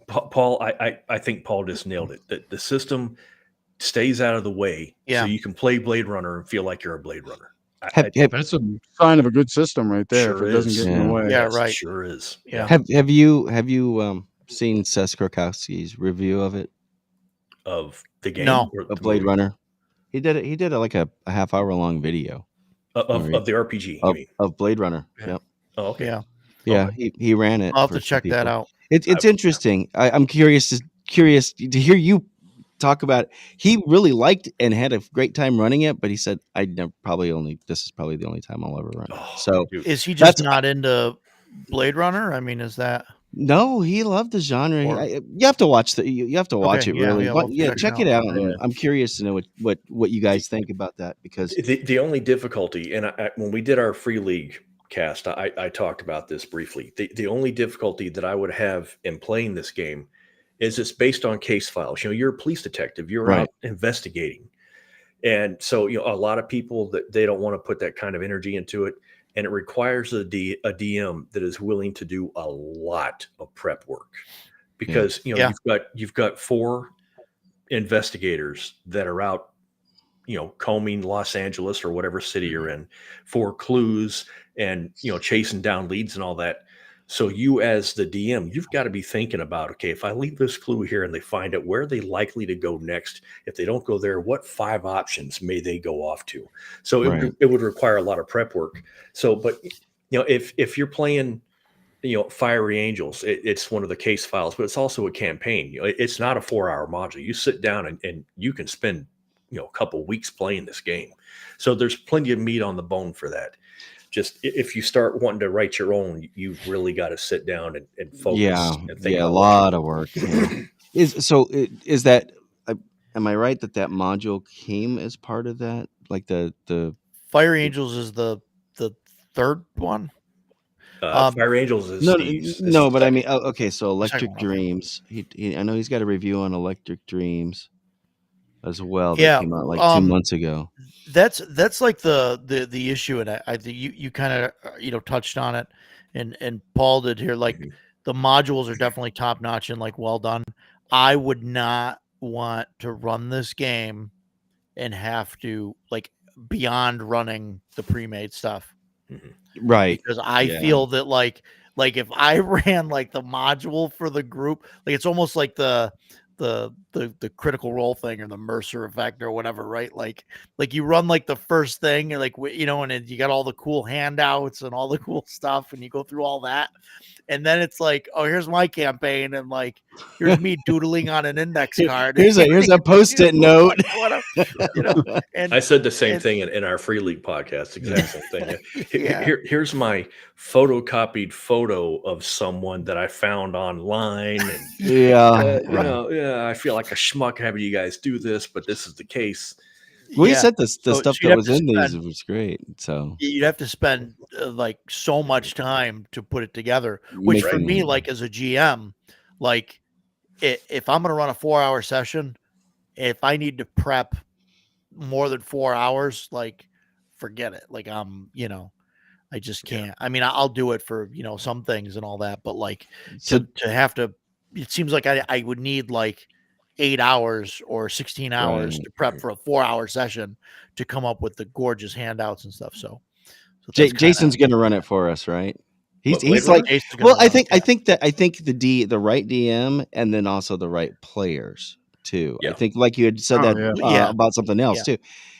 Paul, I think Paul just nailed it. The system stays out of the way, Yeah. so you can play Blade Runner and feel like you're a Blade Runner. that's a sign of a good system right there. Sure if it doesn't is. get in the Yeah. way. Yeah, Yes, right. sure is. Yeah. Have you seen Seth Krakowski's review of it? Of the game, No. or Of the Blade movie? Runner. He did like a half-hour long video Of the RPG. You mean? of Blade Runner. Yeah. Yep. Oh, okay. Yeah. Yeah, Okay. he ran it. I'll have for to some check that people. out. It's interesting. I'm curious to hear you talk about it. He really liked and had a great time running it, but he said, this is probably the only time I'll ever run it. Oh, So dude. Is he just That's- not into Blade Runner? I mean, is that no, he loved the genre. Or- You have to watch you have to watch Okay, it yeah, really. yeah, But we'll check it out. And Yeah. I'm curious to know what you guys think about that, because The only difficulty, and when we did our free league cast, I talked about this briefly. The only difficulty that I would have in playing this game is it's based on case files. You're a police detective. You're Right. out investigating. And so, a lot of people that they don't want to put that kind of energy into it. And it requires a DM that is willing to do a lot of prep work, because, Yeah. you've got 4 investigators that are out, combing Los Angeles or whatever city you're in for clues and, chasing down leads and all that. So you, as the DM, you've got to be thinking about, okay, if I leave this clue here and they find it, where are they likely to go next? If they don't go there, what 5 options may they go off to? So Right. it would require a lot of prep work. So, but if you're playing, Fiery Angels, it's one of the case files, but it's also a campaign. It's not a 4-hour module. You sit down and you can spend, a couple weeks playing this game. So there's plenty of meat on the bone for that. Just if you start wanting to write your own, you've really got to sit down and focus. Yeah, and think a about lot of work. Yeah. Is that? Am I right that module came as part of that? Like the Fire Angels is the third one? Fire Angels is no, Steve's. no, but I second. mean, okay, so Electric Second one, okay. Dreams. I know he's got a review on Electric Dreams as well that Yeah, came out like 2 months ago. That's like the issue, and I think you kind of touched on it, and Paul did here. Like Mhm. the modules are definitely top notch and like well done. I would not want to run this game and have to like beyond running the pre-made stuff, Right. because I Yeah. feel that like if I ran like the module for the group, like it's almost like the Critical Role thing or the Mercer effect or whatever, right? Like you run like the first thing, and like and then you got all the cool handouts and all the cool stuff, and you go through all that, and then it's like, oh, here's my campaign, and like here's me doodling on an index card. Here's a post-it note. And I said the same thing in our Free League podcast. Exact same thing. Yeah. Here's my photocopied photo of someone that I found online. And, Yeah. I feel like a schmuck having you guys do this, but this is the case. Well, he Yeah. said the So stuff you'd that have was to in these spend- was great. So You'd have to spend like so much time to put it together, which for Making- me, like as a GM, like if I'm going to run a 4-hour session, if I need to prep more than 4 hours, like forget it. Like I just can't. I mean, I'll do it for, some things and all that, but like So- to have to, it seems like I would need like 8 hours or 16 hours Right. to prep for a 4-hour session to come up with the gorgeous handouts and stuff. So that's Jason's gonna run it for us, right? He's Blade like, Jason's gonna well, I run think it, I think the right DM and then also the right players too. I Yeah. think like you had said Oh, that yeah. about something else too.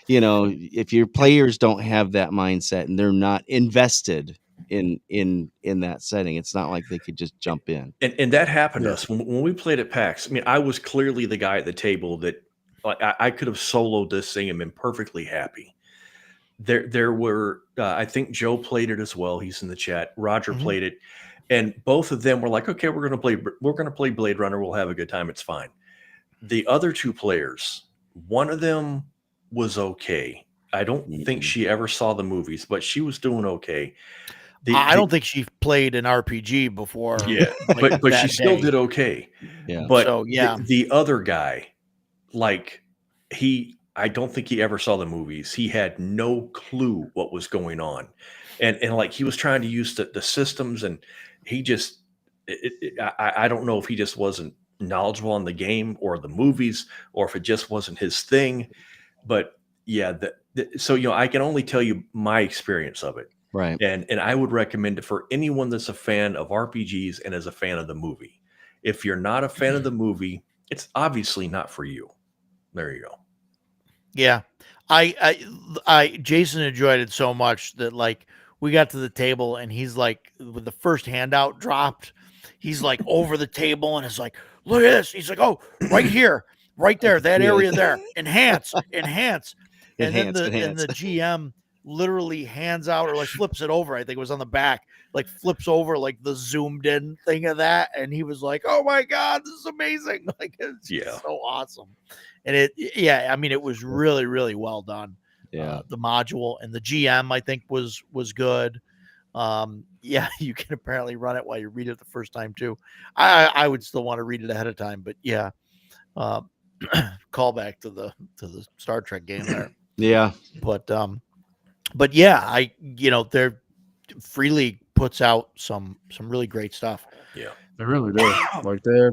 If your players don't have that mindset and they're not invested in that setting, it's not like they could just jump in. And that happened to Yeah. us when we played at PAX. I mean, I was clearly the guy at the table that like I could have soloed this thing and been perfectly happy. There were I think Joe played it as well. He's in the chat. Roger Mhm. played it, and both of them were like, "Okay, we're gonna play Blade Runner. We'll have a good time. It's fine." The other 2 players, one of them was okay. I don't think she ever saw the movies, but she was doing okay. I don't think she played an RPG before. Yeah, like, but she that still day. did okay. Yeah. But So, yeah. the other guy, like I don't think he ever saw the movies. He had no clue what was going on, and like he was trying to use the systems, and he just I don't know if he just wasn't knowledgeable on the game or the movies, or if it just wasn't his thing. But yeah, so I can only tell you my experience of it. Right. And I would recommend it for anyone that's a fan of RPGs and is a fan of the movie. If you're not a fan of the movie, it's obviously not for you. There you go. Yeah. Jason enjoyed it so much that, like, we got to the table and he's like, with the first handout dropped, he's like over the table and is like, look at this. He's like, oh, right here, right there, that area there, enhance. And then the GM literally hands out, or like flips it over. I think it was on the back, like flips over like the zoomed in thing of that. And he was like, oh my God, this is amazing. Like, it's so awesome. And it was really, really well done. Yeah. The module and the GM, I think, was good. You can apparently run it while you read it the first time too. I would still want to read it ahead of time, but yeah. Call back to the Star Trek game there. Yeah. But yeah, they're Free League puts out some really great stuff. Yeah, they really do. Like, they're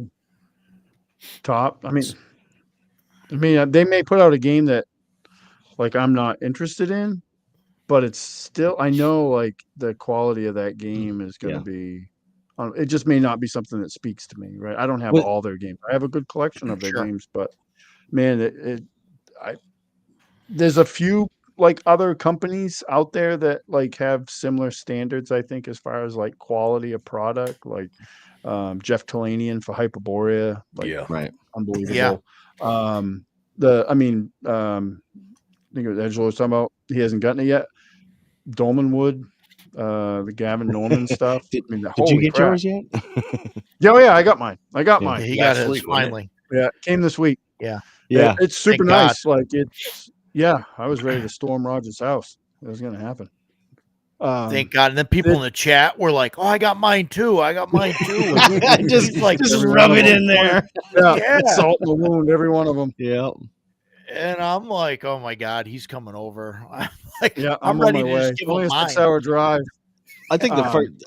top. I mean, they may put out a game that, like, I'm not interested in, but it's still, I know, like, the quality of that game is going to be. It just may not be something that speaks to me, right? I don't have all their games. I have a good collection of their games, but man, there's a few like other companies out there that like have similar standards, I think, as far as like quality of product, like Jeff Talanian for Hyperborea, like unbelievable. I think it was Angelo was talking about, he hasn't gotten it yet. Dolmenwood, the Gavin Norman stuff. Did you get yours yet? Yeah, I got mine. Yeah, he got his finally. Yeah, it came this week. Yeah. It's super nice. Like, it's I was ready to storm Roger's house. It was going to happen. Thank God. And then people in the chat were like, "Oh, I got mine too. just rub it in there. Yeah. Salt in the wound, every one of them. Yeah. And I'm like, oh my God, he's coming over. I'm ready to just give him mine. 6-hour drive. I think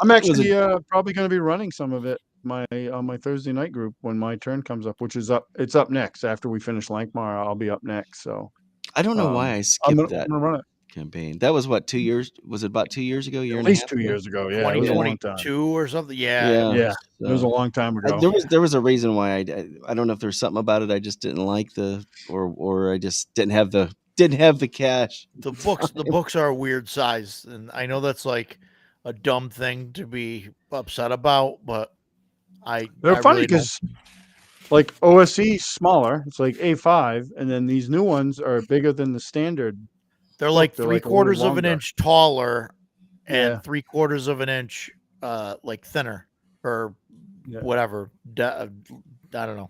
I'm actually probably going to be running some of it on my Thursday night group when my turn comes up, which is up. It's up next after we finish Lankmar. I'll be up next. So I don't know why I skipped that. I'm gonna run it. Campaign. That was what, 2 years? Was it about 2 years ago? At least 2 years ago. Yeah, 2022 or something. Yeah. It was a long time ago. There was a reason why I don't know if there's something about it I just didn't like or I just didn't have the cash. The books are a weird size, and I know that's like a dumb thing to be upset about, but they're funny because like OSE smaller, it's like A5, and then these new ones are bigger than the standard. They're like 3/4 of an inch taller and 3/4 of an inch like thinner or whatever. I don't know.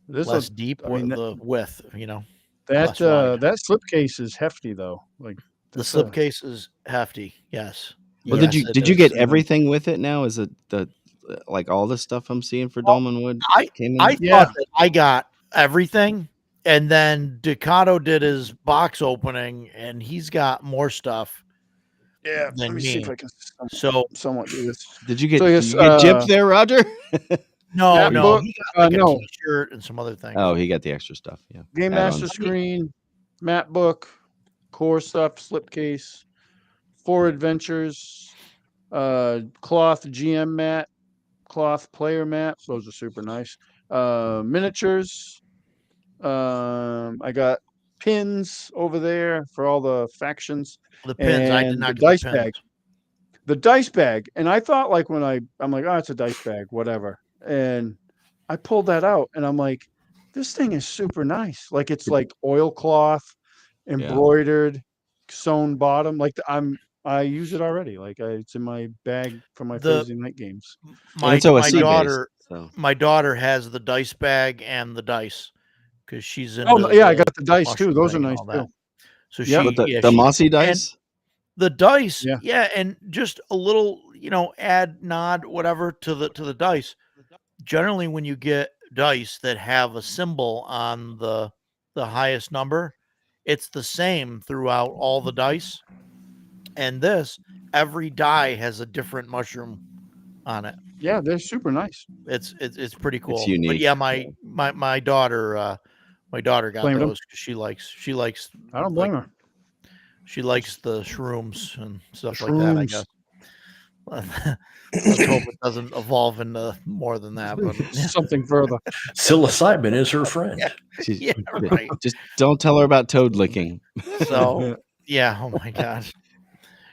Less deep the width, That slipcase is hefty though. Like the slipcase is hefty. Yes. Well, did you get everything with it now? Is it like all the stuff I'm seeing for Dolmenwood? I thought that I got everything. And then Ducato did his box opening, and he's got more stuff. Yeah, let me see if I can somewhat do this. Did you get Jip there, Roger? No, he got a T-shirt and some other things. Oh, he got the extra stuff. Yeah, Game Master screen, map book, core stuff, slipcase, 4 adventures, cloth GM mat, cloth player mat. Those are super nice. Miniatures. I got pins over there for all the factions. The pins, I did not get the dice bag. The dice bag, and I thought like when I'm like, oh, it's a dice bag, whatever. And I pulled that out, and I'm like, this thing is super nice. Like, it's like oilcloth, embroidered, sewn bottom. Like I use it already. Like it's in my bag for my Thursday night games. My daughter has the dice bag and the dice. Because she's in. I got the dice too. Those are nice too. So the mossy dice. The dice, Yeah. yeah, and just a little, add nod whatever to the dice. Generally, when you get dice that have a symbol on the highest number, it's the same throughout all the dice. And this, every die has a different mushroom on it. Yeah, they're super nice. It's pretty cool. It's But unique. yeah, my daughter got Blamed 'em. those because she likes I don't blame her. she likes the shrooms and stuff like that, I Shrooms. guess. Let's hope it doesn't evolve into more than that. But Something further. Psilocybin is her friend. She's- yeah, right. Just don't tell her about toad licking. So yeah, oh my gosh.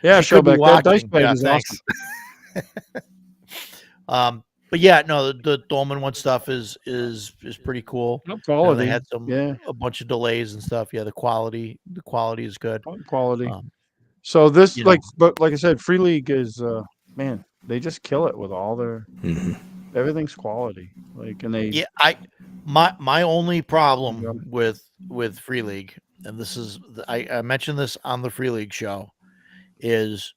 Yeah, She could be Showback. That dice watching. bag Yeah, is thanks. awesome. But yeah, no, the Dolman one stuff is pretty cool. Top They quality. had Yeah, a bunch of delays and stuff. Yeah, the quality is good. top quality. Um, So this, you know. but like I said, Free League is, man, they just kill it with all their Mhm. everything's quality. Like, and they, Yeah, my only problem Got with Free League, and this is I mentioned this on the Free League show, is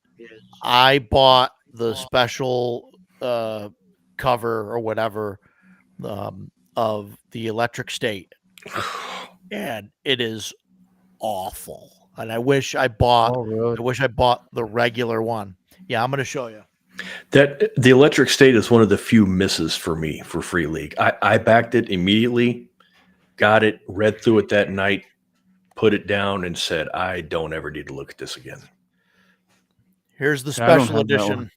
I bought the special cover or whatever of the Electric State, and it is awful. And I wish I bought oh, really? the regular one. Yeah, I'm gonna show you. That the Electric State is one of the few misses for me for Free League. I backed it immediately, got it, read through it that night, put it down, and said, I don't ever need to look at this again. Here's the Yeah, I don't special have that one. edition.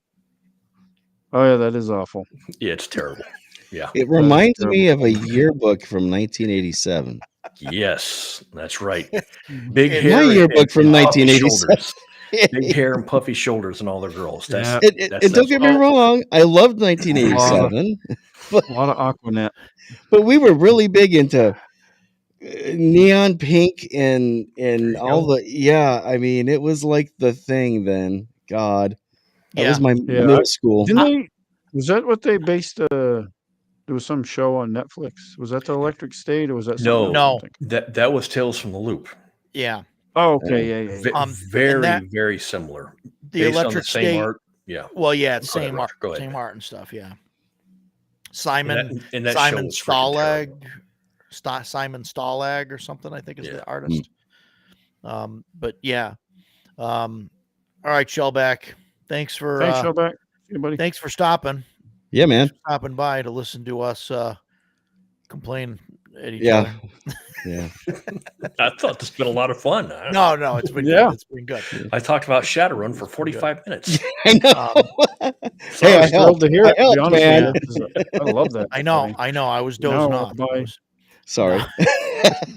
Oh yeah, that is awful. Yeah, it's terrible. Yeah. It reminds me of a yearbook from 1987. Yes, that's right. Mhm. Big It- hair. My and- yearbook from and puffy 1987. shoulders. Big hair and puffy shoulders and all the girls. That's, Yeah. And don't get me wrong, I loved 1987, A lot of Aquanet. but we were really big into neon pink and you all go. the I mean, it was like the thing then. God, that Yeah. was my Yeah, middle school. Didn't they? Was that what they based? There was some show on Netflix. Was that the Electric State, or was that something No. else? No. I'm thinking? That was Tales from the Loop. Yeah. Oh, okay. Yeah. And Very, that- very similar. The Based on the Electric same State. art. Yeah. Well, yeah, it's Go ahead, same Roger. art, Go ahead, same man. art and stuff. Yeah. And Simon that Simon show was freaking terrible. Simon Stalag or something, I think is Yeah. the artist. But yeah. All right, Shellback. Thanks for Thanks, Showback. Anybody? thanks for stopping Yeah, man. by to listen to us complain at each Yeah. other. Yeah. I thought this has been a lot of fun. No, it's been Yeah. good. It's been good. I talked about Shadowrun for 45 minutes. I know. Hey, I I was thrilled helped. to hear I it. To helped, be honest man. with you, 'cause I love that. I know. thing. I was Now I dozing wanna off. buy- Sorry.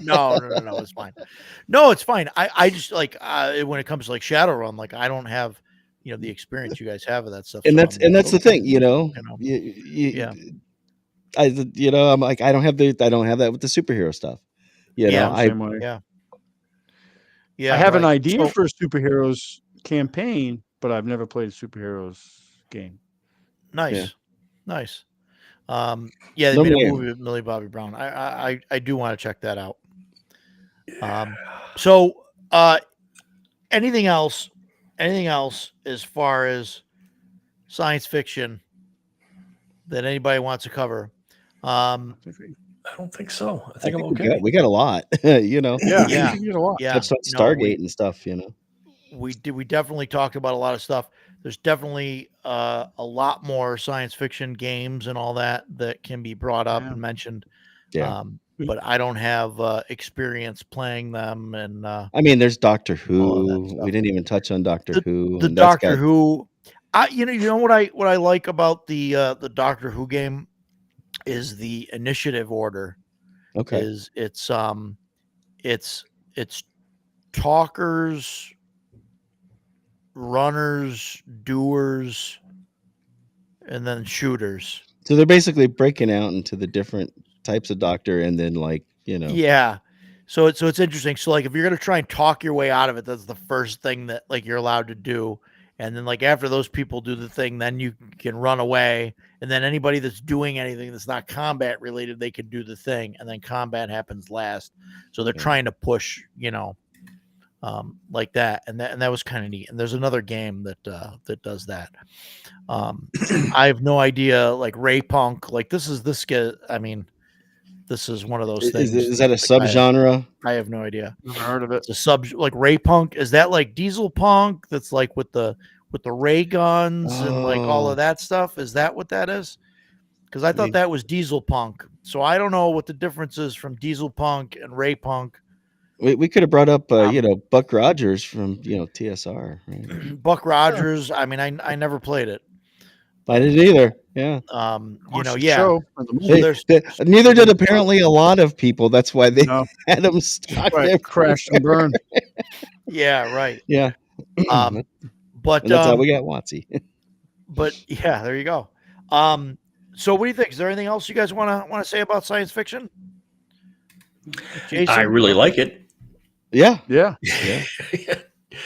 No, it's fine. No, it's fine. I just like when it comes to like Shadowrun, like I don't have the experience you guys have with that stuff. And so that's I'm like, the okay, thing, Yeah. I'm like, I don't have that with the superhero stuff. Yeah, Same way. Yeah. I have an right. idea So- for a superheroes campaign, but I've never played a superheroes game. Nice. Yeah, they No made a more. movie with Millie Bobby Brown. I do want to check that out. So anything else as far as science fiction that anybody wants to cover? I don't think so. I think I'm we okay. got a lot. Yeah, Yeah. you get a lot. Yeah. Touched on no, Stargate and stuff. we definitely talked about a lot of stuff. There's definitely a lot more science fiction games and all that can be brought up Yeah. and mentioned. Yeah. But I don't have experience playing them. And I mean, there's Doctor all of that Who. stuff. We didn't even touch on Doctor Who. the and that's Doctor got- Who. You know what I like about the Doctor Who game is the initiative order. Okay. Is it's talkers, runners, doers, and then shooters. So they're basically breaking out into the different types of Doctor, and then Yeah. So it's interesting. So like if you're gonna try and talk your way out of it, that's the first thing that like you're allowed to do. And then like after those people do the thing, then you can run away. And then anybody that's doing anything that's not combat related, they can do the thing. And then combat happens last. So they're Yeah. trying to push, like that, and that was kind of neat. And there's another game that does that. I have no idea, like Ray Punk, like this is one of those things. Is that a like, subgenre? I have no idea. Never heard of it. It's a sub, like Ray Punk. Is that like Diesel Punk? That's like with the ray guns and like all of that stuff. Is that what that is? Because I thought that was Diesel Punk. So I don't know what the difference is from Diesel Punk and Ray Punk. We could have brought up, Buck Rogers from, TSR. Right? Buck Rogers. I mean, I never played it. I didn't either. Yeah. Show Neither did apparently a lot of people. That's why they had them stock right, crash and burn. Yeah, right. Yeah. But and that's how we got WotC. But yeah, there you go. So what do you think? Is there anything else you guys want to say about science fiction? Jason? I really like it. Yeah.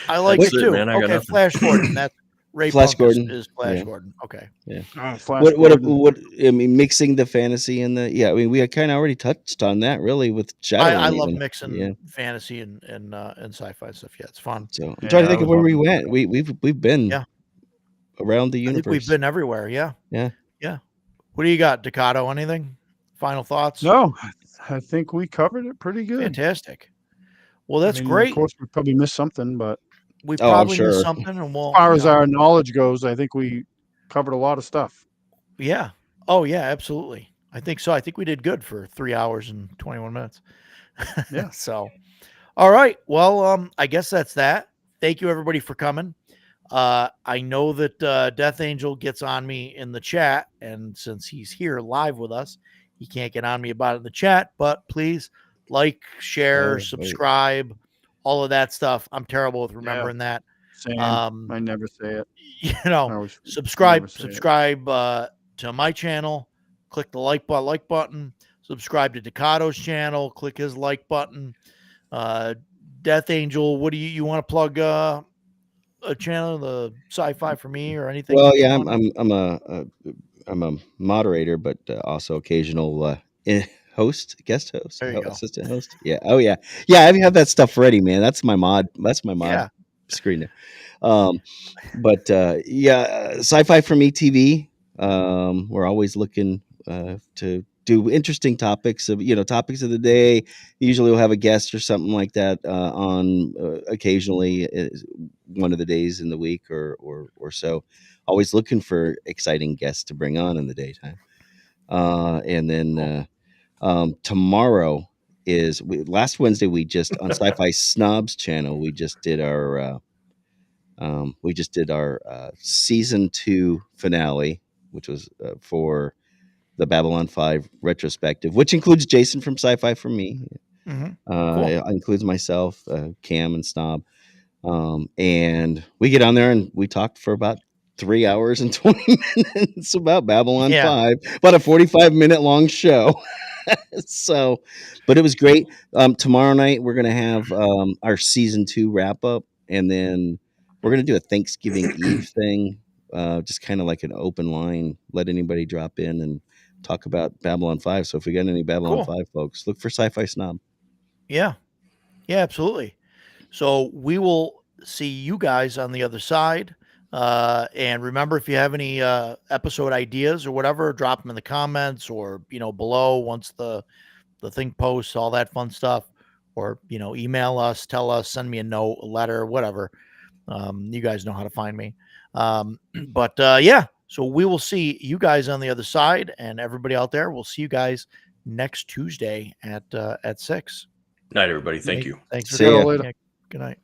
I like it too. Man, okay, Flash Gordon. That's Ray Flash Punk Gordon is Flash Gordon. Okay. Yeah. Flash What I mean, mixing the fantasy and we had kind of already touched on that really with Shadow. I love mixing fantasy and sci-fi stuff. Yeah, it's fun. So I'm trying to think of where we went. We've been around the universe. I think we've been everywhere. Yeah. What do you got, Ducato? Anything? Final thoughts? No, I think we covered it pretty good. Fantastic. Well, that's great. Of course, we probably missed something, but we probably missed something. And as far as our knowledge goes, I think we covered a lot of stuff. Yeah. Oh, yeah, absolutely. I think so. I think we did good for 3 hours and 21 minutes. Yeah. So, all right. Well, I guess that's that. Thank you, everybody, for coming. I know that Death Angel gets on me in the chat, and since he's here live with us, he can't get on me about it in the chat, but please like, share, subscribe, all of that stuff. I'm terrible with remembering that. Same. I never say it. Subscribe to my channel, click the like button, subscribe to Ducato's channel, click his like button. Death Angel, what do you want to plug a channel, the Sci-Fi for me or anything? Well, yeah, I'm a moderator, but also occasional guest host, assistant host. Yeah. Oh yeah. Yeah. I have that stuff ready, man. That's my mod screen there. But Sci-Fi for me TV. We're always looking to do interesting topics of topics of the day. Usually we'll have a guest or something like that on occasionally one of the days in the week or so. Always looking for exciting guests to bring on in the daytime. And then tomorrow is last Wednesday we just on Sci-Fi Snobs channel we just did our season 2 finale, which was for the Babylon 5 retrospective, which includes Jason from Sci-Fi for me. Cool. It includes myself, Cam, and Snob. And we get on there and we talked for about 3 hours and 20 minutes about Babylon 5, about a 45-minute long show. So, but it was great. Tomorrow night we're gonna have our season 2 wrap up, and then we're gonna do a Thanksgiving Eve thing, just kind of like an open line, let anybody drop in and talk about Babylon 5. So if we got any Babylon 5 folks, look for Sci-Fi Snob. Yeah, absolutely. So we will see you guys on the other side. And remember, if you have any episode ideas or whatever, drop them in the comments or below once the thing posts, all that fun stuff, or email us, tell us, send me a note, a letter, whatever. You guys know how to find me. So we will see you guys on the other side, and everybody out there, we'll see you guys next Tuesday at 6. Night, everybody. Thank you. Thanks for coming. Good night.